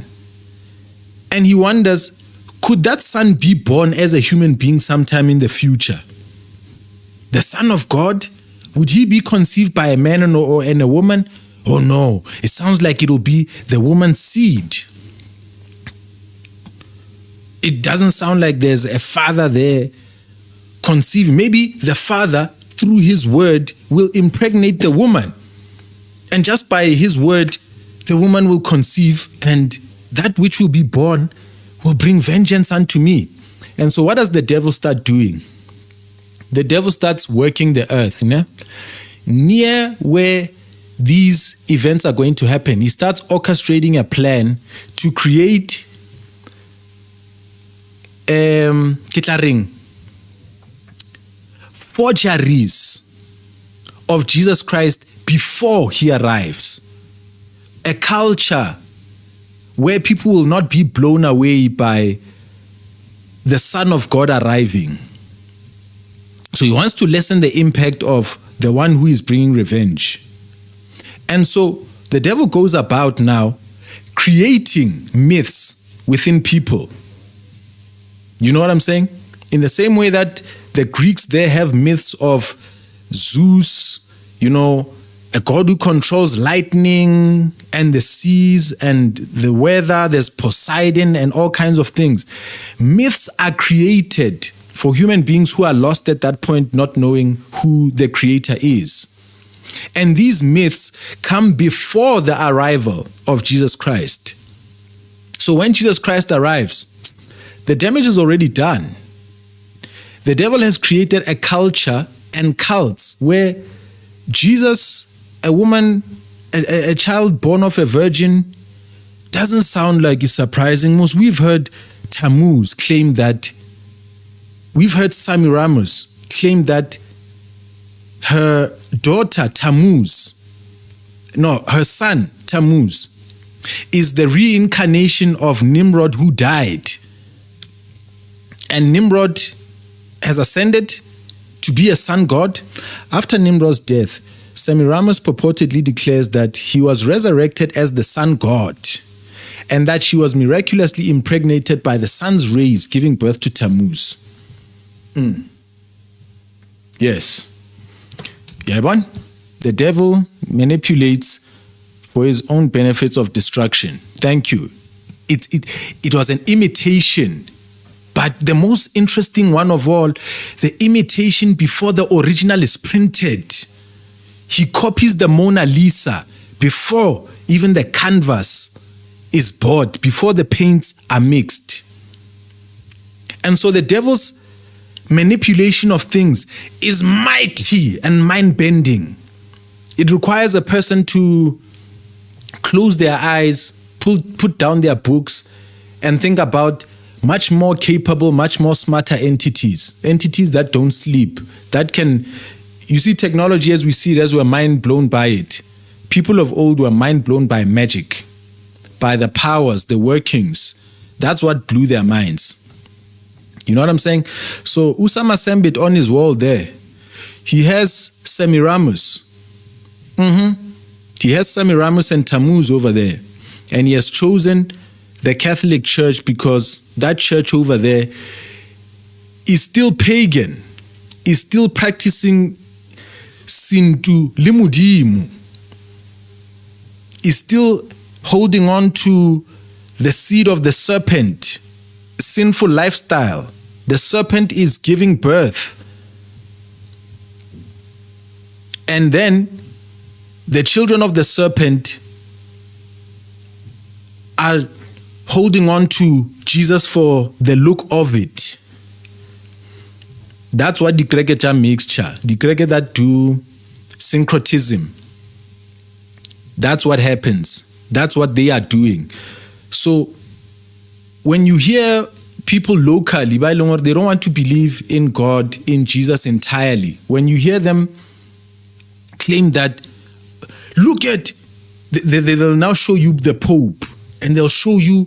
And he wonders, could that son be born as a human being sometime in the future? The Son of God? Would he be conceived by a man and a woman? Oh no, it sounds like it'll be the woman's seed. It doesn't sound like there's a father there conceiving. Maybe the father, through his word, will impregnate the woman. And just by his word, the woman will conceive, and that which will be born will bring vengeance unto me. And so what does the devil start doing? The devil starts working the earth, near where these events are going to happen. He starts orchestrating a plan to create forgeries of Jesus Christ before he arrives. A culture where people will not be blown away by the Son of God arriving. So he wants to lessen the impact of the one who is bringing revenge. And so the devil goes about now creating myths within people. You know what I'm saying? In the same way that the Greeks, they have myths of Zeus, a god who controls lightning and the seas and the weather. There's Poseidon and all kinds of things. Myths are created for human beings who are lost at that point, not knowing who the creator is. And these myths come before the arrival of Jesus Christ. So when Jesus Christ arrives, the damage is already done. The devil has created a culture and cults where Jesus, a woman, a child born of a virgin, doesn't sound like it's surprising. Most we've heard Tammuz claim that, we've heard Semiramis claim that her daughter Tammuz, her son Tammuz, is the reincarnation of Nimrod who died. And Nimrod has ascended to be a sun god. After Nimrod's death, Semiramis purportedly declares that he was resurrected as the sun god and that she was miraculously impregnated by the sun's rays, giving birth to Tammuz. Yes. Yabon, the devil manipulates for his own benefits of destruction. Thank you. It was an imitation. But the most interesting one of all, the imitation before the original is printed. He copies the Mona Lisa before even the canvas is bought, before the paints are mixed. And so the devil's manipulation of things is mighty and mind-bending. It requires a person to close their eyes, put down their books, and think about much more capable, much more smarter entities that don't sleep, that can, you see technology as we see it, as we're mind blown by it, People of old were mind blown by magic, by the powers, the workings. That's what blew their minds. You know what I'm saying? So Usama Sembit on his wall there, he has Semiramis. He has Semiramis and Tammuz over there. And he has chosen the Catholic Church because that church over there is still pagan, is still practicing Sintu Limudimu, is still holding on to the seed of the serpent, sinful lifestyle. The serpent is giving birth. And then the children of the serpent are holding on to Jesus for the look of it. That's what the Krekecha mixture, the Kreke that do syncretism. That's what happens. That's what they are doing. So when you hear people locally, they don't want to believe in God, in Jesus entirely. When you hear them claim that, look at, they'll now show you the Pope, and they'll show you,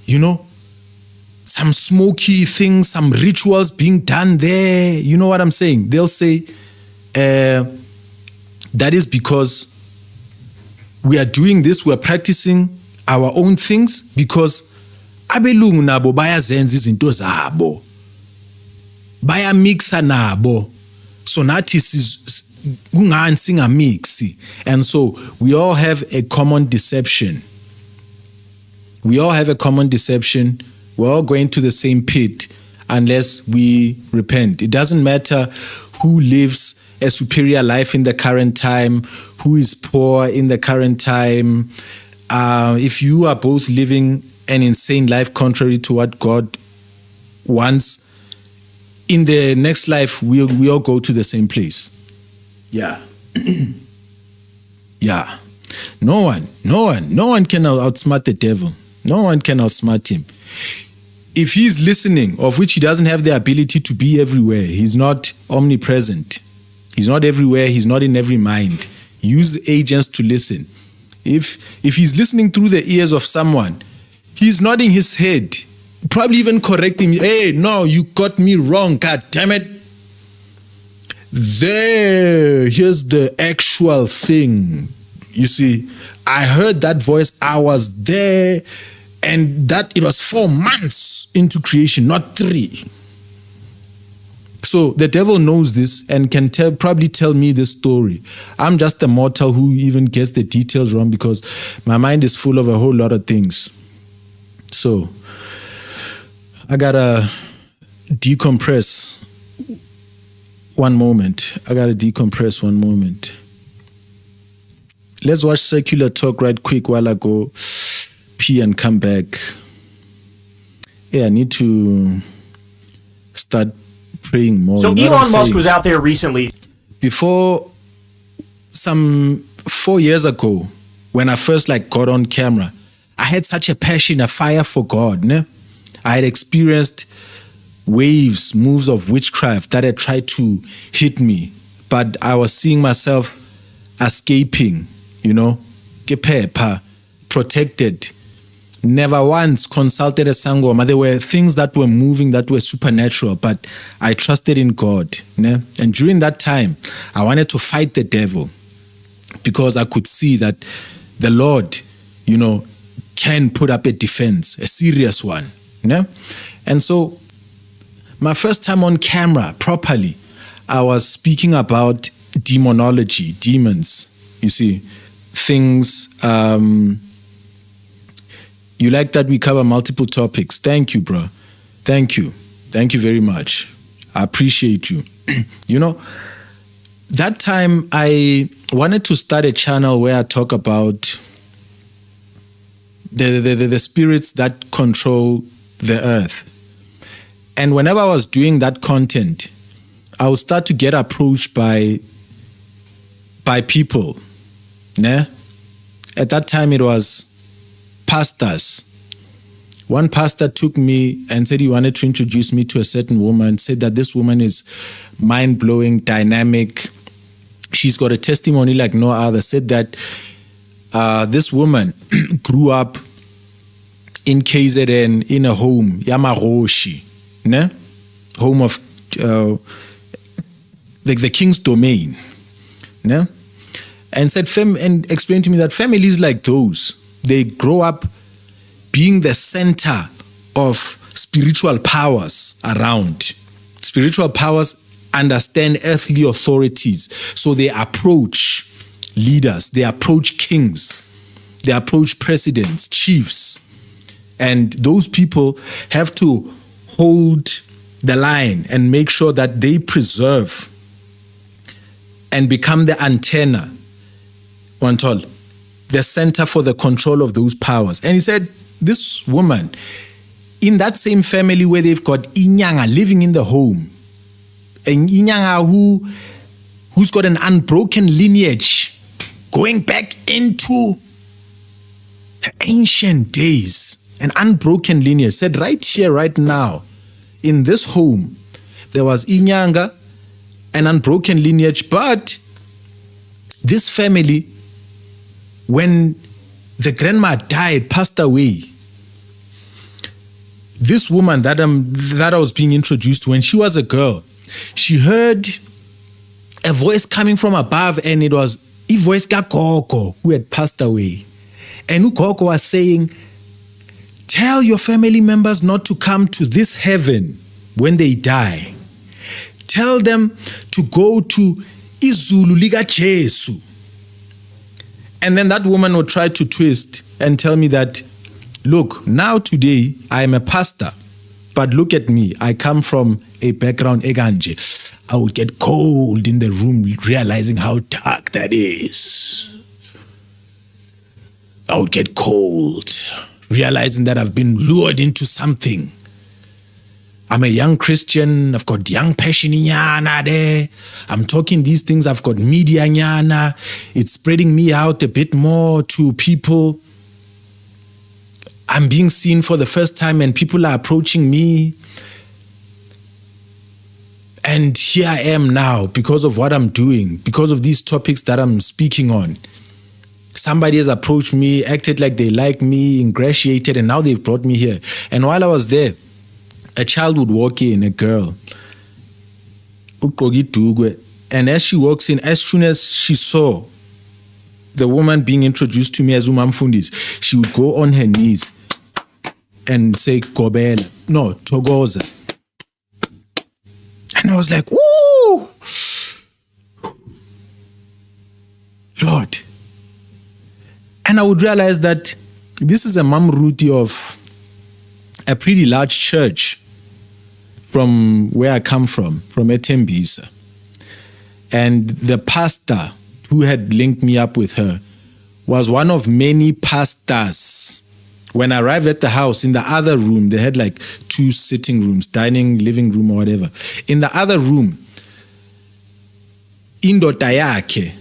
you know, some smoky things, some rituals being done there. You know what I'm saying? They'll say, that is because we are doing this, we are practicing our own things because abelungu nabo bayazenza izinto zabo, bayamixa nabo, so nathi kungani singamixi. And so we all have a common deception. We all have a common deception. We're all going to the same pit unless we repent. It doesn't matter who lives a superior life in the current time, who is poor in the current time. If you are both living an insane life contrary to what God wants, in the next life, we all go to the same place. Yeah. Yeah. No one can outsmart the devil. No one can outsmart him. If he's listening, of which he doesn't have the ability to be everywhere, he's not omnipresent. He's not everywhere. He's not in every mind. Use agents to listen. If he's listening through the ears of someone, he's nodding his head, probably even correcting me. Hey, no, you got me wrong. God damn it. Here's the actual thing. You see, I heard that voice. I was there, and that it was 4 months into creation, not 3. So the devil knows this and can probably tell me this story. I'm just a mortal who even gets the details wrong because my mind is full of a whole lot of things. So I gotta decompress one moment. Let's watch Secular Talk right quick while I go pee and come back. Yeah, I need to start praying more. So Elon Musk was out there recently. Before, some 4 years ago, when I first got on camera, I had such a passion, a fire for God. Ne? I had experienced moves of witchcraft that had tried to hit me, but I was seeing myself escaping, protected. Never once consulted a sangoma. There were things that were moving that were supernatural, but I trusted in God. Ne? And during that time, I wanted to fight the devil because I could see that the Lord, can put up a defense, a serious one. Ne? And so my first time on camera properly, I was speaking about demonology, demons, you see, things. You like that we cover multiple topics. Thank you, bro. Thank you. Thank you very much. I appreciate you. That time I wanted to start a channel where I talk about the spirits that control the earth. And whenever I was doing that content, I would start to get approached by people. Ne? At that time, it was pastors one pastor took me and said he wanted to introduce me to a certain woman, said that this woman is mind-blowing, dynamic. She's got a testimony like no other. Said that this woman grew up in KZN in a home, Yamaroshi, ne? Home of the king's domain, ne? And said, and explained to me that families like those, they grow up being the center of spiritual powers around. Spiritual powers understand earthly authorities, so they approach leaders, they approach kings, they approach presidents, chiefs, and those people have to hold the line and make sure that they preserve and become the antenna, the center for the control of those powers. And he said, this woman, in that same family where they've got Inyanga living in the home, and Inyanga who's got an unbroken lineage going back into the ancient days, an unbroken lineage, said right here, right now, in this home, there was Inyanga, an unbroken lineage, but this family, when the grandma died, passed away, this woman that I was being introduced to, when she was a girl, she heard a voice coming from above, and it was a voice Koko who had passed away. And Koko was saying, tell your family members not to come to this heaven when they die. Tell them to go to Izulu Liga Jesu. And then that woman would try to twist and tell me that, look, now today I am a pastor, but look at me, I come from a background Eganje. I would get cold in the room realizing how dark that is. I would get cold realizing that I've been lured into something. I'm a young Christian, I've got young passion nyana there. I'm talking these things, I've got media nyana. It's spreading me out a bit more to people. I'm being seen for the first time and people are approaching me. And here I am now because of what I'm doing, because of these topics that I'm speaking on. Somebody has approached me, acted like they like me, ingratiated, and now they've brought me here. And while I was there, a child would walk in, a girl. And as she walks in, as soon as she saw the woman being introduced to me as Umamfundis, she would go on her knees and say, Kobela, no, Togoza. And I was like, ooh, Lord. And I would realize that this is a Mamruti of a pretty large church from where I come from Etembisa. And the pastor who had linked me up with her was one of many pastors. When I arrived at the house, in the other room, they had like 2 sitting rooms, dining, living room, or whatever. In the other room, indota yakhe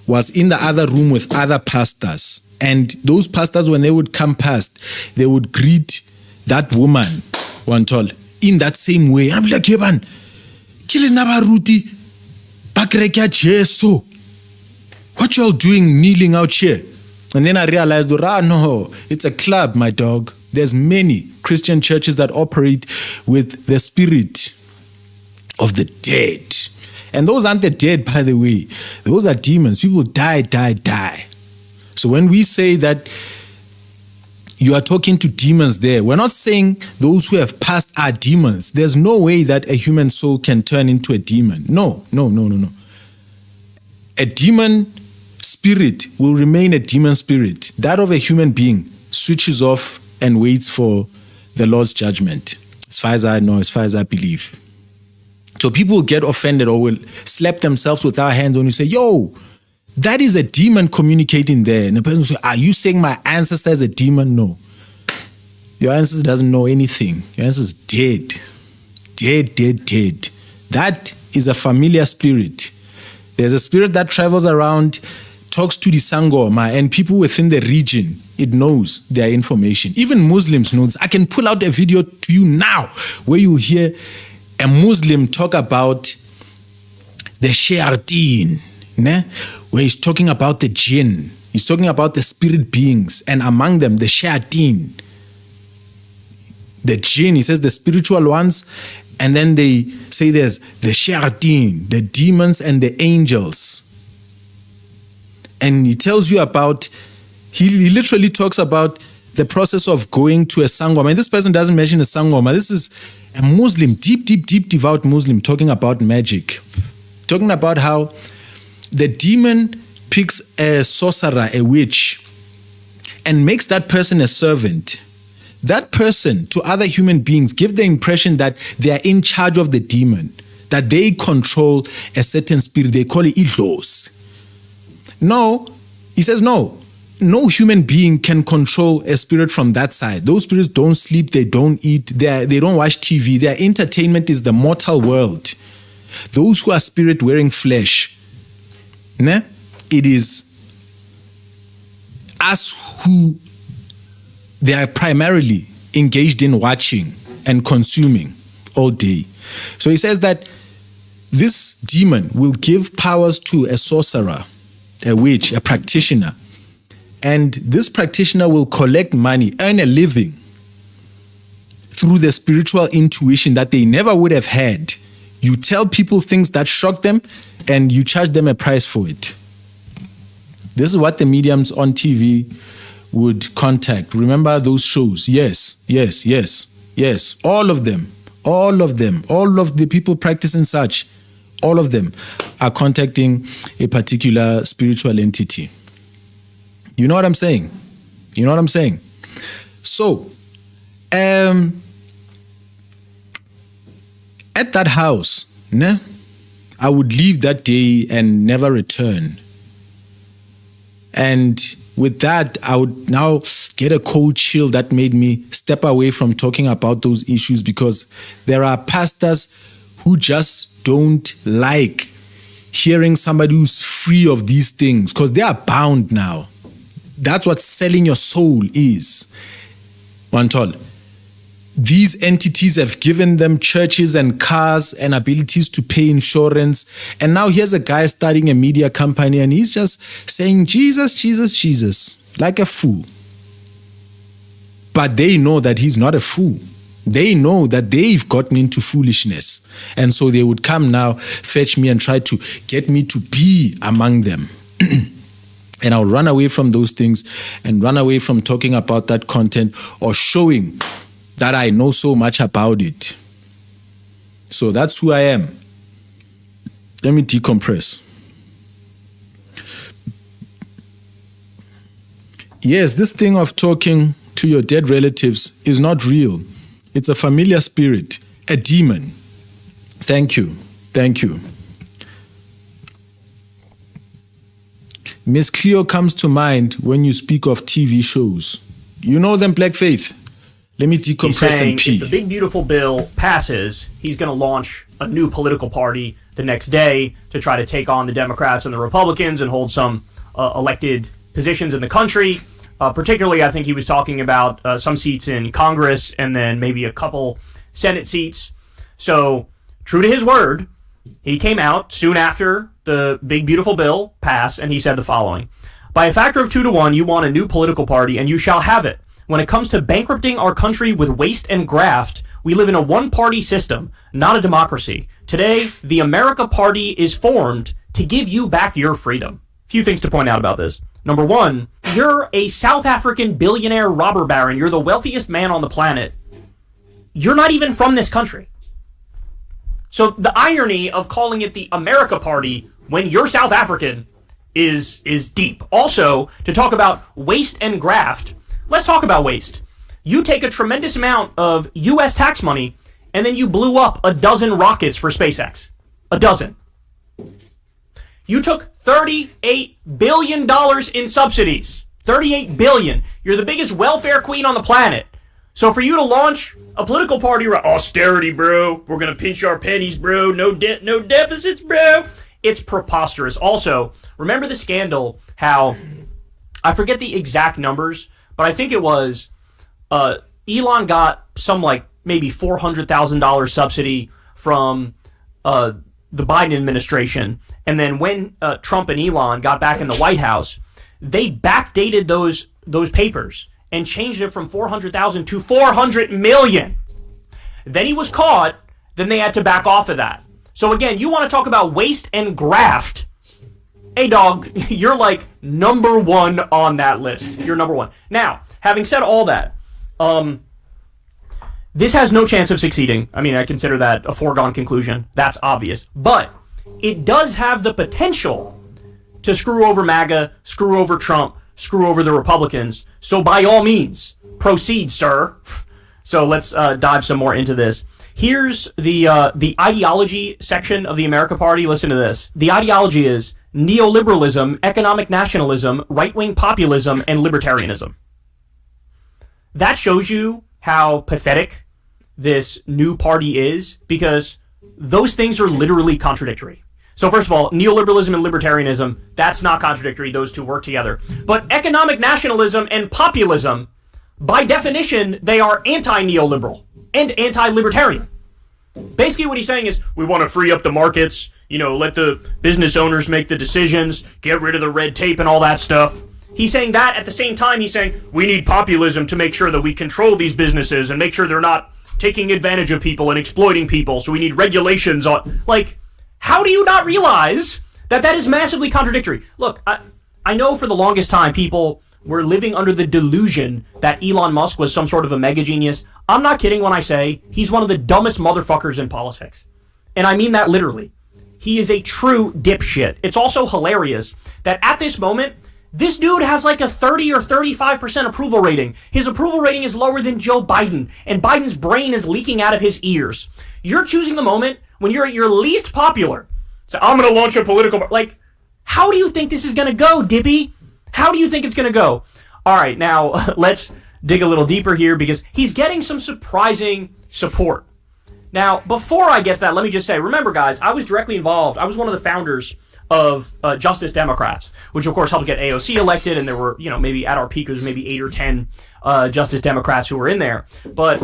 was in the other room with other pastors. And those pastors, when they would come past, they would greet that woman, in that same way. I'm like, Yeban, kile nabaruti, bakrekya Jesu. What y'all doing kneeling out here? And then I realized, no, it's a club, my dog. There's many Christian churches that operate with the spirit of the dead. And those aren't the dead, by the way. Those are demons. People die. So when we say that you are talking to demons there, we're not saying those who have passed are demons. There's no way that a human soul can turn into a demon. No. A demon spirit will remain a demon spirit. That of a human being switches off and waits for the Lord's judgment. As far as I know, as far as I believe. So people will get offended or will slap themselves with our hands when we say, yo, that is a demon communicating there. And the person will say, are you saying my ancestor is a demon? No. Your ancestor doesn't know anything. Your ancestor is dead. Dead. That is a familiar spirit. There's a spirit that travels around talks to the Sangoma and people within the region, it knows their information. Even Muslims know this. I can pull out a video to you now where you'll hear a Muslim talk about the Shayateen, where he's talking about the jinn. He's talking about the spirit beings, and among them, the Shayateen. The jinn, he says the spiritual ones, and then they say there's the Shayateen, the demons and the angels. And he tells you about, he literally talks about the process of going to a Sangoma. And this person doesn't mention a Sangoma. This is a Muslim, deep, devout Muslim talking about magic. Talking about how the demon picks a sorcerer, a witch, and makes that person a servant. That person to other human beings give the impression that they are in charge of the demon, that they control a certain spirit. They call it idlos. No, he says no human being can control a spirit from that side. Those spirits don't sleep, they don't eat, they don't watch TV. Their entertainment is the mortal world. Those who are spirit wearing flesh, it is us who they are primarily engaged in watching and consuming all day. So he says that this demon will give powers to a sorcerer, a witch, a practitioner. And this practitioner will collect money, earn a living through the spiritual intuition that they never would have had. You tell people things that shock them and you charge them a price for it. This is what the mediums on TV would contact. Remember those shows? Yes. All of them. All of the people practicing such, all of them are contacting a particular spiritual entity. You know what I'm saying? So, at that house, I would leave that day and never return. And with that, I would now get a cold chill that made me step away from talking about those issues, because there are pastors who just don't like hearing somebody who's free of these things, because they are bound now. That's what selling your soul is. Wantol. These entities have given them churches and cars and abilities to pay insurance. And now here's a guy starting a media company and he's just saying, Jesus, Jesus, Jesus, like a fool. But they know that he's not a fool. They know that they've gotten into foolishness. And so they would come now, fetch me and try to get me to be among them. And I'll run away from those things and run away from talking about that content or showing that I know so much about it. So that's who I am. Let me decompress. Yes, this thing of talking to your dead relatives is not real. It's a familiar spirit, a demon. Thank you. Miss Cleo comes to mind when you speak of TV shows. You know them, Black Faith? Let me decompress and pee. If the big beautiful bill passes, he's going to launch a new political party the next day to try to take on the Democrats and the Republicans and hold some elected positions in the country. Particularly, I think he was talking about some seats in Congress and then maybe a couple Senate seats. So, true to his word, he came out soon after the big beautiful bill passed and he said the following: "By a factor of 2 to 1, you want a new political party and you shall have it. When it comes to bankrupting our country with waste and graft, we live in a one-party system, not a democracy. Today, the America Party is formed to give you back your freedom." Few things to point out about this. Number one, you're a South African billionaire robber baron. You're the wealthiest man on the planet. You're not even from this country. So the irony of calling it the America Party when you're South African is deep. Also, to talk about waste and graft, let's talk about waste. You take a tremendous amount of U.S. tax money and then you blew up a dozen rockets for SpaceX. A dozen. You took $38 billion in subsidies. $38 billion. You're the biggest welfare queen on the planet. So for you to launch a political party, austerity, bro. We're going to pinch our pennies, bro. No debt, no deficits, bro. It's preposterous. Also, remember the scandal, how, I forget the exact numbers, but I think it was Elon got some like maybe $400,000 subsidy from the Biden administration. And then when Trump and Elon got back in the White House, they backdated those papers and changed it from 400,000 to 400 million. Then he was caught. Then they had to back off of that. So again, you want to talk about waste and graft. Hey dog, you're like number one on that list. You're number one. Now, having said all that, this has no chance of succeeding. I mean, I consider that a foregone conclusion. That's obvious. But it does have the potential to screw over MAGA, screw over Trump, screw over the Republicans. So by all means, proceed, sir. So let's dive some more into this. Here's the ideology section of the America Party. Listen to this. The ideology is neoliberalism, economic nationalism, right-wing populism, and libertarianism. That shows you how pathetic this new party is, because those things are literally contradictory. So first of all, neoliberalism and libertarianism, that's not contradictory. Those two work together. But economic nationalism and populism, by definition, they are anti-neoliberal and anti-libertarian. Basically what he's saying is, we want to free up the markets, let the business owners make the decisions, get rid of the red tape and all that stuff. He's saying that at the same time, he's saying, we need populism to make sure that we control these businesses and make sure they're not taking advantage of people and exploiting people. So we need regulations on, how do you not realize that is massively contradictory? Look, I know for the longest time people were living under the delusion that Elon Musk was some sort of a mega genius. I'm not kidding when I say he's one of the dumbest motherfuckers in politics. And I mean that literally. He is a true dipshit. It's also hilarious that at this moment, this dude has like a 30 or 35% approval rating. His approval rating is lower than Joe Biden, and Biden's brain is leaking out of his ears. You're choosing the moment when you're at your least popular. So I'm going to launch a political... how do you think this is going to go, Dippy? How do you think it's going to go? All right, now let's dig a little deeper here, because he's getting some surprising support. Now, before I get to that, let me just say, remember guys, I was directly involved. I was one of the founders of Justice Democrats, which of course helped get AOC elected, and there were, maybe at our peak, there was maybe 8 or 10 Justice Democrats who were in there. But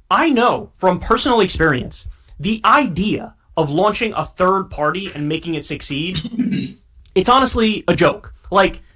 I know from personal experience, the idea of launching a third party and making it succeed, it's honestly a joke.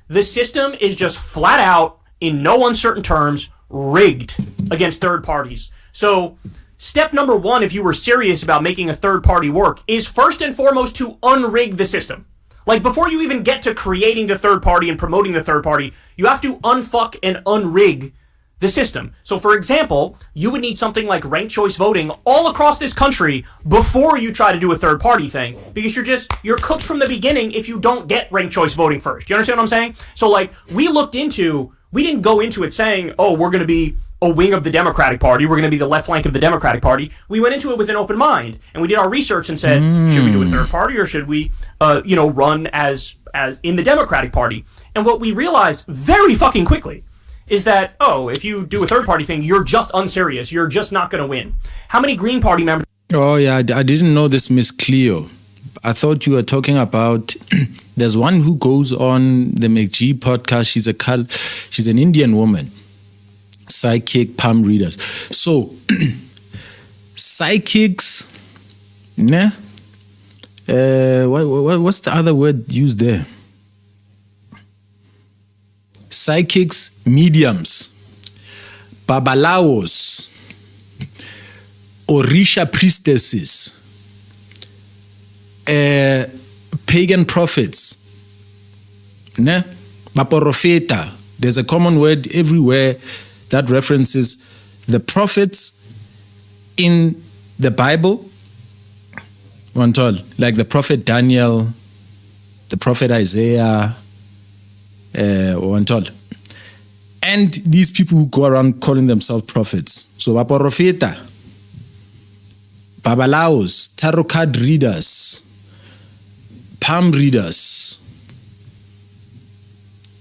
The system is just flat out, in no uncertain terms, rigged against third parties. So step number one, if you were serious about making a third party work, is first and foremost to unrig the system. Before you even get to creating the third party and promoting the third party, you have to unfuck and unrig the system. So for example, you would need something like ranked choice voting all across this country before you try to do a third party thing, because you're cooked from the beginning if you don't get ranked choice voting first. You understand what I'm saying? So we didn't go into it saying, oh, we're going to be a wing of the Democratic Party, we're going to be the left flank of the Democratic Party. We went into it with an open mind, and we did our research and said, should we do a third party, or should we run as in the Democratic Party? And what we realized very fucking quickly is that, if you do a third party thing, you're just unserious. You're just not going to win. How many Green Party members... Oh, yeah, I didn't know this, Miss Cleo. I thought you were talking about... There's one who goes on the McG podcast. She's an Indian woman. Psychic, palm readers. So, psychics... what's the other word used there? Psychics, mediums, babalawos, Orisha priestesses, pagan prophets, Baporofeta. There's a common word everywhere that references the prophets in the Bible. Like the prophet Daniel, the prophet Isaiah, and these people who go around calling themselves prophets. So Baporofeta, Babalaos, tarot card readers, palm readers,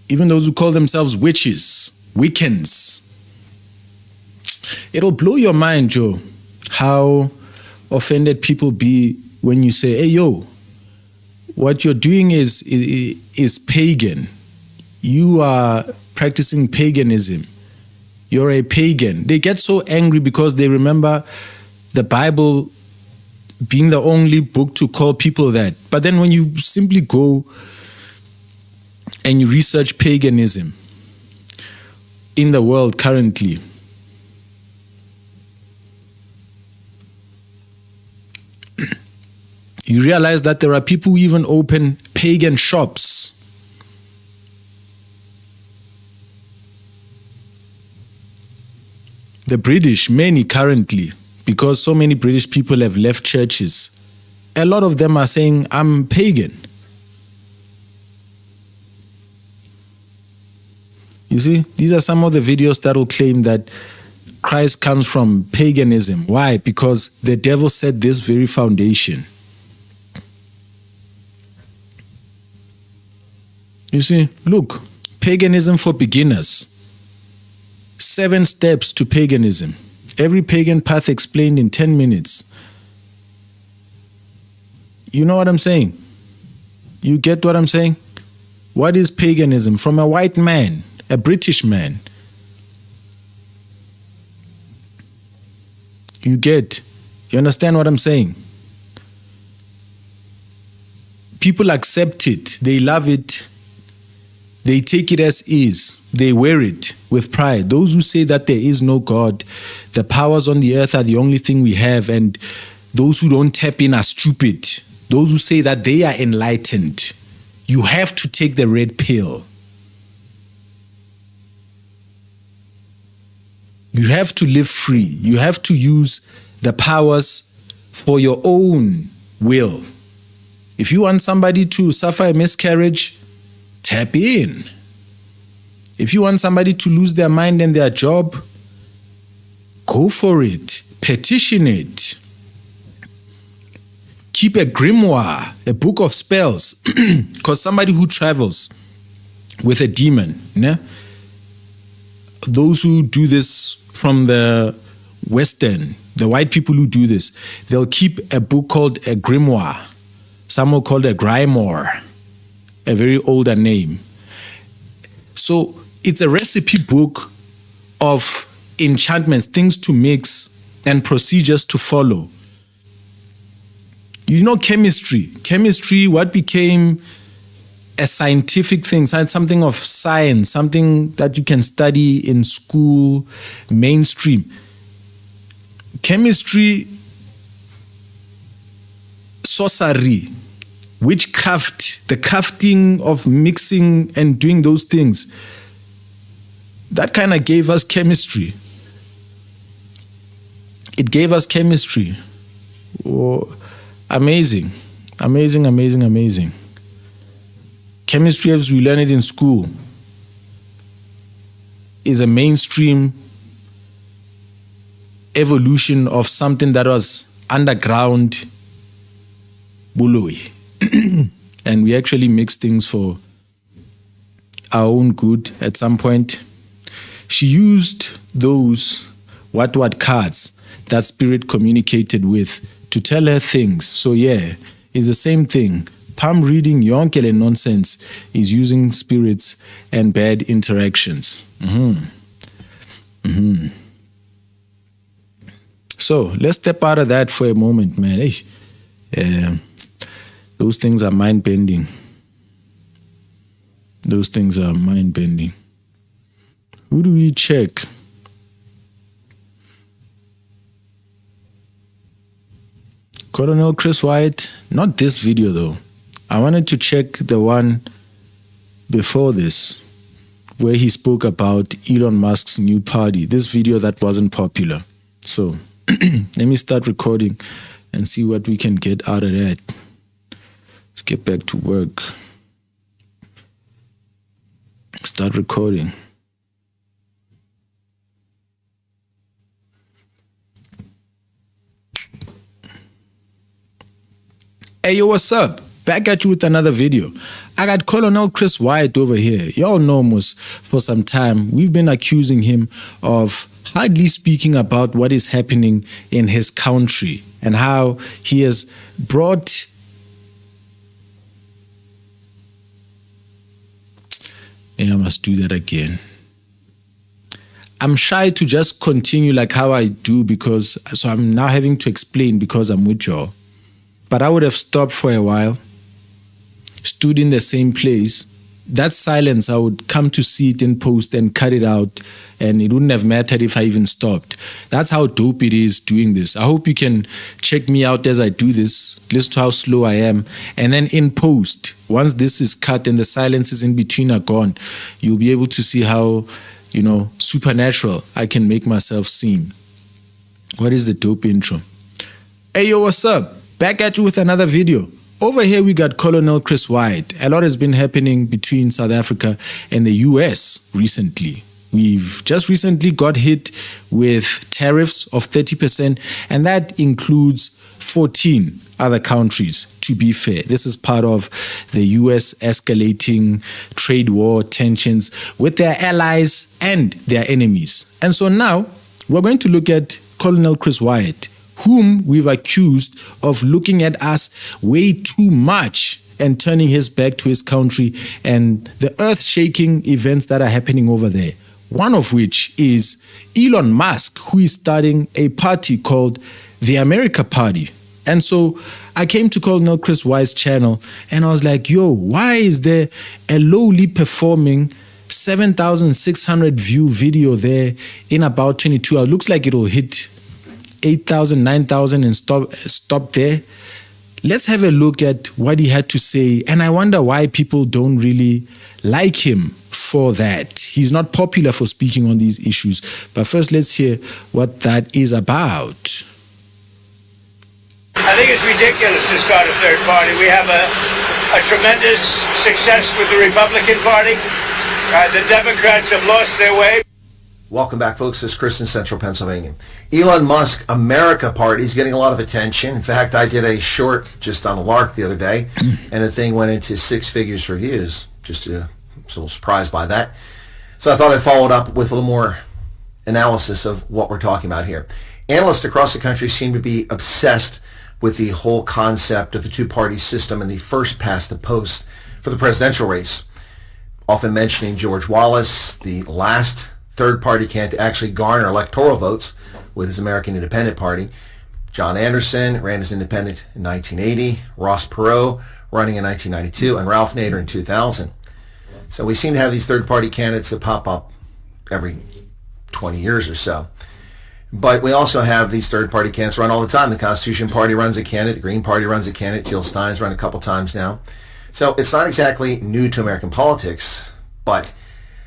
even those who call themselves witches, Wiccans. It'll blow your mind, Joe, how offended people be when you say, hey, yo, what you're doing is pagan. You are practicing paganism. You're a pagan. They get so angry because they remember the Bible being the only book to call people that. But then when you simply go and you research paganism in the world currently, you realize that there are people who even open pagan shops. The British, many currently, because so many British people have left churches, a lot of them are saying, I'm pagan. You see, these are some of the videos that will claim that Christ comes from paganism. Why? Because the devil set this very foundation. You see, look, paganism for beginners. 7 steps to paganism. Every pagan path explained in 10 minutes. You know what I'm saying? You get what I'm saying? What is paganism? From a white man, a British man. You get? You understand what I'm saying? People accept it. They love it. They take it as is. They wear it with pride. Those who say that there is no God, the powers on the earth are the only thing we have, and those who don't tap in are stupid. Those who say that they are enlightened, you have to take the red pill. You have to live free. You have to use the powers for your own will. If you want somebody to suffer a miscarriage, tap in. If you want somebody to lose their mind and their job, go for it. Petition it. Keep a grimoire, a book of spells. Because somebody who travels with a demon, those who do this from the Western, the white people who do this, they'll keep a book called a grimoire. Some will call it a grimoire, a very older name. So it's a recipe book of enchantments, things to mix, and procedures to follow. You know chemistry. Chemistry, what became a scientific thing, something of science, something that you can study in school, mainstream. Chemistry, sorcery, witchcraft, the crafting of mixing and doing those things, that kind of gave us chemistry. It gave us chemistry. Oh, amazing, amazing, amazing, amazing. Chemistry, as we learn it in school, is a mainstream evolution of something that was underground bului. And we actually mix things for our own good at some point. She used those what cards that spirit communicated with to tell her things. So yeah, it's the same thing. Palm reading, yonkele nonsense, is using spirits and bad interactions. So let's step out of that for a moment, man. Those things are mind-bending. Those things are mind-bending. Who do we check? Colonel Chris Wyatt. Not this video though. I wanted to check the one before this, where he spoke about Elon Musk's new party. This video that wasn't popular. So let me start recording and see what we can get out of that. Let's get back to work. Start recording. Hey, yo, what's up? Back at you with another video. I got Colonel Chris Wyatt over here. Y'all know Mus for some time. We've been accusing him of hardly speaking about what is happening in his country and how he has brought Yeah, I must do that again. I'm shy to just continue like how I do so I'm now having to explain because I'm with y'all. But I would have stopped for a while, stood in the same place. That silence, I would come to see it in post and cut it out, and it wouldn't have mattered if I even stopped. That's how dope it is doing this. I hope you can check me out as I do this, listen to how slow I am, and then in post, once this is cut and the silences in between are gone, you'll be able to see how, supernatural I can make myself seem. What is the dope intro? Hey, yo, what's up? Back at you with another video. Over here, we got Colonel Chris Wyatt. A lot has been happening between South Africa and the US recently. We've just recently got hit with tariffs of 30%, and that includes 14 other countries, to be fair. This is part of the US escalating trade war tensions with their allies and their enemies. And so now, we're going to look at Colonel Chris Wyatt, whom we've accused of looking at us way too much and turning his back to his country and the earth-shaking events that are happening over there. One of which is Elon Musk, who is starting a party called the America Party. And so I came to Colonel Chris Wyatt's channel and I was like, yo, why is there a lowly performing 7,600 view video there in about 22 hours? Looks like it'll hit 8,000, 9,000 and stop there. Let's have a look at what he had to say. And I wonder why people don't really like him for that. He's not popular for speaking on these issues. But first, let's hear what that is about. I think it's ridiculous to start a third party. We have a tremendous success with the Republican Party. The Democrats have lost their way. Welcome back, folks. This is Chris in Central Pennsylvania. Elon Musk America Party is getting a lot of attention. In fact, I did a short just on a lark the other day, and the thing went into 6 figures for views. Just a little surprised by that. So I thought I'd follow it up with a little more analysis of what we're talking about here. Analysts across the country seem to be obsessed with the whole concept of the two-party system and the first past the post for the presidential race, often mentioning George Wallace, the last third-party candidate to actually garner electoral votes with his American Independent Party. John Anderson ran as independent in 1980, Ross Perot running in 1992, and Ralph Nader in 2000. So we seem to have these third-party candidates that pop up every 20 years or so. But we also have these third-party candidates run all the time. The Constitution Party runs a candidate. The Green Party runs a candidate. Jill Stein's run a couple times now. So it's not exactly new to American politics, but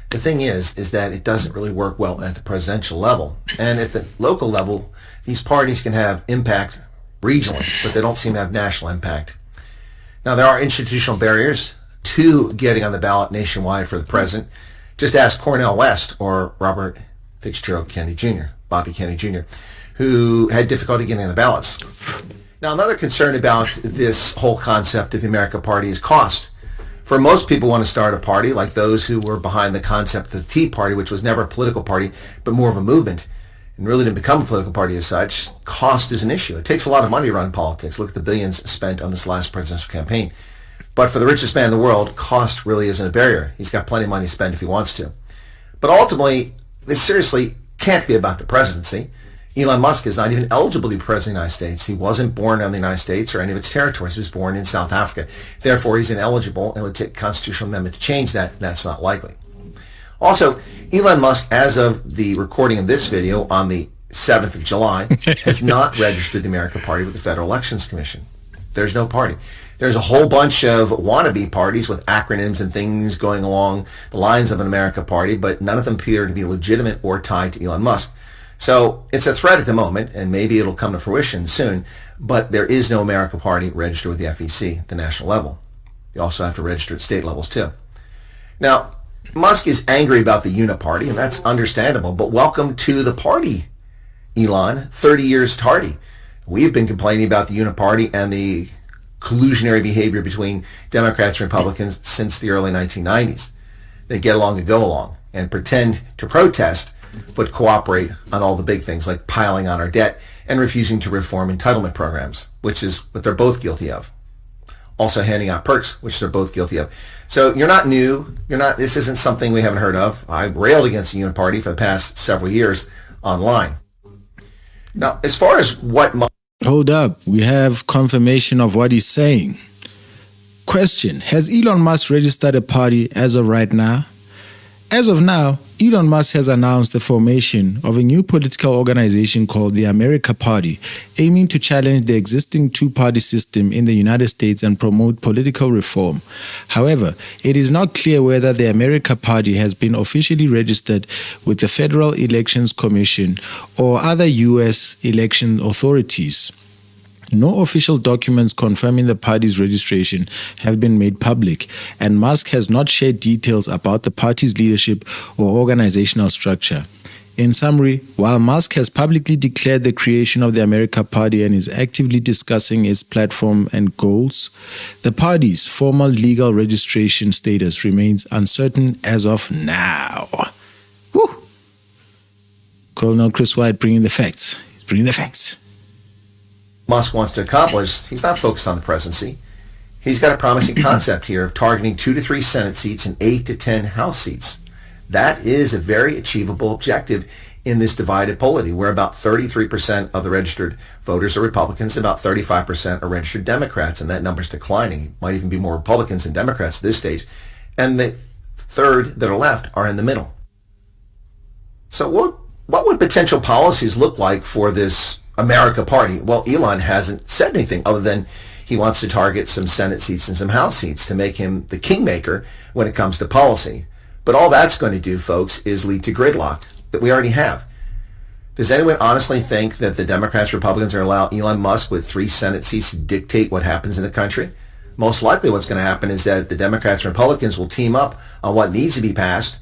the thing is that it doesn't really work well at the presidential level. And at the local level, these parties can have impact regionally, but they don't seem to have national impact. Now, there are institutional barriers to getting on the ballot nationwide for the president. Just ask Cornel West or Robert Fitzgerald Kennedy Jr., Bobby Kennedy Jr., who had difficulty getting on the ballots. Now, another concern about this whole concept of the America Party is cost. For most people who want to start a party, like those who were behind the concept of the Tea Party, which was never a political party, but more of a movement, and really didn't become a political party as such, cost is an issue. It takes a lot of money to run politics. Look at the billions spent on this last presidential campaign. But for the richest man in the world, cost really isn't a barrier. He's got plenty of money to spend if he wants to. But ultimately, this seriously can't be about the presidency. Elon Musk is not even eligible to be president of the United States. He wasn't born in the United States or any of its territories. He was born in South Africa. Therefore, he's ineligible, and it would take a constitutional amendment to change that, and that's not likely. Also, Elon Musk, as of the recording of this video on the 7th of July, has not registered the American Party with the Federal Elections Commission. There's no party. There's a whole bunch of wannabe parties with acronyms and things going along the lines of an America Party, but none of them appear to be legitimate or tied to Elon Musk. So it's a threat at the moment, and maybe it'll come to fruition soon, but there is no America Party registered with the FEC at the national level. You also have to register at state levels too. Now, Musk is angry about the Uniparty, and that's understandable, but welcome to the party, Elon, 30 years tardy. We've been complaining about the Uniparty and the collusionary behavior between Democrats and Republicans since the early 1990s. They get along to go along and pretend to protest, but cooperate on all the big things like piling on our debt and refusing to reform entitlement programs, which is what they're both guilty of. also handing out perks, which they're both guilty of. So you're not new. This isn't something we haven't heard of. I railed against the Uniparty for the past several years online. Now, as far as what... Hold up. We have confirmation of what he's saying. Question. Has Elon Musk registered a party as of right now? As of now, Elon Musk has announced the formation of a new political organization called the America Party, aiming to challenge the existing two-party system in the United States and promote political reform. However, it is not clear whether the America Party has been officially registered with the Federal Elections Commission or other U.S. election authorities. No official documents confirming the party's registration have been made public, and Musk has not shared details about the party's leadership or organizational structure. In summary, while Musk has publicly declared the creation of the America Party and is actively discussing its platform and goals, the party's formal legal registration status remains uncertain as of now. Woo! Colonel Chris White bringing the facts. He's bringing the facts. Musk wants to accomplish, he's not focused on the presidency. He's got a promising concept here of targeting 2 to 3 Senate seats and 8 to 10 House seats. That is a very achievable objective in this divided polity, where about 33% of the registered voters are Republicans, about 35% are registered Democrats, and that number's declining. It might even be more Republicans than Democrats at this stage. And the third that are left are in the middle. So what would potential policies look like for this America Party? Well, Elon hasn't said anything other than he wants to target some Senate seats and some House seats to make him the kingmaker when it comes to policy. But all that's going to do, folks, is lead to gridlock that we already have. Does anyone honestly think that the Democrats, Republicans are going to allow Elon Musk with 3 Senate seats to dictate what happens in the country? Most likely what's going to happen is that the Democrats and Republicans will team up on what needs to be passed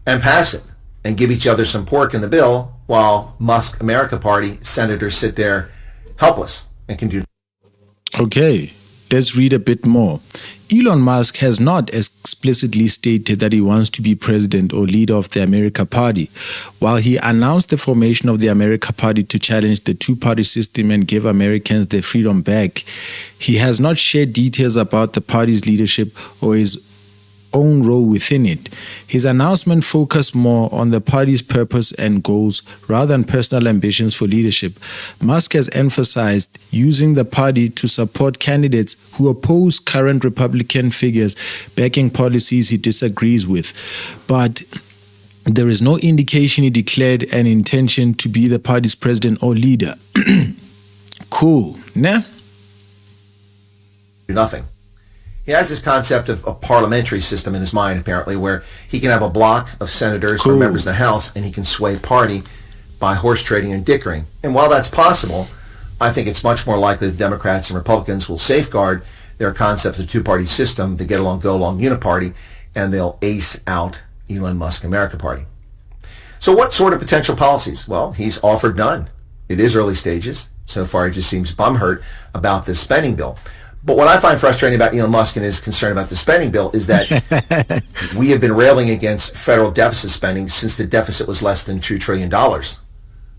and pass it and give each other some pork in the bill, while Musk America Party senators sit there helpless and can do... Okay, let's read a bit more. Elon Musk has not explicitly stated that he wants to be president or leader of the America Party. While he announced the formation of the America Party to challenge the two-party system and give Americans their freedom back, he has not shared details about the party's leadership or his own role within it. His announcement focused more on the party's purpose and goals rather than personal ambitions for leadership. Musk has emphasized using the party to support candidates who oppose current Republican figures backing policies he disagrees with. But there is no indication he declared an intention to be the party's president or leader. Cool, nah? Nothing. He has this concept of a parliamentary system in his mind, apparently, where he can have a block of senators or members of the House, and he can sway party by horse trading and dickering. And while that's possible, I think it's much more likely that Democrats and Republicans will safeguard their concept of two-party system, the get along, go along uniparty, and they'll ace out Elon Musk America Party. So what sort of potential policies? Well, he's offered none. It is early stages. So far, he just seems bumhurt about this spending bill. But what I find frustrating about Elon Musk and his concern about the spending bill is that we have been railing against federal deficit spending since the deficit was less than $2 trillion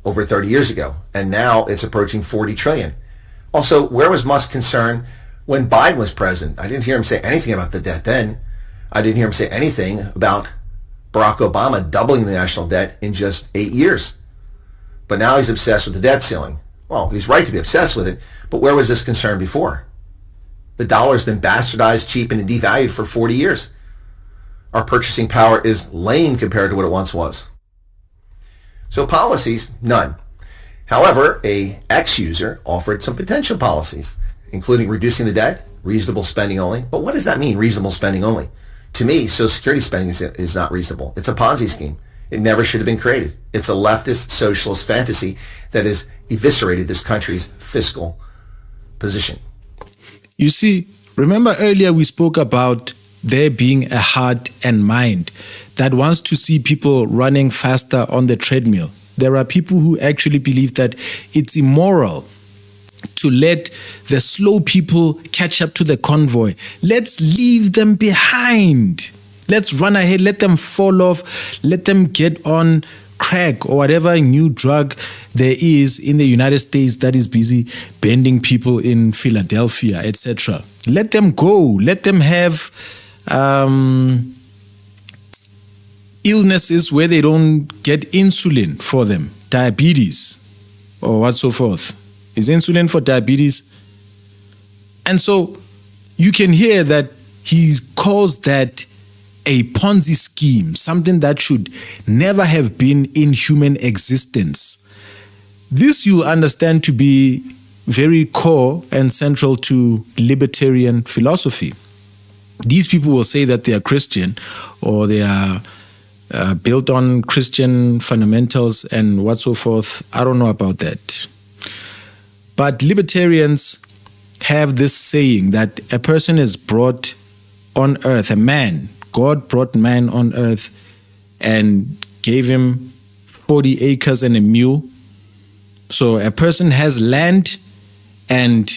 over 30 years ago. And now it's approaching $40 trillion. Also, where was Musk's concern when Biden was president? I didn't hear him say anything about the debt then. I didn't hear him say anything about Barack Obama doubling the national debt in just 8 years. But now he's obsessed with the debt ceiling. Well, he's right to be obsessed with it, but where was this concern before? The dollar has been bastardized, cheapened, and devalued for 40 years. Our purchasing power is lame compared to what it once was. So policies, none. However, a ex-user offered some potential policies, including reducing the debt, reasonable spending only. But what does that mean, reasonable spending only? To me, Social Security spending is not reasonable. It's a Ponzi scheme. It never should have been created. It's a leftist socialist fantasy that has eviscerated this country's fiscal position. You see, remember earlier we spoke about there being a heart and mind that wants to see people running faster on the treadmill. There are people who actually believe that it's immoral to let the slow people catch up to the convoy. Let's leave them behind. Let's run ahead, let them fall off, let them get on crack or whatever new drug there is in the United States that is busy bending people in Philadelphia, etc. Let them go. Let them have illnesses where they don't get insulin for them, diabetes or what so forth. Is insulin for diabetes? And so you can hear that he calls that a Ponzi scheme, something that should never have been in human existence. This you'll understand to be very core and central to libertarian philosophy. These people will say that they are Christian or they are built on Christian fundamentals and what so forth. I don't know about that. But libertarians have this saying that a person is brought on earth, a man, God brought man on earth and gave him 40 acres and a mule. So a person has land and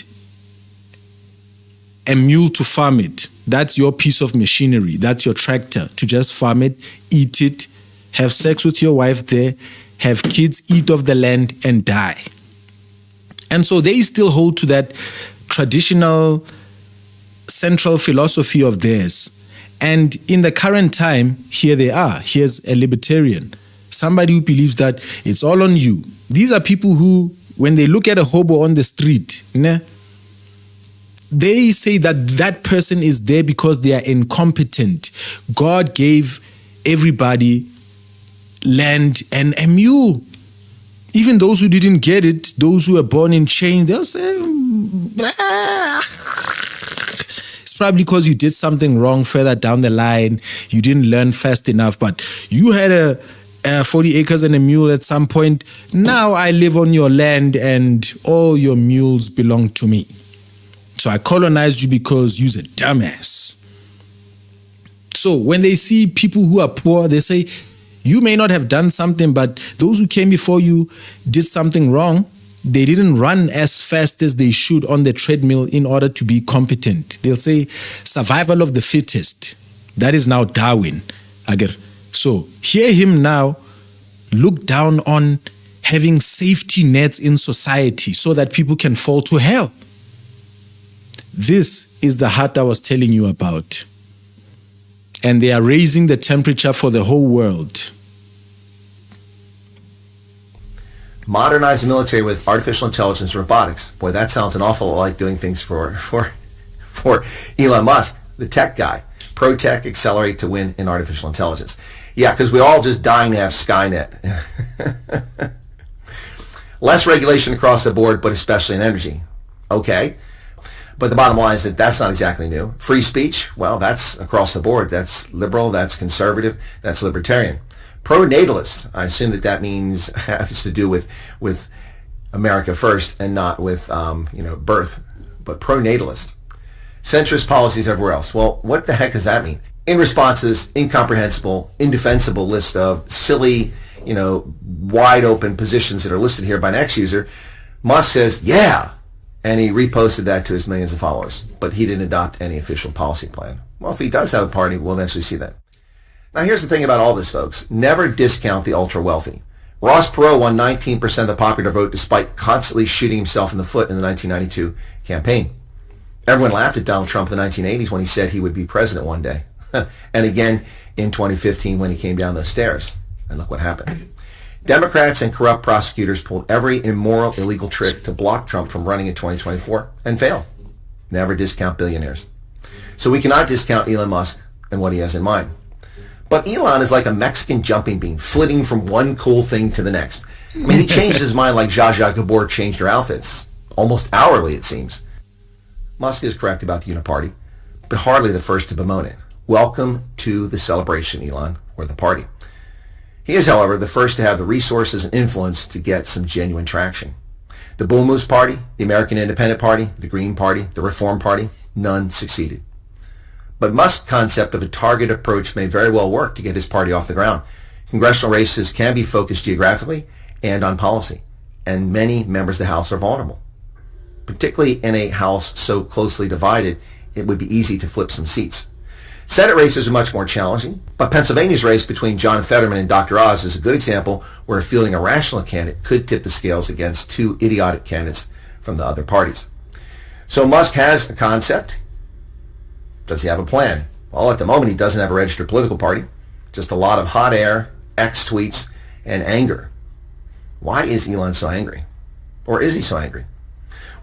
a mule to farm it. That's your piece of machinery. That's your tractor to just farm it, eat it, have sex with your wife there, have kids, eat of the land and die. And so they still hold to that traditional central philosophy of theirs. And in the current time, here they are. Here's a libertarian, somebody who believes that it's all on you. These are people who, when they look at a hobo on the street, they say that that person is there because they are incompetent. God gave everybody land and a mule. Even those who didn't get it, those who were born in chains, they'll say, it's probably because you did something wrong further down the line. You didn't learn fast enough, but you had a 40 acres and a mule at some point. Now I live on your land and all your mules belong to me. So I colonized you because you're a dumbass. So when they see people who are poor, they say, you may not have done something, but those who came before you did something wrong. They didn't run as fast as they should on the treadmill in order to be competent. They'll say survival of the fittest. That is now Darwin. So hear him now look down on having safety nets in society so that people can fall to hell. This is the heart I was telling you about. And they are raising the temperature for the whole world. Modernize the military with artificial intelligence and robotics. Boy, that sounds an awful lot like doing things for Elon Musk, the tech guy. Pro-tech, accelerate to win in artificial intelligence. Yeah, because we're all just dying to have Skynet. Less regulation across the board, but especially in energy. Okay. But the bottom line is that that's not exactly new. Free speech, well, that's across the board. That's liberal, that's conservative, that's libertarian. Pro-natalist, I assume that means has to do with America first and not with birth. But pro-natalist. Centrist policies everywhere else. Well, what the heck does that mean? In response to this incomprehensible, indefensible list of silly, wide open positions that are listed here by an ex-user, Musk says, yeah. And he reposted that to his millions of followers. But he didn't adopt any official policy plan. Well, if he does have a party, we'll eventually see that. Now, here's the thing about all this, folks. Never discount the ultra-wealthy. Ross Perot won 19% of the popular vote despite constantly shooting himself in the foot in the 1992 campaign. Everyone laughed at Donald Trump in the 1980s when he said he would be president one day. And again in 2015 when he came down those stairs. And look what happened. Democrats and corrupt prosecutors pulled every immoral, illegal trick to block Trump from running in 2024 and failed. Never discount billionaires. So we cannot discount Elon Musk and what he has in mind. But Elon is like a Mexican jumping bean, flitting from one cool thing to the next. I mean, he changed his mind like Zsa Zsa Gabor changed her outfits, almost hourly it seems. Musk is correct about the Uniparty, but hardly the first to bemoan it. Welcome to the celebration, Elon, or the party. He is, however, the first to have the resources and influence to get some genuine traction. The Bull Moose Party, the American Independent Party, the Green Party, the Reform Party, none succeeded. But Musk's concept of a targeted approach may very well work to get his party off the ground. Congressional races can be focused geographically and on policy, and many members of the House are vulnerable. Particularly in a House so closely divided, it would be easy to flip some seats. Senate races are much more challenging, but Pennsylvania's race between John Fetterman and Dr. Oz is a good example where fielding a rational candidate could tip the scales against two idiotic candidates from the other parties. So Musk has a concept. Does he have a plan? Well, at the moment, he doesn't have a registered political party, just a lot of hot air, X tweets, and anger. Why is Elon so angry? Or is he so angry?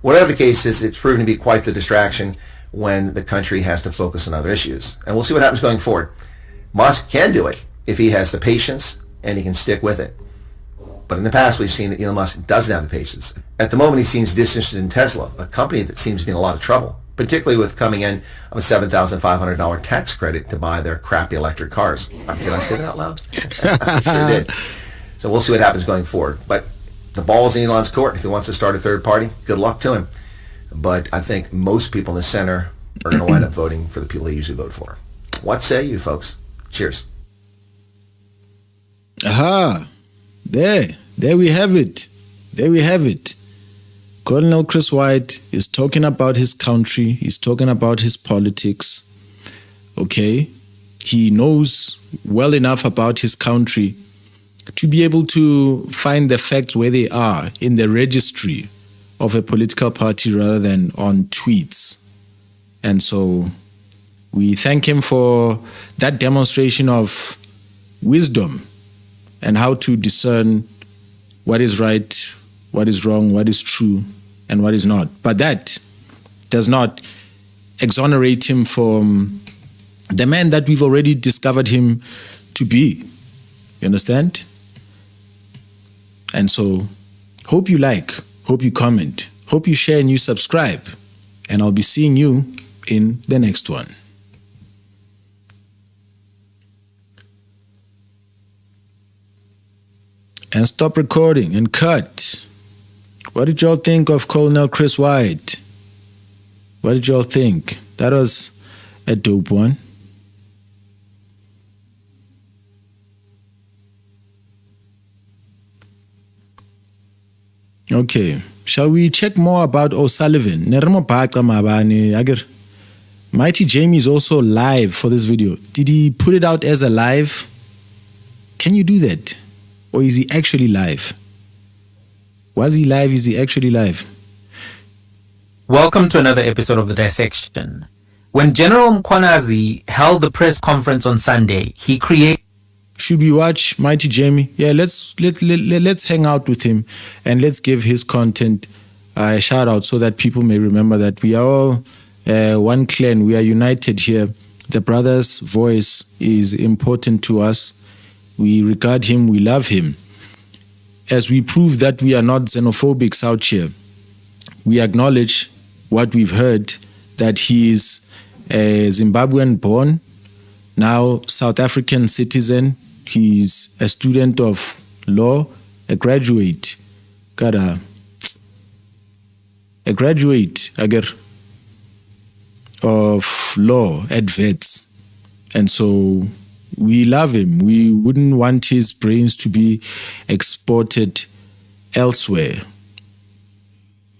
Whatever the case is, it's proven to be quite the distraction when the country has to focus on other issues. And we'll see what happens going forward. Musk can do it if he has the patience and he can stick with it. But in the past, we've seen that Elon Musk doesn't have the patience. At the moment, he seems disinterested in Tesla, a company that seems to be in a lot of trouble, particularly with coming in of a $7,500 tax credit to buy their crappy electric cars. Did I say that out loud? I sure did. So we'll see what happens going forward. But the ball's in Elon's court. If he wants to start a third party, good luck to him. But I think most people in the center are going to wind up voting for the people they usually vote for. What say you, folks? Cheers. Aha. There we have it. There we have it. Colonel Chris White is talking about his country. He's talking about his politics. Okay. He knows well enough about his country to be able to find the facts where they are in the registry of a political party rather than on tweets. And so we thank him for that demonstration of wisdom and how to discern what is right, what is wrong, what is true, and what is not. But that does not exonerate him from the man that we've already discovered him to be. You understand? And so, hope you like, hope you comment, hope you share and you subscribe. And I'll be seeing you in the next one. And stop recording and cut. What did y'all think of Colonel Chris White? What did y'all think? That was a dope one. Okay, shall we check more about O'Sullivan? Mighty Jamie is also live for this video. Did he put it out as a live? Can you do that? Or is he actually live? Was he live? Is he actually live? Welcome to another episode of The Dissection. When General Mkhwanazi held the press conference on Sunday, he created... Should we watch Mighty Jamie? Yeah, let's hang out with him and let's give his content a shout out so that people may remember that we are all one clan. We are united here. The brother's voice is important to us. We regard him, we love him. As we prove that we are not xenophobics out here, we acknowledge what we've heard, that he is a Zimbabwean born, now South African citizen. He's a student of law, a graduate. A graduate of law at Wits. And so we love him. We wouldn't want his brains to be exported elsewhere.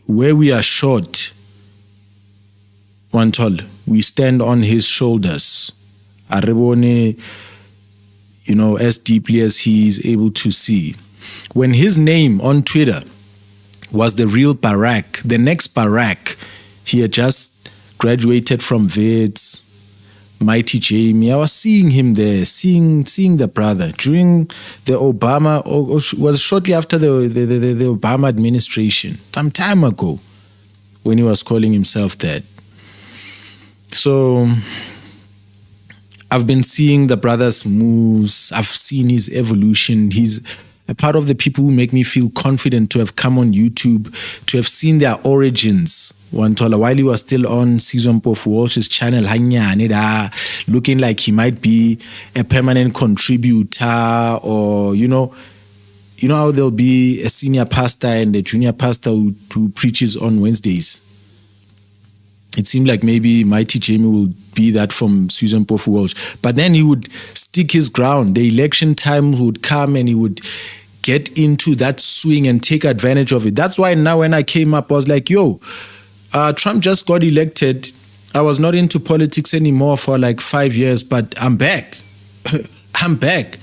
Where we are short, Wantol, we stand on his shoulders. Arebone, as deeply as he is able to see. When his name on Twitter was the real Barack, the next Barack, he had just graduated from Wits, Mighty Jamie. I was seeing him there, seeing the brother during the Obama, or was shortly after the Obama administration, some time ago, when he was calling himself that. So I've been seeing the brother's moves. I've seen his evolution. He's a part of the people who make me feel confident to have come on YouTube, to have seen their origins. While he was still on Season of Walsh's channel, looking like he might be a permanent contributor, or how there'll be a senior pastor and a junior pastor who preaches on Wednesdays. It seemed like maybe Mighty Jamie will be that from Susan Pofu Walsh. But then he would stick his ground. The election time would come and he would get into that swing and take advantage of it. That's why now when I came up, I was like, Trump just got elected I was not into politics anymore for like 5 years, but I'm back. I'm back.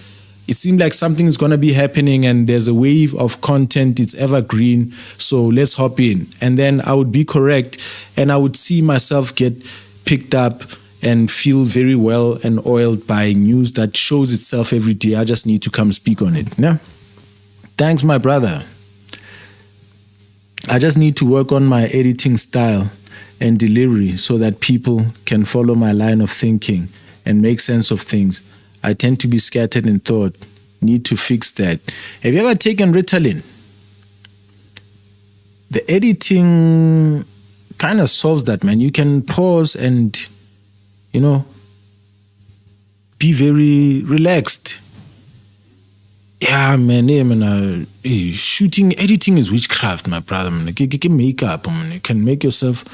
It seemed like something is going to be happening and there's a wave of content. It's evergreen. So let's hop in. And then I would be correct and I would see myself get picked up and feel very well and oiled by news that shows itself every day. I just need to come speak on it. Yeah. Thanks, my brother. I just need to work on my editing style and delivery so that people can follow my line of thinking and make sense of things. I tend to be scattered in thought. Need to fix that. Have you ever taken Ritalin? The editing kind of solves that, man. You can pause and, be very relaxed. Yeah, man. Editing is witchcraft, my brother. Man. Get makeup. Man. You can make yourself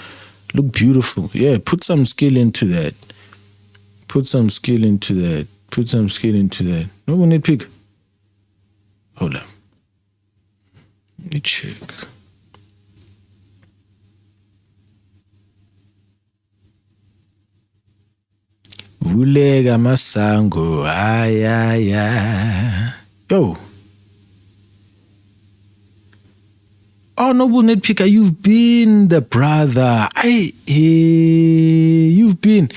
look beautiful. Yeah, put some skill into that. Put some skill into that. No one need pick. Hold up. Let me check. Vulega masango. Yo. Oh, Noble Nitpicker, you've been the brother. You've been.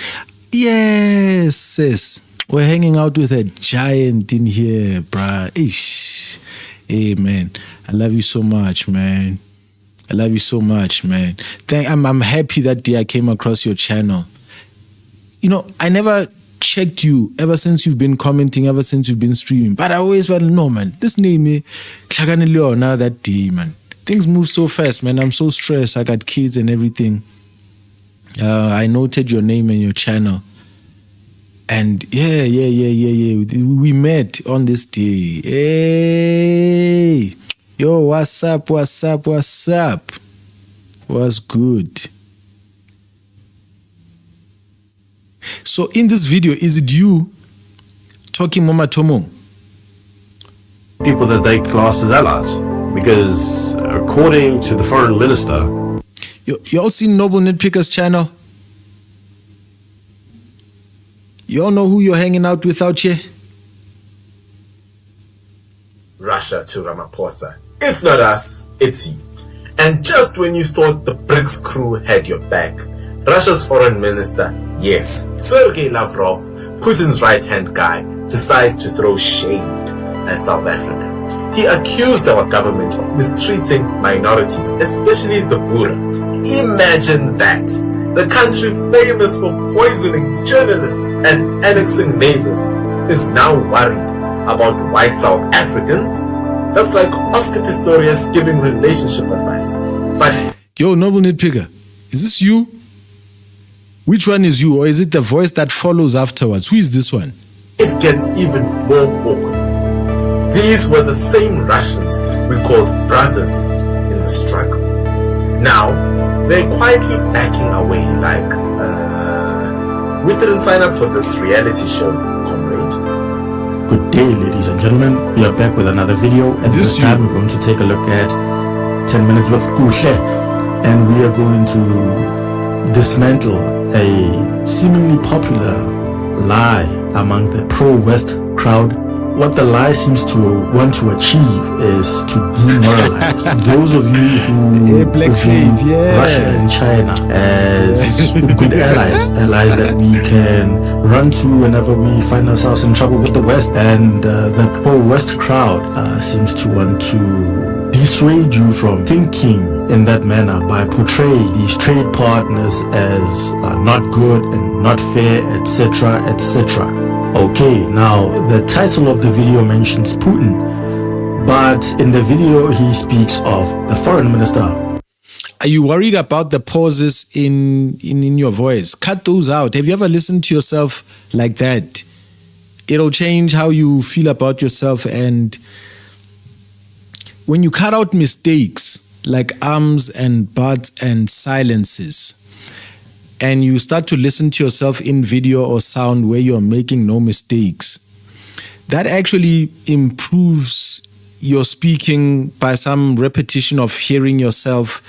Yes, sis. We're hanging out with a giant in here, bruh. Ish. Hey, man. I love you so much, man. I'm happy that day I came across your channel. I never checked you ever since you've been commenting, ever since you've been streaming. But I always felt, no, man, this name, now that day, man. Things move so fast, man. I'm so stressed. I got kids and everything. I noted your name and your channel. And yeah. We met on this day. Hey. Yo, what's up? What's good? So in this video, is it you talking Mama Tomo? People that they class as allies. Because according to the foreign minister... You all seen Noble Nitpicker's channel? You all know who you're hanging out with out here? Russia to Ramaphosa. It's not us, it's you. And just when you thought the BRICS crew had your back, Russia's foreign minister, yes, Sergei Lavrov, Putin's right-hand guy, decides to throw shade at South Africa. He accused our government of mistreating minorities, especially the Boer. Imagine that. The country famous for poisoning journalists and annexing neighbors is now worried about white South Africans. That's like Oscar Pistorius giving relationship advice. But yo, Noble Nitpicker, is this you? Which one is you, or is it the voice that follows afterwards? Who is this one? It gets even more awkward. These were the same Russians we called brothers in the struggle. Now, they're quietly backing away like, we didn't sign up for this reality show, comrade. Good day, ladies and gentlemen. We are back with another video, and this time we're going to take a look at 10 minutes with Kuhle, and we are going to dismantle a seemingly popular lie among the pro-West crowd. What the lie seems to want to achieve is to demoralize those of you who view Russia and China as good allies that we can run to whenever we find ourselves in trouble with the West. And the pro-West crowd seems to want to dissuade you from thinking in that manner by portraying these trade partners as not good and not fair, etc., etc. Okay, now the title of the video mentions Putin, but in the video he speaks of the foreign minister. Are you worried about the pauses in your voice? Cut those out. Have you ever listened to yourself like that? It'll change how you feel about yourself. And when you cut out mistakes like ums and buts and silences, and you start to listen to yourself in video or sound where you're making no mistakes, that actually improves your speaking by some repetition of hearing yourself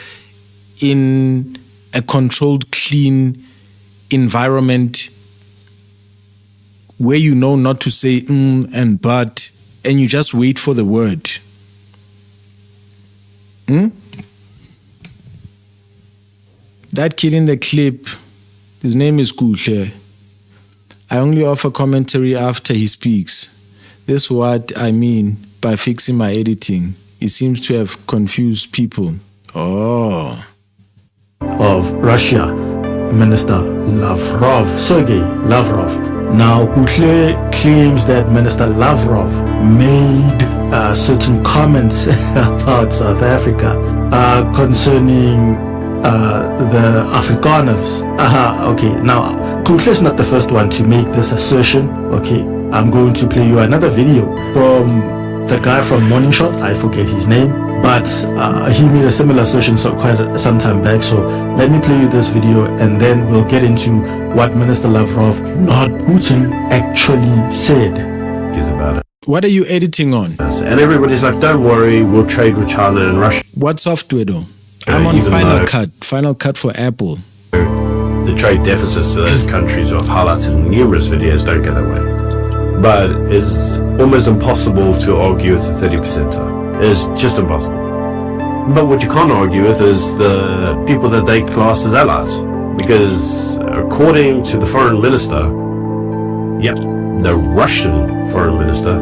in a controlled, clean environment where you know not to say and but, and you just wait for the word. That kid in the clip, his name is Kuhle. I only offer commentary after he speaks. This is what I mean by fixing my editing. It seems to have confused people. Oh. Of Russia, Minister Lavrov, Sergei Lavrov. Now, Kuhle claims that Minister Lavrov made certain comments about South Africa concerning the Afrikaners. Okay, now, Kuhle is not the first one to make this assertion. Okay, I'm going to play you another video from the guy from Morning Shot. I forget his name, but he made a similar assertion quite some time back. So let me play you this video and then we'll get into what Minister Lavrov, not Putin, actually said. Is about it. What are you editing on? And everybody's like, don't worry, we'll trade with China and Russia. What software though? I'm on Final Cut. Final Cut for Apple. The trade deficits to those countries I've highlighted in numerous videos don't go that way. But it's almost impossible to argue with the 30%. It's just impossible. But what you can't argue with is the people that they class as allies. Because according to the foreign minister, the Russian foreign minister,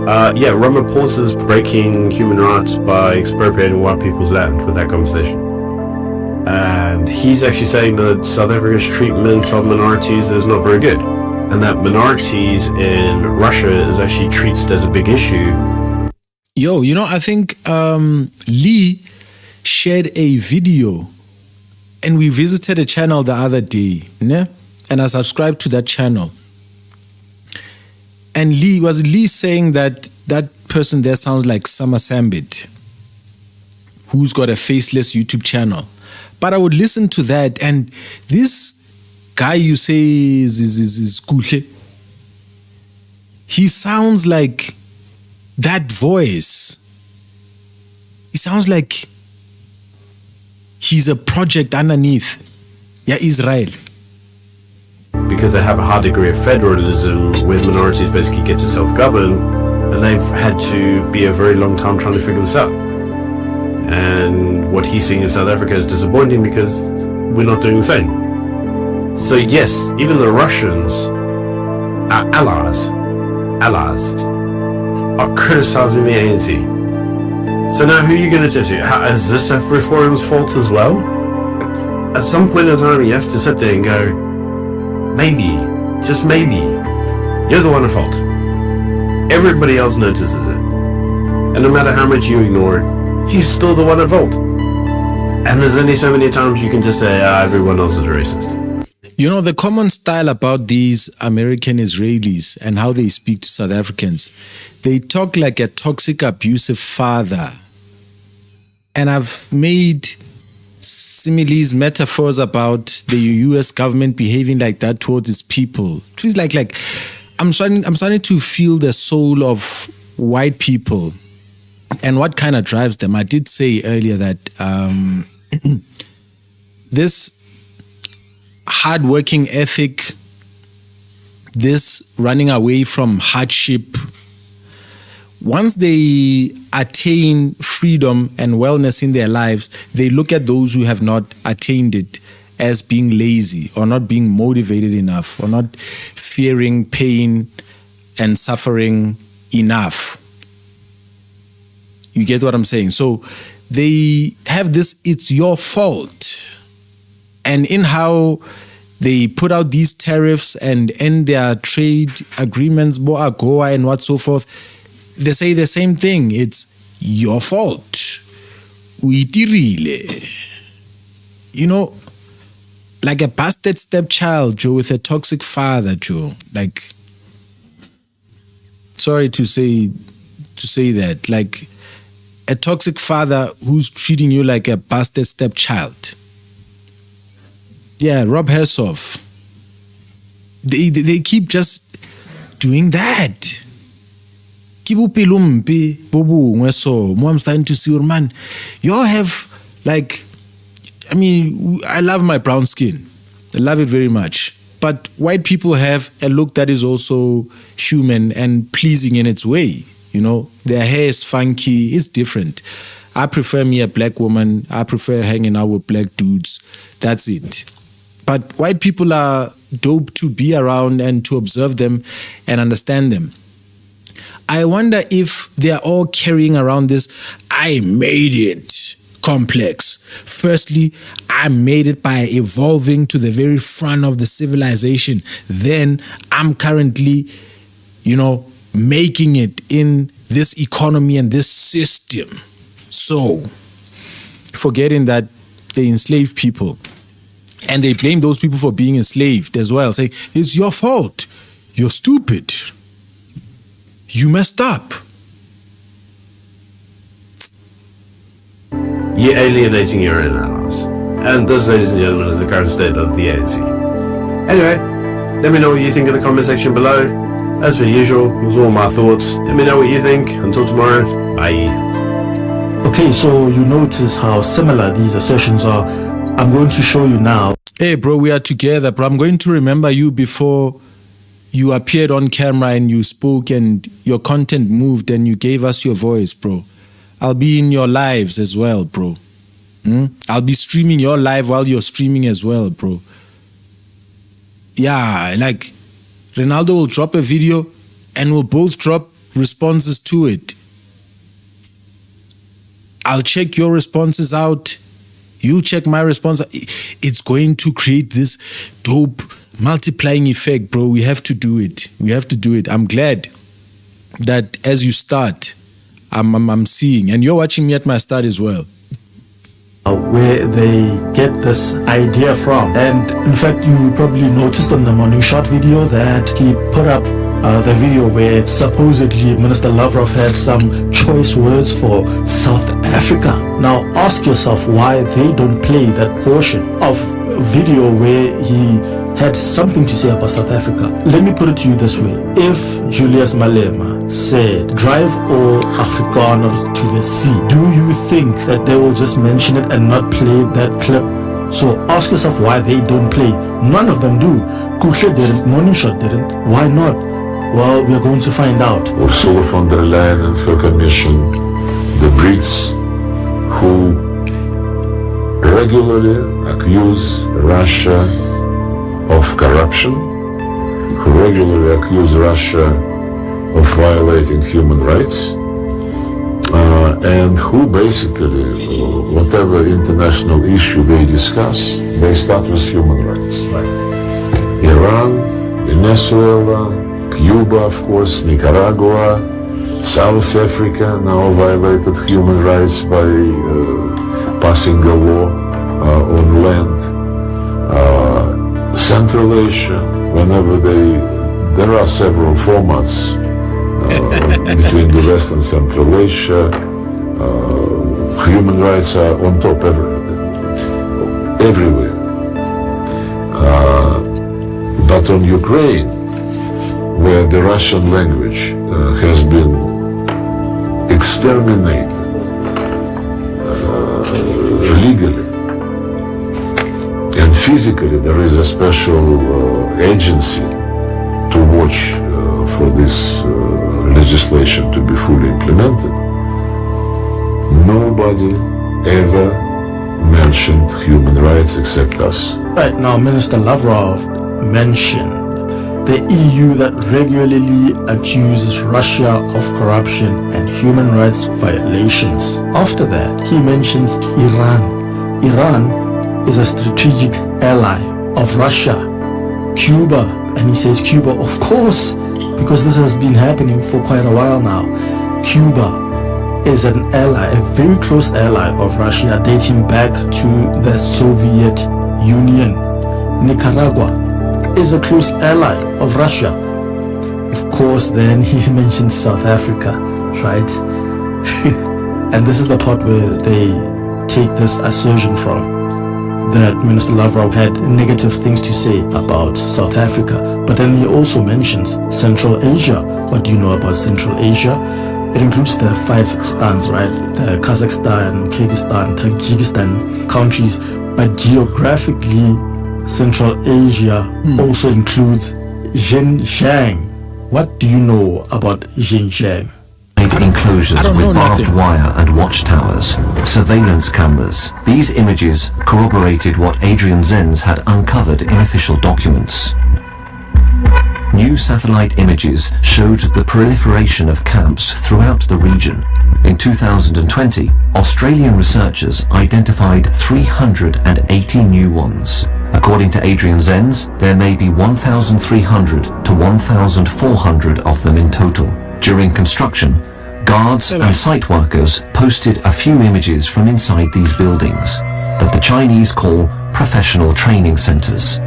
Ramaphosa is breaking human rights by expropriating white people's land with that conversation. And he's actually saying that South Africa's treatment of minorities is not very good. And that minorities in Russia is actually treated as a big issue. Yo, you know, I think Lee shared a video and we visited a channel the other day, né? And I subscribed to that channel. And Lee saying that that person there sounds like Summer Sambit, who's got a faceless YouTube channel. But I would listen to that and this guy you say is Kuhle, he sounds like that voice. He sounds like he's a project underneath Israel. Because they have a high degree of federalism where minorities basically get to self-govern, and they've had to be a very long time trying to figure this out. And what he's seeing in South Africa is disappointing because we're not doing the same. So yes, even the Russians, our allies, are criticizing the ANC. So now who are you going to turn to? Is this Reform's fault as well? At some point in time you have to sit there and go, maybe, just maybe, you're the one at fault. Everybody else notices it. And no matter how much you ignore it, you're still the one at fault. And there's only so many times you can just say, everyone else is racist. You know, the common style about these American Israelis and how they speak to South Africans, they talk like a toxic, abusive father. And I've made similes, metaphors about the US government behaving like that towards its people. It's like I'm starting to feel the soul of white people and what kind of drives them. I did say earlier that this hard-working ethic, this running away from hardship, once they attain freedom and wellness in their lives, they look at those who have not attained it as being lazy or not being motivated enough or not fearing pain and suffering enough. You get what I'm saying? So they have this, it's your fault. And in how they put out these tariffs and end their trade agreements, AGOA and what so forth, they say the same thing. It's your fault. Uitirile. You know, like a bastard stepchild, Joe, with a toxic father, Joe. Like, sorry to say that. Like, a toxic father who's treating you like a bastard stepchild. Yeah, Rob Hersoff. They keep just doing that. I'm starting to see, man, y'all have, like, I mean, I love my brown skin. I love it very much. But white people have a look that is also human and pleasing in its way. You know, their hair is funky, it's different. I prefer me a black woman. I prefer hanging out with black dudes. That's it. But white people are dope to be around and to observe them and understand them. I wonder if they are all carrying around this "I made it" complex. Firstly, I made it by evolving to the very front of the civilization. Then I'm currently, making it in this economy and this system. So, forgetting that they enslave people. And they blame those people for being enslaved as well, saying, it's your fault. You're stupid. You messed up. You're alienating your own allies. And this, ladies and gentlemen, is the current state of the ANC. Anyway, let me know what you think in the comment section below. As per usual, it was all my thoughts. Let me know what you think. Until tomorrow, bye. Okay, so you notice how similar these assertions are. I'm going to show you now. Hey, bro, we are together, bro. I'm going to remember you before you appeared on camera and you spoke and your content moved and you gave us your voice, bro. I'll be in your lives as well, bro. I'll be streaming your live while you're streaming as well, bro. Yeah, like Ronaldo will drop a video and we'll both drop responses to it. I'll check your responses out. You check my response. It's going to create this dope multiplying effect, bro. We have to do it. We have to do it. I'm glad that as you start, I'm seeing, and you're watching me at my start as well. Where they get this idea from. And in fact, you probably noticed on the Morning Shot video that he put up the video where supposedly Minister Lavrov had some choice words for South Africa. Now ask yourself why they don't play that portion of video where he had something to say about South Africa. Let me put it to you this way. If Julius Malema said, drive all Afrikaners to the sea, do you think that they will just mention it and not play that clip? So ask yourself why they don't play. None of them do. Kuhle didn't, Morning Shot didn't. Why not? Well, we are going to find out. Ursula von der Leyen and her commission, the Brits who regularly accuse Russia of corruption, who regularly accuse Russia of violating human rights, and who basically, whatever international issue they discuss, they start with human rights. Iran, Venezuela, Cuba, of course, Nicaragua, South Africa now violated human rights by passing a law on land. Central Asia, whenever there are several formats between the West and Central Asia, human rights are on top everywhere. But on Ukraine, where the Russian language has been exterminated legally and physically, there is a special agency to watch for this legislation to be fully implemented. Nobody ever mentioned human rights except us. Right now, Minister Lavrov mentioned the EU that regularly accuses Russia of corruption and human rights violations. After that, he mentions Iran. Iran is a strategic ally of Russia. Cuba, and he says Cuba, of course, because this has been happening for quite a while now. Cuba is an ally, a very close ally of Russia, dating back to the Soviet Union. Nicaragua is a close ally of Russia. Of course, then he mentions South Africa, right? And this is the part where they take this assertion from, that Minister Lavrov had negative things to say about South Africa. But then he also mentions Central Asia. What do you know about Central Asia? It includes the 5 stans, right? The Kazakhstan, Kyrgyzstan, Tajikistan countries. But geographically, Central Asia also includes Xinjiang. What do you know about Xinjiang? Enclosures with barbed wire and watchtowers, surveillance cameras. These images corroborated what Adrian Zenz had uncovered in official documents. New satellite images showed the proliferation of camps throughout the region. In 2020, Australian researchers identified 380 new ones. According to Adrian Zenz, there may be 1,300 to 1,400 of them in total. During construction, guards and site workers posted a few images from inside these buildings that the Chinese call professional training centers.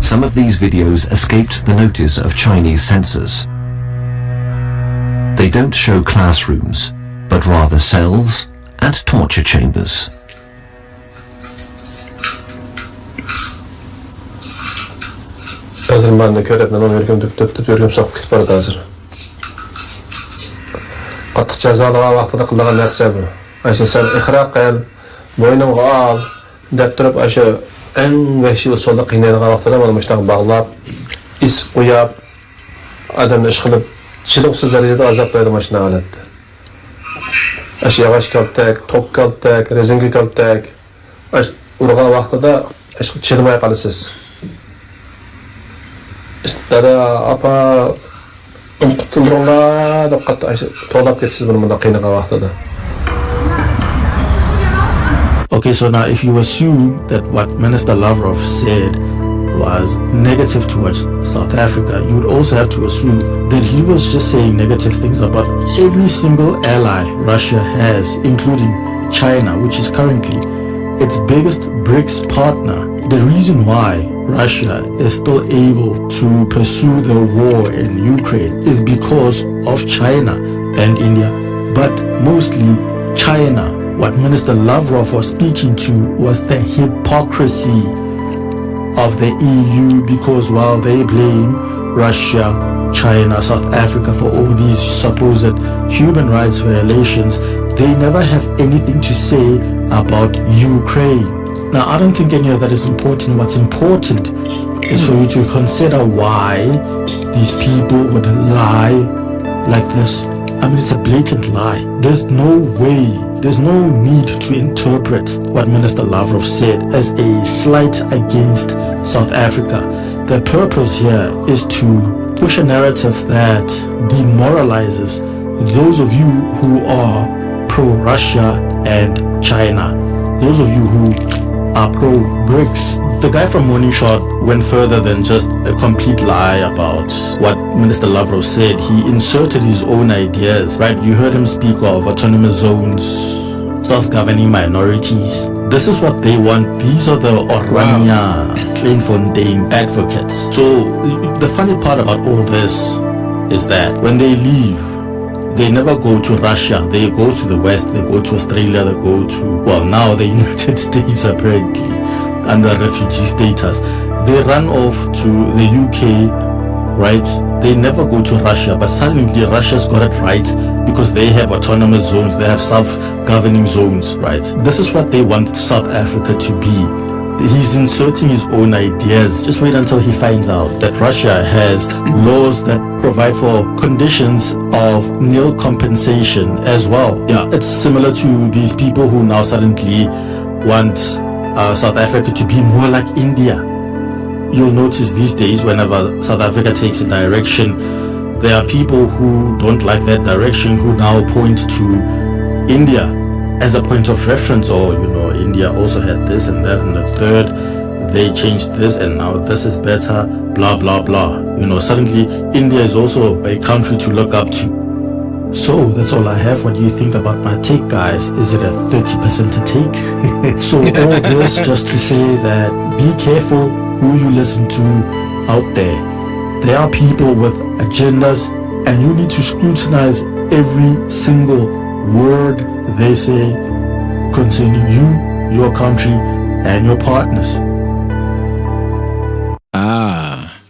Some of these videos escaped the notice of Chinese censors. They don't show classrooms, but rather cells and torture chambers. Hazır ben de körepten onu yürgüm tüp yürgüm sokup gitip barıdı hazır. Qattiq jazolangan vaqtida qilgan narsa bu. Asha sen iqro qil, bo'ynimga ol deb turib asha eng vahshiy usulda qiynaydigan vaqtida mana shunaqa bog'lab, is qo'yib, odamni ish qilib, chiroqsiz darajada azoblaydi mana shunaqa holatda. Asha yog'och kaltak, top kaltak, rezinka kaltak, asha urgan vaqtida asha chidamay qolasiz. Dada apa qutulurlar deb qattiq to'lab ketasiz buni qiynagan vaqtida. Okay, so now if you assume that what Minister Lavrov said was negative towards South Africa, you would also have to assume that he was just saying negative things about every single ally Russia has, including China, which is currently its biggest BRICS partner. The reason why Russia is still able to pursue the war in Ukraine is because of China and India, but mostly China. What Minister Lavrov was speaking to was the hypocrisy of the EU, because while they blame Russia, China, South Africa for all these supposed human rights violations, they never have anything to say about Ukraine. Now, I don't think any of that is important. What's important is for you to consider why these people would lie like this. I mean, it's a blatant lie. There's no way, there's no need to interpret what Minister Lavrov said as a slight against South Africa. The purpose here is to push a narrative that demoralizes those of you who are pro-Russia and China. Those of you who are pro-BRICS. The guy from Morning Shot went further than just a complete lie about what Minister Lavrov said. He inserted his own ideas, right? You heard him speak of autonomous zones, self-governing minorities. This is what they want. These are the Orania, Kleinfontein advocates. So the funny part about all this is that when they leave, they never go to Russia. They go to the West. They go to Australia. They go to, well, now the United States apparently under refugee status. They run off to the UK, right? They never go to Russia, but suddenly Russia's got it right because they have autonomous zones. They have self-governing zones, right? This is what they want South Africa to be. He's inserting his own ideas. Just wait until he finds out that Russia has laws that provide for conditions of nil compensation as well. Yeah, it's similar to these people who now suddenly want South Africa to be more like India. You'll notice these days whenever South Africa takes a direction, there are people who don't like that direction who now point to India as a point of reference, or India also had this and that and the third, they changed this and now this is better, blah blah blah. Suddenly India is also a country to look up to. So that's all I have. What do you think about my take, guys? Is it a 30% to take? So all this just to say that be careful who you listen to out there. There are people with agendas and you need to scrutinize every single word they say concerning you, your country, and your partners.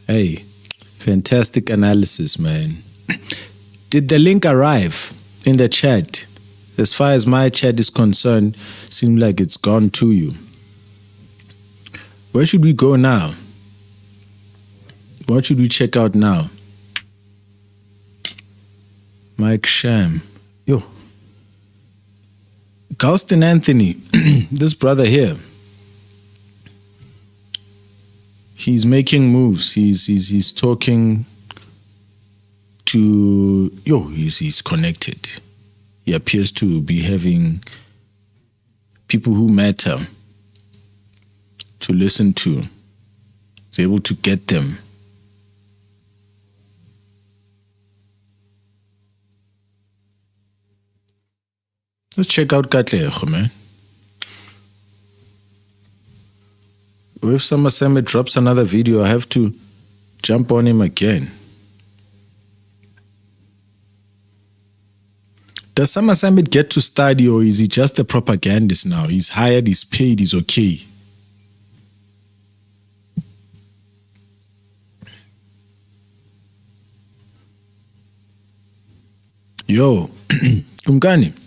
Hey, fantastic analysis, man. Did the link arrive in the chat? As far as my chat is concerned, seems like it's gone to you. Where should we go now? What should we check out now? Mike Sham. Yo. Galston Anthony, this brother here. He's making moves. He's talking to he's connected. He appears to be having people who matter to listen to. He's able to get them. Let's check out Katlego, man. If Summer Summit drops another video, I have to jump on him again. Does Summer Summit get to study, or is he just a propagandist now? He's hired, he's paid, he's okay. Yo, Umkani.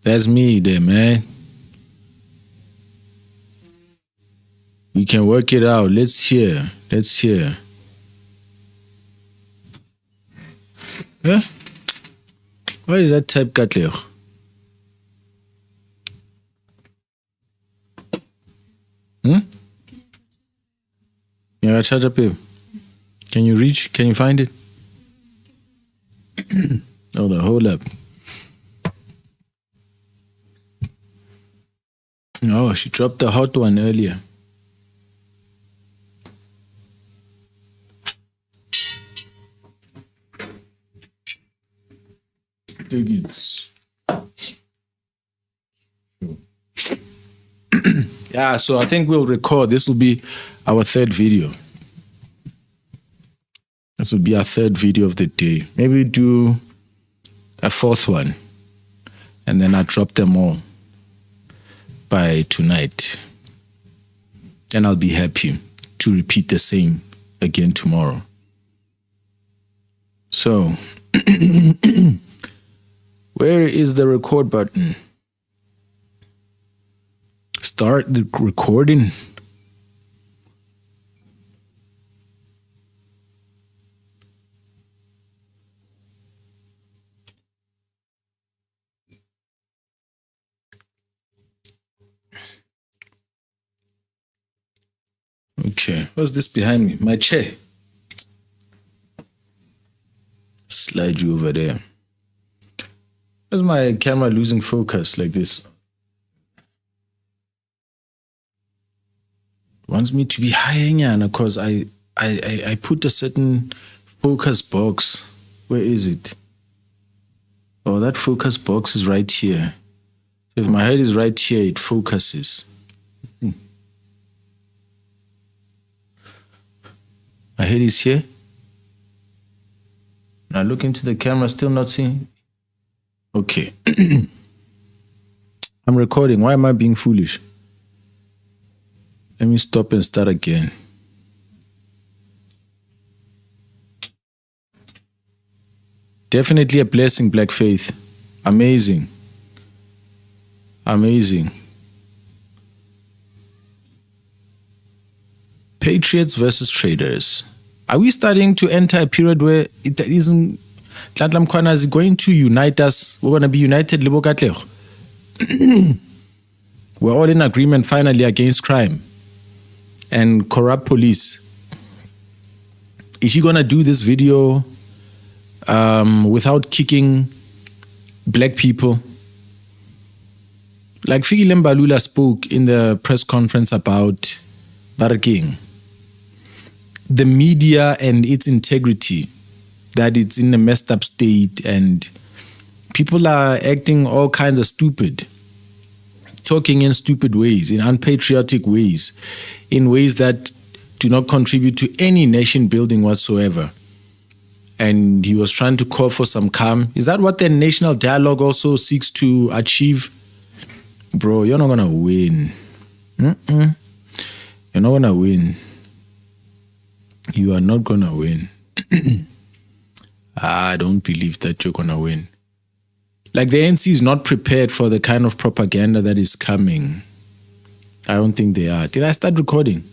That's me there, man. We can work it out. Let's hear. Yeah? Why did I type Katlego? Yeah, charge up here. Can you find it? Hold up. Oh, she dropped the hot one earlier. Yeah, so I think we'll record. This will be our third video. This will be our third video of the day. Maybe do a fourth one. And then I drop them all by tonight. Then I'll be happy to repeat the same again tomorrow. So, where is the record button? Start the recording. Okay, what's this behind me? My chair. Slide you over there. Where's my camera losing focus like this? Wants me to be high because I put a certain focus box. Where is it? Oh, that focus box is right here. If my head is right here, it focuses. My head is here. Now look into the camera, still not seeing. Okay. I'm recording. Why am I being foolish? Let me stop and start again. Definitely a blessing, Black Faith. Amazing. Amazing. Patriots versus traders. Are we starting to enter a period where it isn't Nhlanhla Mkhwanazi is going to unite us? We're going to be united, Lebo Katlego. We're all in agreement finally against crime and corrupt police. Is he going to do this video without kicking black people? Like Fikile Mbalula spoke in the press conference about Barking. The media and its integrity, that it's in a messed up state and people are acting all kinds of stupid, talking in stupid ways, in unpatriotic ways, in ways that do not contribute to any nation building whatsoever. And he was trying to call for some calm. Is that what the national dialogue also seeks to achieve? Bro, you're not gonna win. You're not gonna win. You are not gonna win. I don't believe that you're going to win. Like, the ANC is not prepared for the kind of propaganda that is coming. I don't think they are. Did I start recording?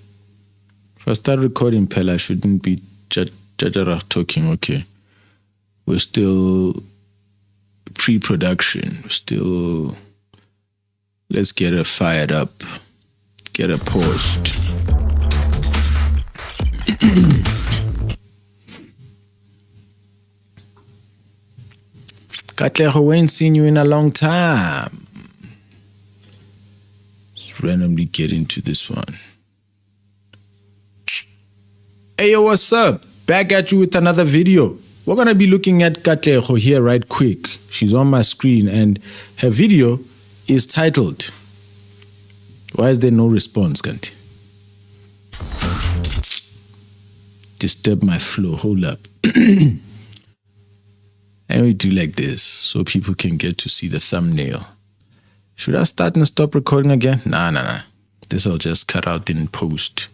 If I start recording, Pella, I shouldn't be talking. Okay. We're still pre-production. Still, let's get it fired up. Get it paused. Katlego, we ain't seen you in a long time. Let's randomly get into this one. Hey, yo, what's up? Back at you with another video. We're going to be looking at Katlego here right quick. She's on my screen and her video is titled, why is there no response, Kanti? Disturb my flow. Hold up. And we do like this so people can get to see the thumbnail. Should I start and stop recording again? Nah. This I'll just cut out in post.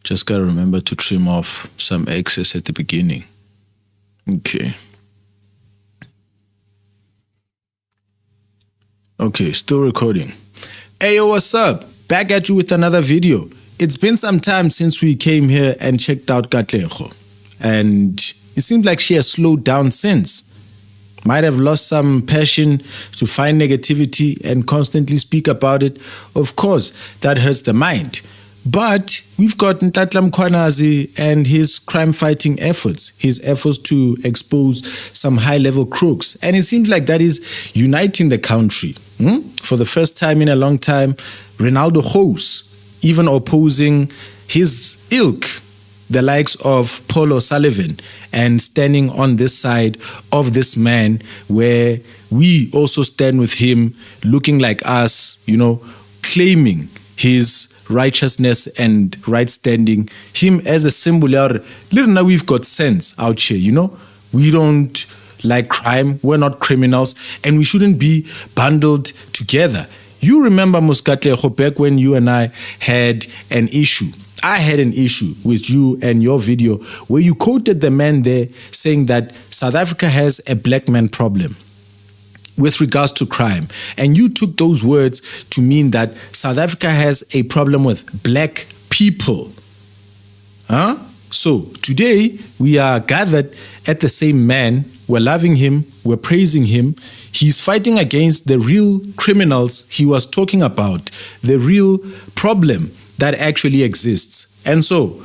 Just gotta remember to trim off some excess at the beginning. Okay. Okay, still recording. Hey, yo, what's up? Back at you with another video. It's been some time since we came here and checked out Katlego. And it seems like she has slowed down since. Might have lost some passion to find negativity and constantly speak about it. Of course, that hurts the mind. But we've got Nhlanhla Mkhwanazi and his crime-fighting efforts, his efforts to expose some high-level crooks. And it seems like that is uniting the country. For the first time in a long time, Ronaldo Hose, even opposing his ilk, the likes of Paul O'Sullivan, and standing on this side of this man where we also stand with him, looking like us, claiming his righteousness and right standing, him as a symbol. Little now we've got sense out here, We don't like crime, we're not criminals, and we shouldn't be bundled together. You remember, Katlego, back when you and I had an issue. I had an issue with you and your video where you quoted the man there saying that South Africa has a black man problem with regards to crime. And you took those words to mean that South Africa has a problem with black people. So today we are gathered at the same man. We're loving him. We're praising him. He's fighting against the real criminals he was talking about, the real problem that actually exists. And so,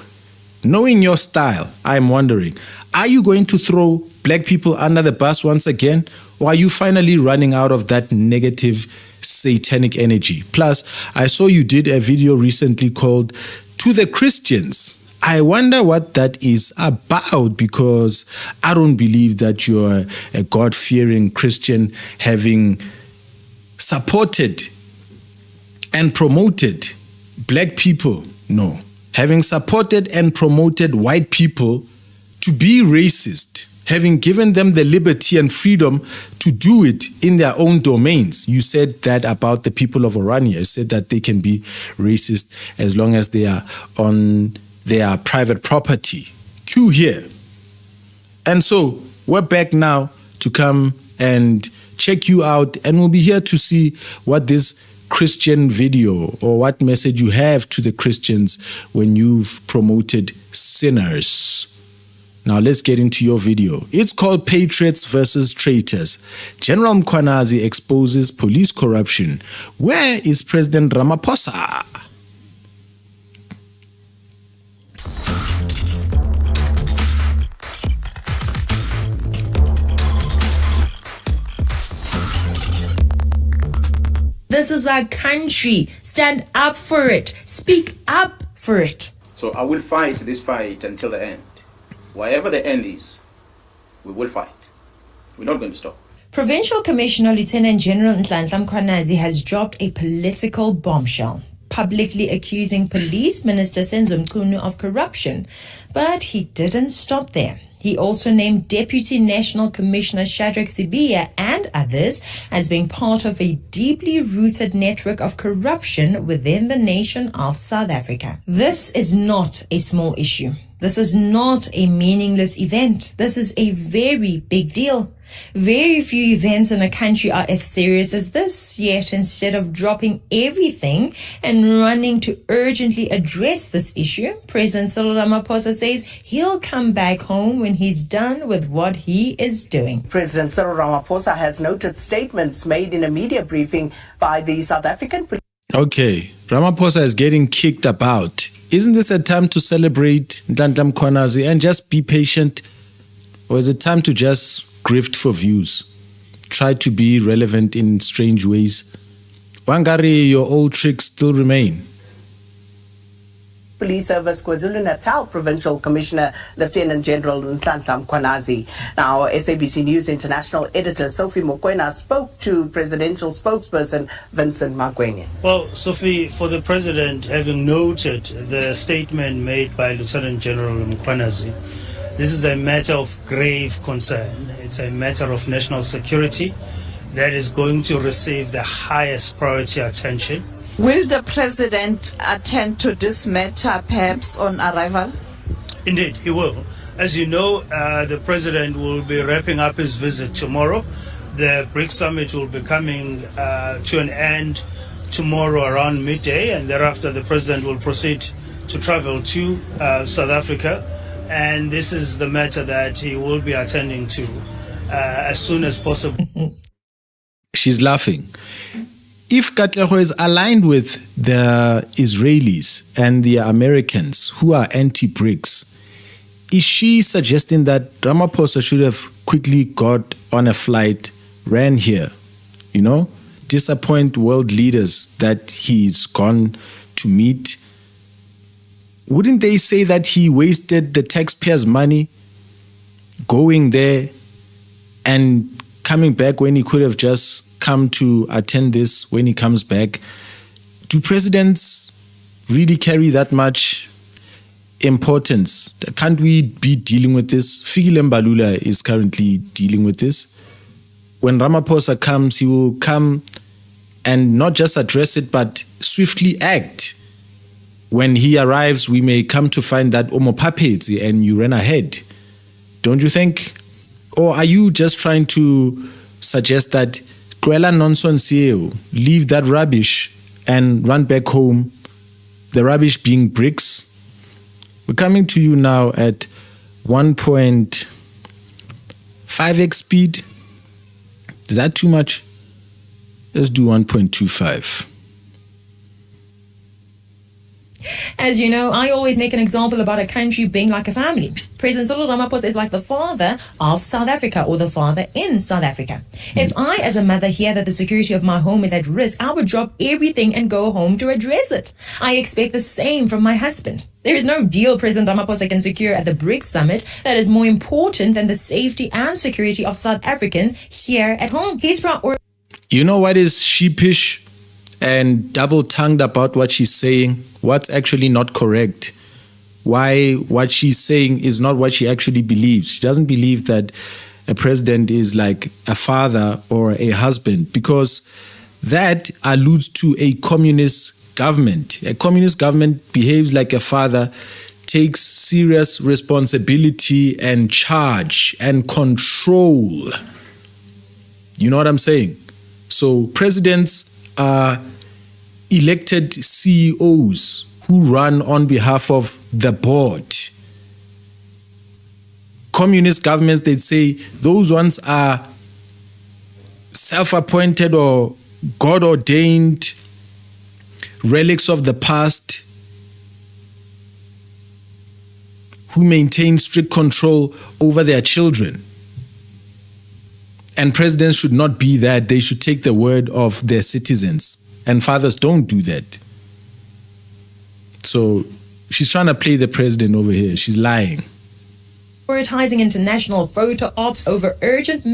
knowing your style, I'm wondering, are you going to throw black people under the bus once again? Or are you finally running out of that negative satanic energy? Plus, I saw you did a video recently called To the Christians. I wonder what that is about, because I don't believe that you're a God-fearing Christian having supported and promoted black people. No. Having supported and promoted white people to be racist, having given them the liberty and freedom to do it in their own domains. You said that about the people of Orania. You said that they can be racist as long as they are on their private property. Cue here. And so we're back now to come and check you out, and we'll be here to see what this Christian video or what message you have to the Christians when you've promoted sinners. Now let's get into your video. It's called Patriots versus Traitors. General Mkhwanazi exposes police corruption. Where is President Ramaphosa? This is our country. Stand up for it. Speak up for it. So I will fight this fight until the end. Wherever the end is, we will fight. We're not going to stop. Provincial Commissioner Lieutenant General Nhlanhla Mkhwanazi has dropped a political bombshell, publicly accusing Police Minister Senzo Mchunu of corruption. But he didn't stop there. He also named Deputy National Commissioner Shadrack Sibiya and others as being part of a deeply rooted network of corruption within the nation of South Africa. This is not a small issue. This is not a meaningless event. This is a very big deal. Very few events in a country are as serious as this, yet instead of dropping everything and running to urgently address this issue, President Cyril Ramaphosa says he'll come back home when he's done with what he is doing. President Cyril Ramaphosa has noted statements made in a media briefing by the South African police. Okay, Ramaphosa is getting kicked about. Isn't this a time to celebrate Nhlanhla Mkhwanazi and just be patient? Or is it time to just grift for views? Try to be relevant in strange ways? Wangari, your old tricks still remain. Police Service KwaZulu-Natal Provincial Commissioner Lieutenant General Nhlanhla Mkhwanazi. Now, SABC News International Editor Sophie Mokoena spoke to presidential spokesperson Vincent Magwenya. Well, Sophie, for the president, having noted the statement made by Lieutenant General Mkhwanazi, this is a matter of grave concern. It's a matter of national security that is going to receive the highest priority attention. Will the president attend to this matter perhaps on arrival? Indeed, he will. As you know, the president will be wrapping up his visit tomorrow. The BRICS summit will be coming to an end tomorrow around midday, and thereafter the president will proceed to travel to South Africa. And this is the matter that he will be attending to as soon as possible. She's laughing. If Katlego is aligned with the Israelis and the Americans who are anti-BRICS, is she suggesting that Ramaphosa should have quickly got on a flight, ran here, disappoint world leaders that he's gone to meet? Wouldn't they say that he wasted the taxpayers' money going there and coming back when he could have just come to attend this when he comes back? Do presidents really carry that much importance? Can't we be dealing with this? Fikile Mbalula is currently dealing with this. When Ramaphosa comes, he will come and not just address it, but swiftly act. When he arrives, we may come to find that Omopapetsi and you ran ahead. Don't you think? Or are you just trying to suggest that Tloela nonsense, leave that rubbish and run back home, the rubbish being BRICS? We're coming to you now at 1.5x speed. Is that too much? Let's do 1.25. As you know, I always make an example about a country being like a family. President Cyril Ramaphosa is like the father of South Africa, or the father in South Africa. If I, as a mother, hear that the security of my home is at risk, I would drop everything and go home to address it. I expect the same from my husband. There is no deal President Ramaphosa can secure at the BRICS summit that is more important than the safety and security of South Africans here at home. His priority. You know what is sheepish and double-tongued about what she's saying? What's actually not correct? Why what she's saying is not what she actually believes. She doesn't believe that a president is like a father or a husband, because that alludes to a communist government. A communist government behaves like a father, takes serious responsibility and charge and control. You know what I'm saying? So presidents are elected CEOs who run on behalf of the board. Communist governments, they'd say those ones are self-appointed or God-ordained relics of the past who maintain strict control over their children. And presidents should not be that. They should take the word of their citizens. And fathers don't do that. So she's trying to play the president over here. She's lying. Prioritizing international photo ops over urgent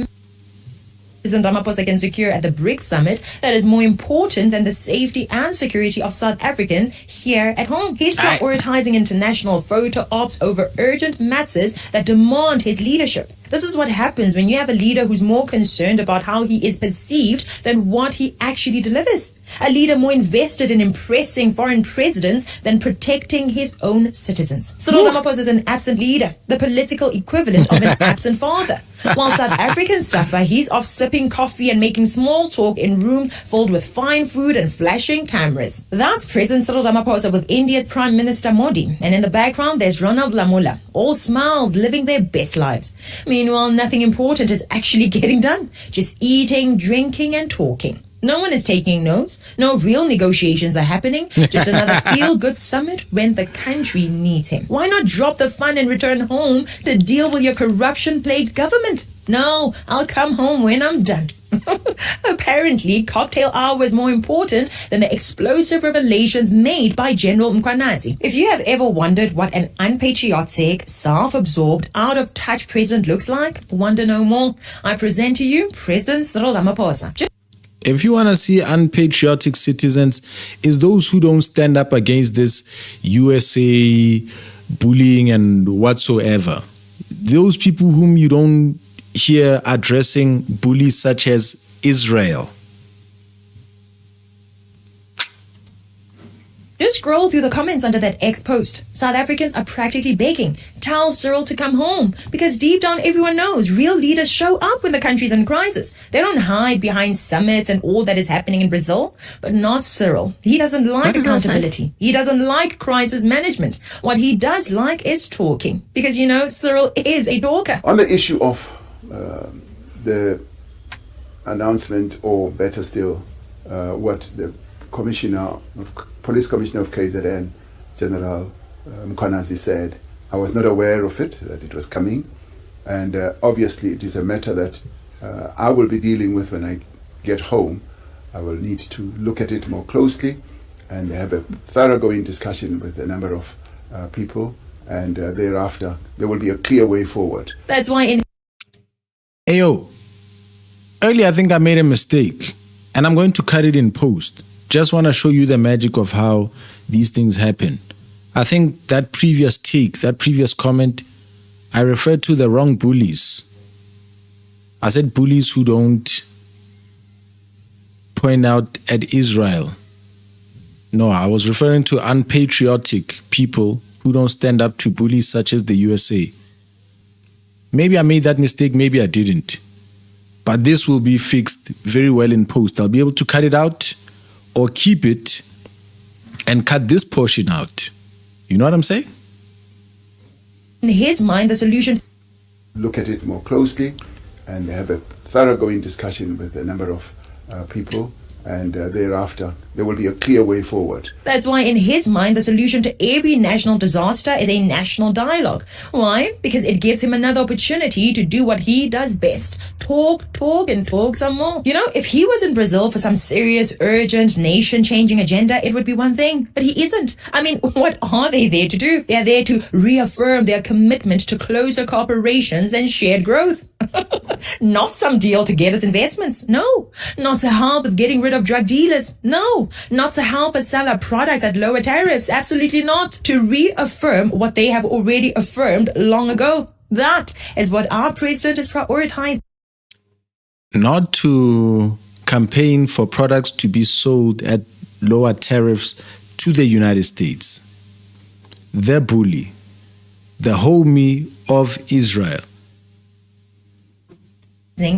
President Ramaphosa can secure at the BRICS summit that is more important than the safety and security of South Africans here at home. He's prioritizing international photo ops over urgent matters that demand his leadership. This is what happens when you have a leader who's more concerned about how he is perceived than what he actually delivers. A leader more invested in impressing foreign presidents than protecting his own citizens. Cyril Ramaphosa is an absent leader, the political equivalent of an absent father. While South Africans suffer, he's off sipping coffee and making small talk in rooms filled with fine food and flashing cameras. That's President Cyril Ramaphosa with India's Prime Minister Modi. And in the background, there's Ronald Lamola, all smiles, living their best lives. Meanwhile, nothing important is actually getting done. Just eating, drinking, and talking. No one is taking notes. No real negotiations are happening. Just another feel-good summit when the country needs him. Why not drop the fun and return home to deal with your corruption-plagued government? No, I'll come home when I'm done. Apparently, cocktail hour is more important than the explosive revelations made by General Mkhwanazi. If you have ever wondered what an unpatriotic, self-absorbed, out-of-touch president looks like, wonder no more. I present to you President Cyril Ramaphosa. If you want to see unpatriotic citizens, it's those who don't stand up against this USA bullying and whatsoever. Those people whom you don't hear addressing bullies such as Israel. Just scroll through the comments under that X post. South Africans are practically begging, tell Cyril to come home. Because deep down everyone knows real leaders show up when the country's in crisis. They don't hide behind summits and all that is happening in Brazil. But not Cyril. He doesn't like accountability. He doesn't like crisis management. What he does like is talking. Because, you know, Cyril is a talker. On the issue of the announcement, or better still, what the Police Commissioner of KZN, General Mkhwanazi, said, I was not aware of it, that it was coming, and obviously it is a matter that I will be dealing with when I get home. I will need to look at it more closely and have a thoroughgoing discussion with a number of people, and thereafter there will be a clear way forward. That's why in... Hey, yo, earlier I think I made a mistake, and I'm going to cut it in post. Just want to show you the magic of how these things happen. I think that previous take, that previous comment, I referred to the wrong bullies. I said bullies who don't point out at Israel. No, I was referring to unpatriotic people who don't stand up to bullies such as the USA. Maybe I made that mistake, maybe I didn't. But this will be fixed very well in post. I'll be able to cut it out or keep it and cut this portion out. You know what I'm saying? In his mind, the solution... Look at it more closely and have a thoroughgoing discussion with a number of people, and thereafter there will be a clear way forward. That's why in his mind, the solution to every national disaster is a national dialogue. Why? Because it gives him another opportunity to do what he does best. Talk, and talk some more. You know, if he was in Brazil for some serious, urgent, nation-changing agenda, it would be one thing. But he isn't. I mean, what are they there to do? They're there to reaffirm their commitment to closer cooperations and shared growth. Not some deal to get us investments. No. Not to help with getting rid of drug dealers. No. Not to help us sell our products at lower tariffs. Absolutely not. To reaffirm what they have already affirmed long ago. That is what our president is prioritizing. Not to campaign for products to be sold at lower tariffs to the United States. The bully, the homie of Israel.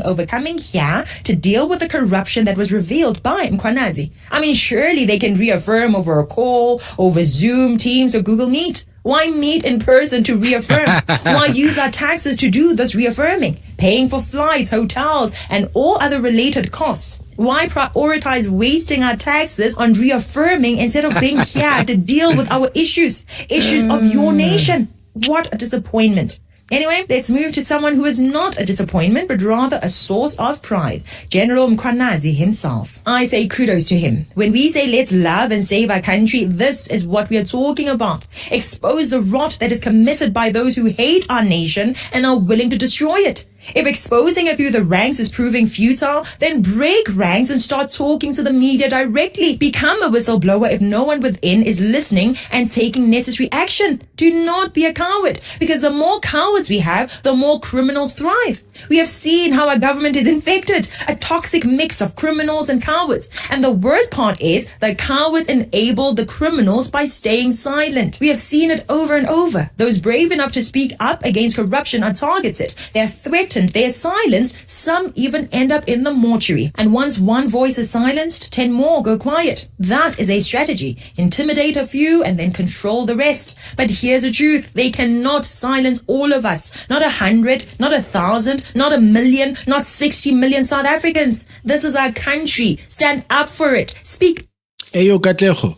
Overcoming here to deal with the corruption that was revealed by Mkhwanazi. I mean, surely they can reaffirm over a call, over Zoom, Teams, or Google Meet. Why meet in person to reaffirm? Why use our taxes to do this reaffirming? Paying for flights, hotels, and all other related costs. Why prioritize wasting our taxes on reaffirming instead of being here to deal with our issues of your nation? What a disappointment. Anyway, let's move to someone who is not a disappointment, but rather a source of pride. General Mkhwanazi himself. I say kudos to him. When we say let's love and save our country, this is what we are talking about. Expose the rot that is committed by those who hate our nation and are willing to destroy it. If exposing it through the ranks is proving futile, then break ranks and start talking to the media directly. Become a whistleblower if no one within is listening and taking necessary action. Do not be a coward, because the more cowards we have, the more criminals thrive. We have seen how our government is infected, a toxic mix of criminals and cowards. And the worst part is the cowards enable the criminals by staying silent. We have seen it over and over. Those brave enough to speak up against corruption are targeted. They are threatened. They are silenced. Some even end up in the mortuary. And once one voice is silenced, 10 more go quiet. That is a strategy. Intimidate a few and then control the rest. But here's the truth. They cannot silence all of us. Not 100, not 1,000, not 1 million, not 60 million South Africans. This is our country. Stand up for it. Speak. Eyo Katleho.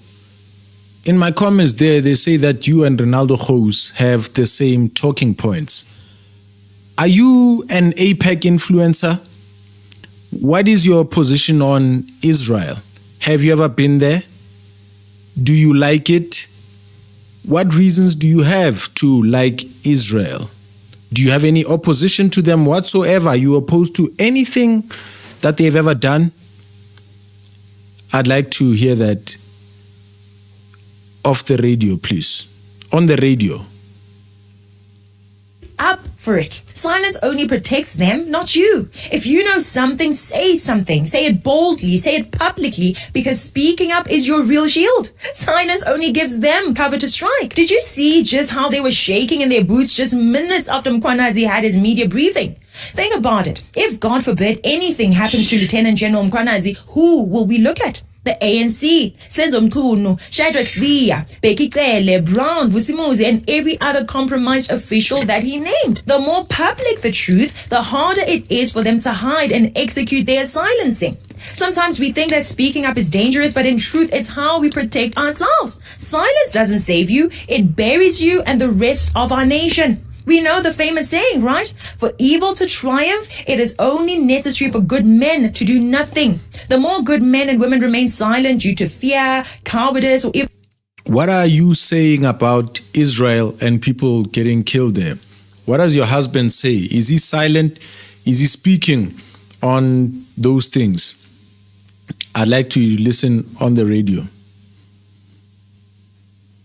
In my comments there, they say that you and Ronaldo Gous have the same talking points. Are you an APEC influencer? What is your position on Israel? Have you ever been there? Do you like it? What reasons do you have to like Israel? Do you have any opposition to them whatsoever? Are you opposed to anything that they've ever done? I'd like to hear that off the radio, please. On the radio. Up for it. Silence only protects them, not you. If you know something, say something. Say it boldly, say it publicly, because speaking up is your real shield. Silence only gives them cover to strike. Did you see just how they were shaking in their boots just minutes after Mkhwanazi had his media briefing? Think about it. If, God forbid, anything happens to Lieutenant General Mkhwanazi, who will we look at? The ANC, Senzo Mchunu, Shadrack Sibiya, Bheki Cele, Brown, Vusimuzi, and every other compromised official that he named. The more public the truth, the harder it is for them to hide and execute their silencing. Sometimes we think that speaking up is dangerous, but in truth, it's how we protect ourselves. Silence doesn't save you, it buries you and the rest of our nation. We know the famous saying, right? For evil to triumph, it is only necessary for good men to do nothing. The more good men and women remain silent due to fear, cowardice, or What are you saying about Israel and people getting killed there? What does your husband say? Is he silent? Is he speaking on those things? I'd like to listen on the radio.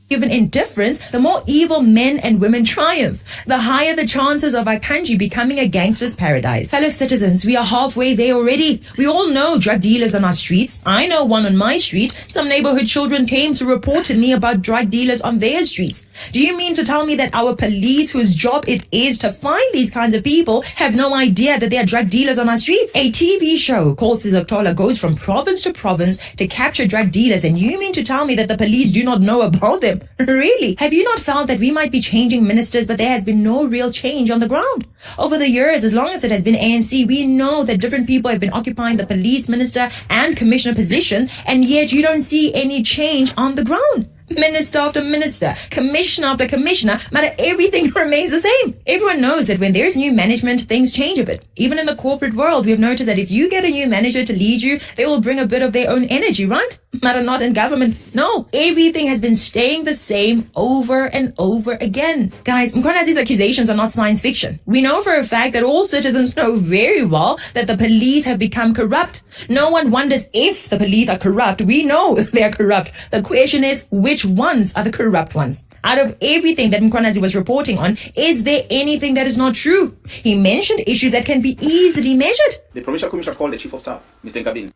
Given indifference, the more evil men and women triumph. The higher the chances of our country becoming a gangster's paradise. Fellow citizens, we are halfway there already. We all know drug dealers on our streets. I know one on my street. Some neighborhood children came to report to me about drug dealers on their streets. Do you mean to tell me that our police, whose job it is to find these kinds of people, have no idea that there are drug dealers on our streets? A TV show called Sizoktola goes from province to province to capture drug dealers, and you mean to tell me that the police do not know about them? Really? Have you not felt that we might be changing ministers, but there has been no real change on the ground? Over the years, as long as it has been ANC, we know that different people have been occupying the police minister and commissioner positions, and yet you don't see any change on the ground. Minister after minister, commissioner after commissioner, but everything remains the same. Everyone knows that when there's new management, things change a bit. Even in the corporate world, we've noticed that if you get a new manager to lead you, they will bring a bit of their own energy, right? But not in government. No, everything has been staying the same over and over again. Guys, Mkhwanazi's accusations are not science fiction. We know for a fact that all citizens know very well that the police have become corrupt. No one wonders if the police are corrupt. We know they're corrupt. The question is, which ones are the corrupt ones? Out of everything that Mkhwanazi was reporting on, is there anything that is not true? He mentioned issues that can be easily measured. The provincial commissioner called the chief of staff, Mr. Nkabini.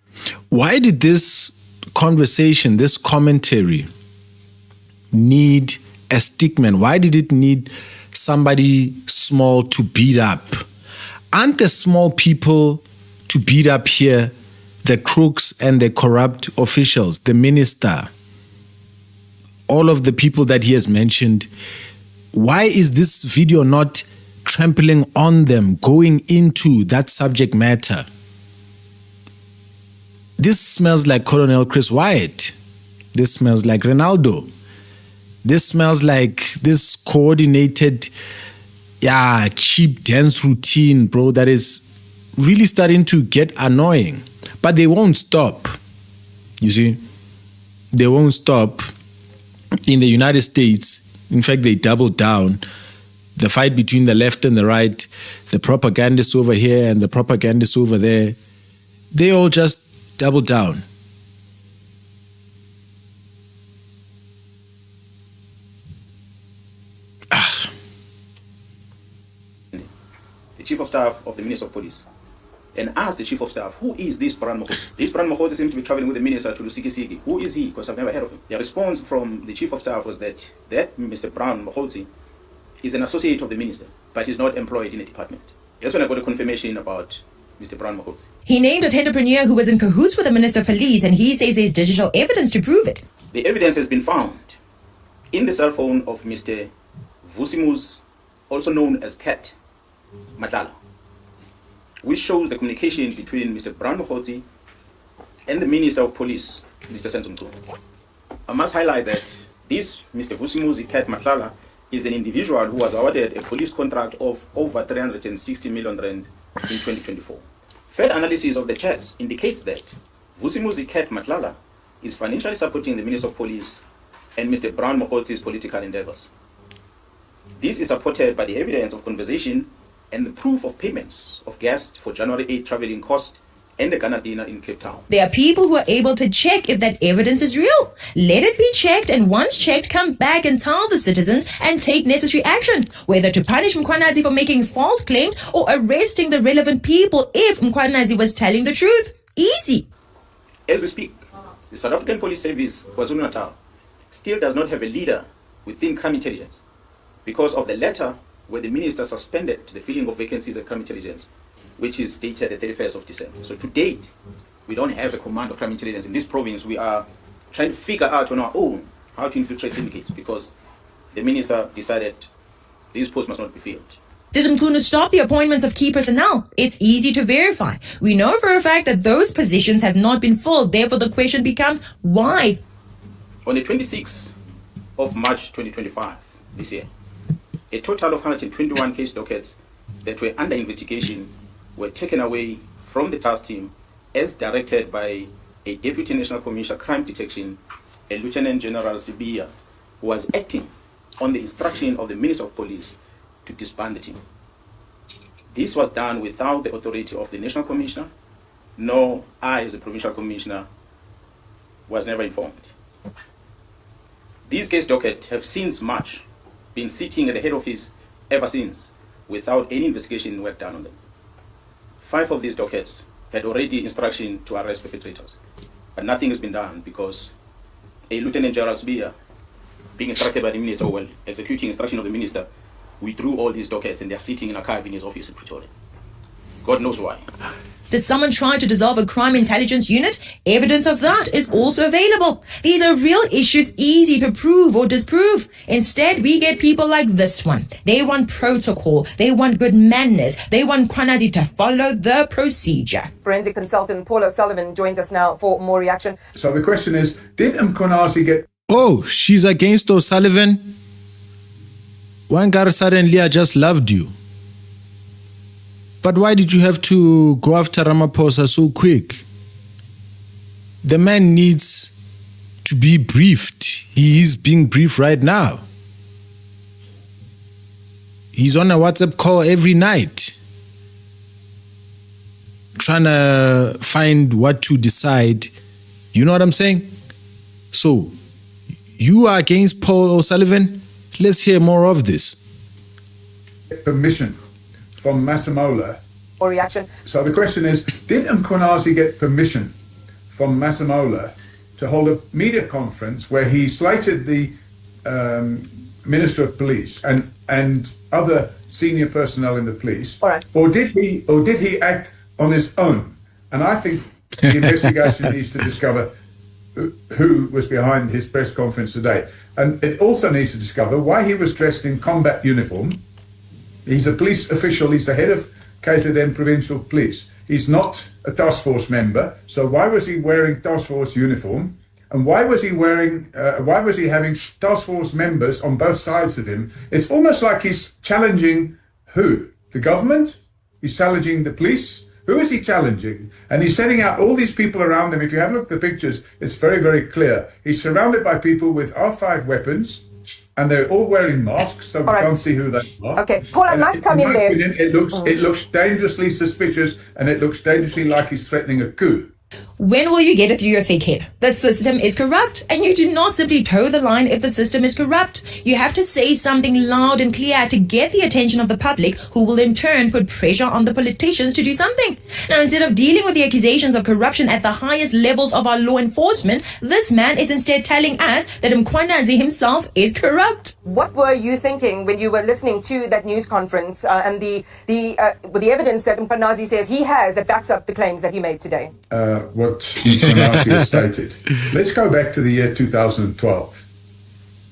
Why did this conversation, this commentary, need a stickman? Why did it need somebody small to beat up? Aren't the small people to beat up here the crooks and the corrupt officials, the minister, all of the people that he has mentioned? Why is this video not trampling on them, going into that subject matter? This smells like Colonel Chris Wyatt. This smells like Ronaldo. This smells like this coordinated, cheap dance routine, bro, that is really starting to get annoying. But they won't stop. You see? They won't stop. In the United States, in fact, they doubled down. The fight between the left and the right the propagandist over here and the propagandist over there, they all just double down. The Chief of Staff of the Minister of Police, and asked the Chief of Staff, who is this Bran Mokhotsi? This Bran Mokhotsi seems to be traveling with the Minister to Lusikisiki. Who is he? Because I've never heard of him. The response from the Chief of Staff was that Mr. Bran Mokhotsi is an associate of the Minister, but he's not employed in a department. That's when I got a confirmation about Mr. Bran Mokhotsi. He named a entrepreneur who was in cahoots with the Minister of Police, and he says there's digital evidence to prove it. The evidence has been found in the cell phone of Mr. Vusimus, also known as Cat Matlala, which shows the communication between Mr. Bran Mokhotsi and the Minister of Police, Mr. Senzo Mchunu. I must highlight that this Mr. Vusimuzi Cat Matlala is an individual who was awarded a police contract of over 360 million rand in 2024. Further analysis of the chats indicates that Vusimuzi Cat Matlala is financially supporting the Minister of Police and Mr. Bran Mokhotsi's political endeavors. This is supported by the evidence of conversation and the proof of payments of guests for January 8 traveling cost and the Ghana dinner in Cape Town. There are people who are able to check if that evidence is real. Let it be checked, and once checked, come back and tell the citizens and take necessary action, whether to punish Mkhwanazi for making false claims or arresting the relevant people if Mkhwanazi was telling the truth. Easy. As we speak, the South African Police Service, KwaZulu-Natal, still does not have a leader within crime intelligence because of the letter where the minister suspended the filling of vacancies at crime intelligence, which is dated the 31st of December. So to date, we don't have a command of crime intelligence in this province. We are trying to figure out on our own how to infiltrate syndicates because the minister decided these posts must not be filled. Did Mchunu stop the appointments of key personnel? It's easy to verify. We know for a fact that those positions have not been filled. Therefore, the question becomes, why? On the 26th of March 2025, this year, a total of 121 case dockets that were under investigation were taken away from the task team as directed by a Deputy National Commissioner Crime Detection, a Lieutenant General Sibia, who was acting on the instruction of the Minister of Police to disband the team. This was done without the authority of the National Commissioner, nor I as a Provincial Commissioner was never informed. These case dockets have since March been sitting at the head office ever since without any investigation work done on them. 5 of these dockets had already instruction to arrest perpetrators, but nothing has been done because a Lieutenant General Sibia, being instructed by the Minister, well, executing instruction of the Minister, withdrew all these dockets and they're sitting in a archive in his office in Pretoria. God knows why. Did someone try to dissolve a crime intelligence unit? Evidence of that is also available. These are real issues easy to prove or disprove. Instead, we get people like this one. They want protocol. They want good manners. They want Mkhwanazi to follow the procedure. Forensic consultant Paul O'Sullivan joins us now for more reaction. So the question is, did Mkhwanazi get... Oh, she's against O'Sullivan? Wangari suddenly I just loved you. But why did you have to go after Ramaphosa so quick? The man needs to be briefed. He is being briefed right now. He's on a WhatsApp call every night, trying to find what to decide. You know what I'm saying? So, you are against Paul O'Sullivan? Let's hear more of this. Permission from Masemola. Or reaction. So the question is, did Mkhwanazi get permission from Masemola to hold a media conference where he slated the Minister of Police and other senior personnel in the police? All right. Or did he act on his own? And I think the investigation needs to discover who was behind his press conference today. And it also needs to discover why he was dressed in combat uniform. He's a police official. He's the head of KZN Provincial Police. He's not a task force member. So why was he wearing task force uniform? And why was he having task force members on both sides of him? It's almost like he's challenging who? The government? He's challenging the police? Who is he challenging? And he's sending out all these people around him. If you have a look at the pictures, it's very, very clear. He's surrounded by people with R5 weapons and they're all wearing masks, so we can't see who they are. Okay, Paul, I must come in there. It looks dangerously suspicious, and it looks dangerously like he's threatening a coup. When will you get it through your thick head? The system is corrupt, and you do not simply toe the line if the system is corrupt. You have to say something loud and clear to get the attention of the public, who will in turn put pressure on the politicians to do something. Now, instead of dealing with the accusations of corruption at the highest levels of our law enforcement, this man is instead telling us that Mkhwanazi himself is corrupt. What were you thinking when you were listening to that news conference and the evidence that Mkhwanazi says he has that backs up the claims that he made today? What Mkhwanazi has stated. Let's go back to the year 2012.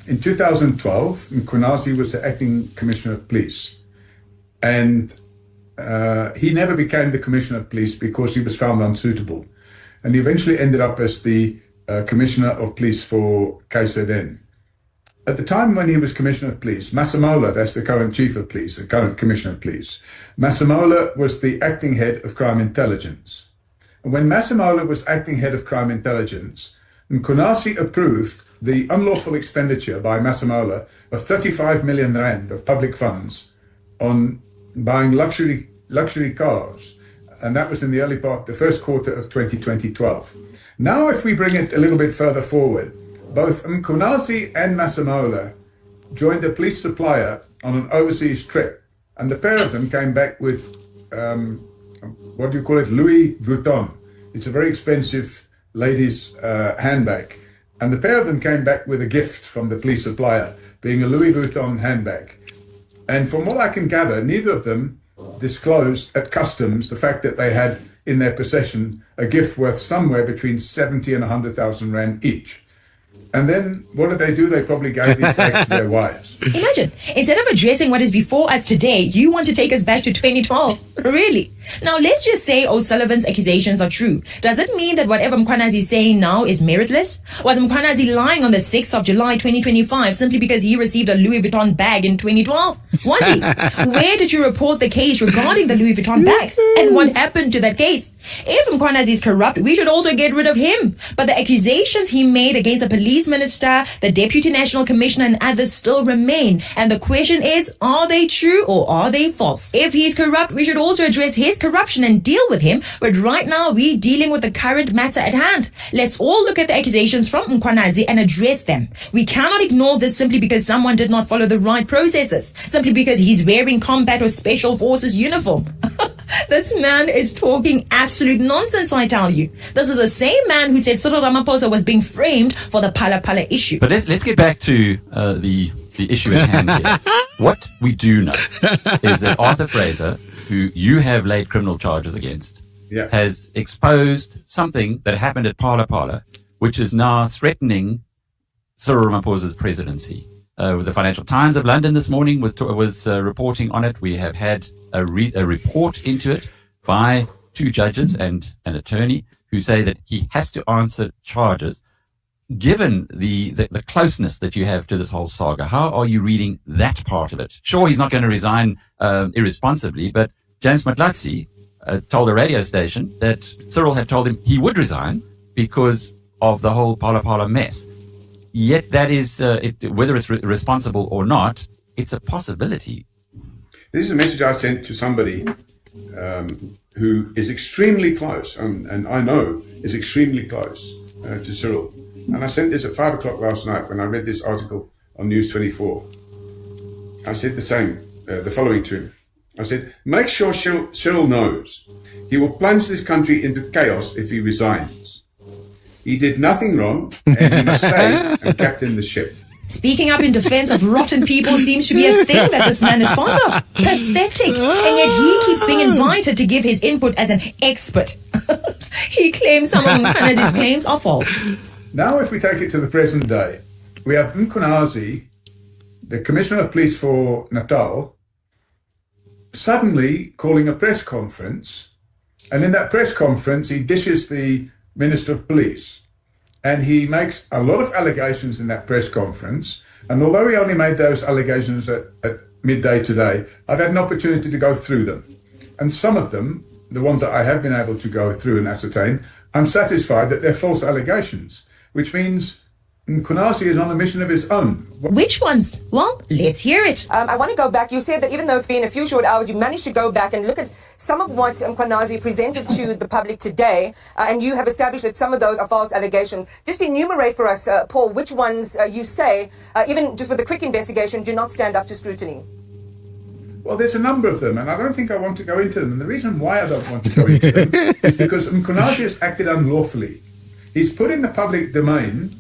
In 2012, Mkhwanazi was the acting Commissioner of Police, and he never became the Commissioner of Police because he was found unsuitable, and he eventually ended up as the Commissioner of Police for KZN. At the time when he was Commissioner of Police, Masemola, that's the current Chief of Police, the current Commissioner of Police, Masemola was the acting head of Crime Intelligence. When Masemola was acting head of crime intelligence, Mkhwanazi approved the unlawful expenditure by Masemola of 35 million rand of public funds on buying luxury cars, and that was in the early part, the first quarter of 2012. Now, if we bring it a little bit further forward, both Mkhwanazi and Masemola joined a police supplier on an overseas trip, and the pair of them came back with what do you call it? Louis Vuitton. It's a very expensive ladies' handbag. And the pair of them came back with a gift from the police supplier, being a Louis Vuitton handbag. And from what I can gather, neither of them disclosed at customs the fact that they had in their possession a gift worth somewhere between 70 and 100,000 rand each. And then what did they do? They probably gave these bags to their wives. Imagine, instead of addressing what is before us today, you want to take us back to 2012. Really? Now, let's just say O'Sullivan's accusations are true. Does it mean that whatever Mkhwanazi is saying now is meritless? Was Mkhwanazi lying on the 6th of July 2025 simply because he received a Louis Vuitton bag in 2012? Was he? Where did you report the case regarding the Louis Vuitton bags? And what happened to that case? If Mkhwanazi is corrupt, we should also get rid of him. But the accusations he made against the police minister, the Deputy National Commissioner and others still remain. And the question is, are they true or are they false? If he's corrupt, we should also address his corruption and deal with him. But right now, we're dealing with the current matter at hand. Let's all look at the accusations from Mkhwanazi and address them. We cannot ignore this simply because someone did not follow the right processes, simply because he's wearing combat or special forces uniform. This man is talking absolute nonsense, I tell you. This is the same man who said Cyril Ramaphosa was being framed for the Phala Phala issue. But let's get back to the issue at hand here. What we do know is that Arthur Fraser, who you have laid criminal charges against, has exposed something that happened at Phala Phala, which is now threatening Cyril Ramaphosa's presidency. The Financial Times of London this morning was reporting on it. We have had a report into it by two judges and an attorney who say that he has to answer charges. Given the closeness that you have to this whole saga, how are you reading that part of it? Sure, he's not going to resign irresponsibly, but James Matlatsi told a radio station that Cyril had told him he would resign because of the whole Phala Phala mess. Yet that is, whether it's responsible or not, it's a possibility. This is a message I sent to somebody who is extremely close, and I know is extremely close to Cyril. And I sent this at 5 o'clock last night when I read this article on News 24. I said the following to him. I said, make sure Cyril knows he will plunge this country into chaos if he resigns. He did nothing wrong, and he must stay and captain the ship. Speaking up in defense of rotten people seems to be a thing that this man is fond of. Pathetic. And yet he keeps being invited to give his input as an expert. He claims some of Mkhwanazi's claims are false. Now, if we take it to the present day, we have Mkhwanazi, the Commissioner of Police for Natal, suddenly calling a press conference, and in that press conference he dishes the Minister of Police. And he makes a lot of allegations in that press conference. And although he only made those allegations at midday today, I've had an opportunity to go through them. And some of them, the ones that I have been able to go through and ascertain, I'm satisfied that they're false allegations, which means Mkhwanazi is on a mission of his own. Which ones? Well, let's hear it. I want to go back. You said that even though it's been a few short hours, you managed to go back and look at some of what Mkhwanazi presented to the public today, and you have established that some of those are false allegations. Just enumerate for us, Paul, which ones you say, even just with a quick investigation, do not stand up to scrutiny. Well, there's a number of them, and I don't think I want to go into them. And the reason why I don't want to go into them is because Mkhwanazi has acted unlawfully. He's put in the public domain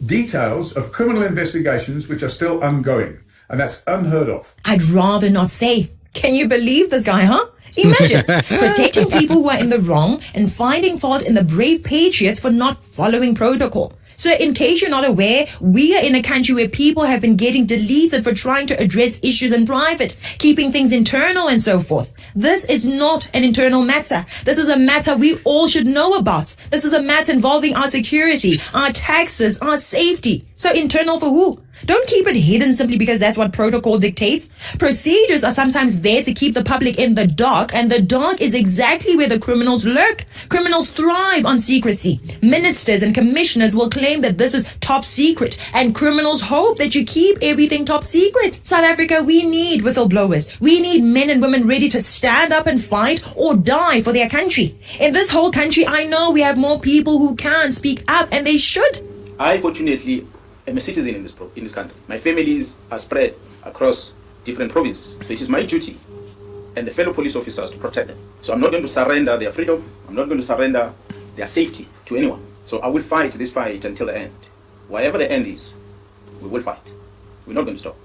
details of criminal investigations which are still ongoing, and that's unheard of. I'd rather not say. Can you believe this guy, huh? Imagine protecting people who are in the wrong and finding fault in the brave patriots for not following protocol. So in case you're not aware, we are in a country where people have been getting deleted for trying to address issues in private, keeping things internal and so forth. This is not an internal matter. This is a matter we all should know about. This is a matter involving our security, our taxes, our safety. So internal for who? Don't keep it hidden simply because that's what protocol dictates. Procedures are sometimes there to keep the public in the dark, and the dark is exactly where the criminals lurk. Criminals thrive on secrecy. Ministers and commissioners will claim that this is top secret, and criminals hope that you keep everything top secret. South Africa, we need whistleblowers. We need men and women ready to stand up and fight or die for their country. In this whole country, I know we have more people who can speak up, and they should. I, fortunately, am a citizen in this country. My families are spread across different provinces. So it is my duty and the fellow police officers to protect them. So I'm not going to surrender their freedom. I'm not going to surrender their safety to anyone. So I will fight this fight until the end. Wherever the end is, we will fight. We're not going to stop.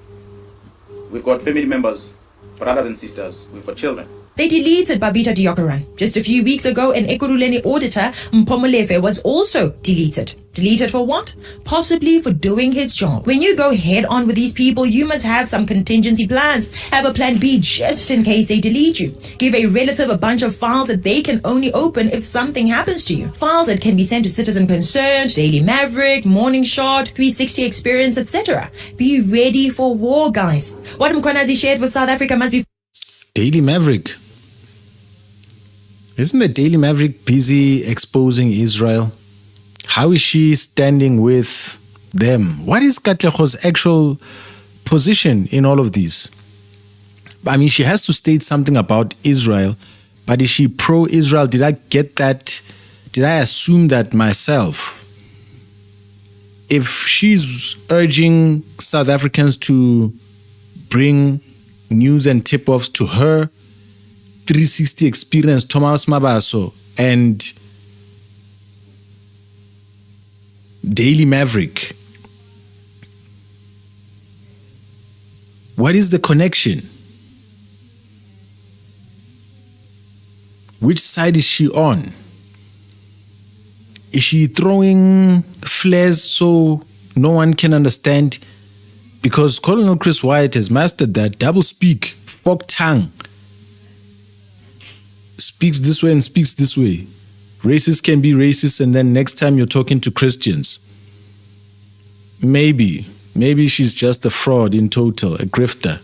We've got family members, brothers and sisters. We've got children. They deleted Babita Deokaran. Just a few weeks ago, an Ekurhuleni auditor, Mpumelelo, was also deleted. Deleted for what? Possibly for doing his job. When you go head on with these people, you must have some contingency plans. Have a plan B just in case they delete you. Give a relative a bunch of files that they can only open if something happens to you. Files that can be sent to Citizen Concerned, Daily Maverick, Morning Shot, 360 Experience, etc. Be ready for war, guys. What Mkhwanazi shared with South Africa must be... Daily Maverick. Isn't the Daily Maverick busy exposing Israel? How is she standing with them? What is Katleho's actual position in all of this? I mean, she has to state something about Israel, but is she pro-Israel? Did I get that? Did I assume that myself? If she's urging South Africans to bring news and tip-offs to her, 360 Experience, Thomas Mabaso, and Daily Maverick. What is the connection? Which side is she on? Is she throwing flares so no one can understand? Because Colonel Chris Wyatt has mastered that double speak, forked tongue. Speaks this way and speaks this way. Racists can be racist, and then next time you're talking to Christians. Maybe she's just a fraud in total, a grifter.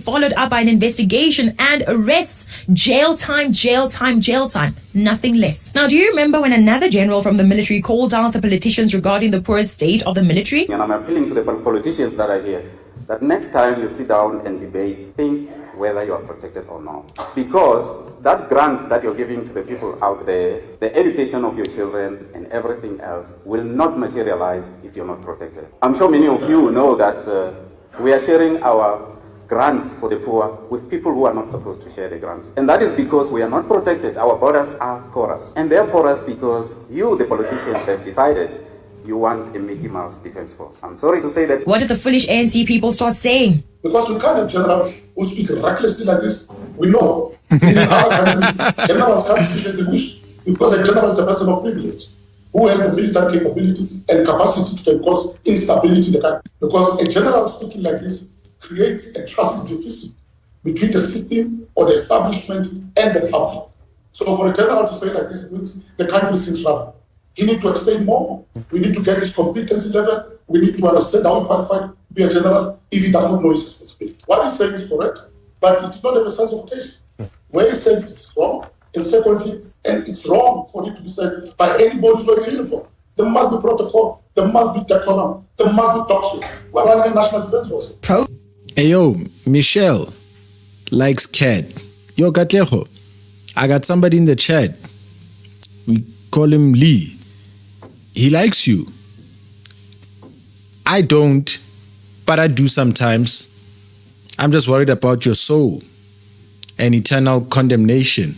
Followed up by an investigation and arrests. Jail time, jail time, jail time. Nothing less. Now, do you remember when another general from the military called out the politicians regarding the poor state of the military? And I'm appealing to the politicians that are here, that next time you sit down and debate, think whether you are protected or not. Because that grant that you're giving to the people out there, the education of your children and everything else will not materialize if you're not protected. I'm sure many of you know that we are sharing our grants for the poor with people who are not supposed to share the grants. And that is because we are not protected. Our borders are porous. And they're porous because you, the politicians, have decided you want a Mickey Mouse Defense Force. I'm sorry to say that. What did the foolish ANC people start saying? Because we can't have generals who speak recklessly like this. We know in our countries, generals can't speak as they wish because a general is a person of privilege who has the military capability and capacity to cause instability in the country. Because a general speaking like this creates a trust deficit between the system or the establishment and the public. So for a general to say like this, it means the country is in trouble. He needs to explain more. We need to get his competency level. We need to understand how he qualified to be a general if he does not know his responsibility. What he's saying is correct, but it did not have a sense of occasion. Where he said it is wrong, and secondly, and it's wrong for it to be said by anybody wearing a uniform. There must be protocol. There must be decorum. There must be doctrine. We're running a national defense force. Hey, yo, Michelle likes cat. Yo, Katleho, I got somebody in the chat. We call him Lee. He likes you. I don't, but I do sometimes. I'm just worried about your soul and eternal condemnation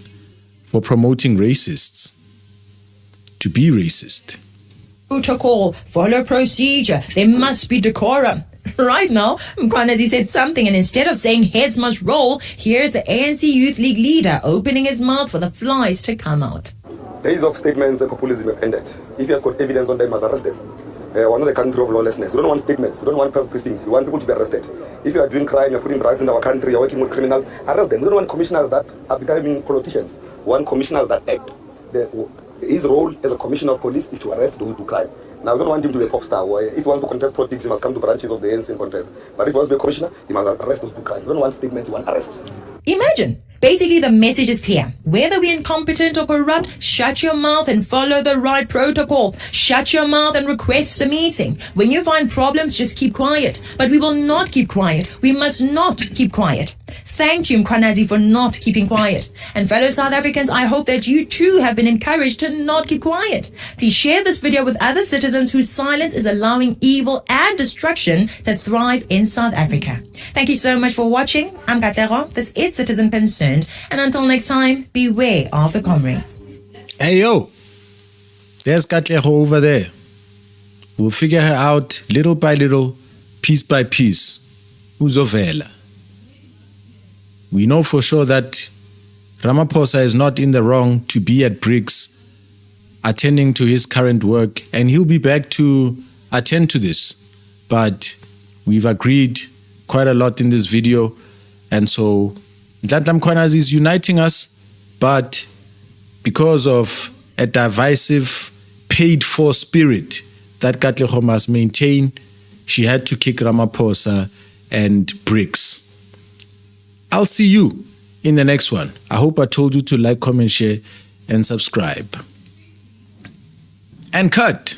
for promoting racists to be racist. Protocol, follow procedure. There must be decorum. Right now, Mkhwanazi said something, and instead of saying heads must roll, here's the ANC Youth League leader opening his mouth for the flies to come out. Days of statements and populism have ended. If he has got evidence on them, must arrest them. We're not a country of lawlessness. We don't want statements. We don't want press briefings. We want people to be arrested. If you are doing crime, you're putting drugs in our country, you're working with criminals, arrest them. We don't want commissioners that are becoming politicians. We want commissioners that act. His role as a commissioner of police is to arrest those who do crime. Now, we don't want him to be a pop star. If he wants to contest politics, he must come to branches of the ANC and contest. But if he wants to be a commissioner, he must arrest those who do crime. We don't want statements, we want arrests. Imagine. Basically, the message is clear. Whether we're incompetent or corrupt, shut your mouth and follow the right protocol. Shut your mouth and request a meeting. When you find problems, just keep quiet. But we will not keep quiet. We must not keep quiet. Thank you, Mkhwanazi, for not keeping quiet. And fellow South Africans, I hope that you too have been encouraged to not keep quiet. Please share this video with other citizens whose silence is allowing evil and destruction to thrive in South Africa. Thank you so much for watching. I'm Katlego. This is Citizen Concerned. And until next time, beware of the comrades. Hey, yo. There's Katlego over there. We'll figure her out little by little, piece by piece. Uzovela. We know for sure that Ramaphosa is not in the wrong to be at BRICS, attending to his current work, and he'll be back to attend to this. But we've agreed quite a lot in this video, and so Nhlanhla Mkhwanazi is uniting us, but because of a divisive, paid-for spirit that Katlego must maintain, she had to kick Ramaphosa and BRICS. I'll see you in the next one. I hope I told you to like, comment, share, and subscribe. And cut.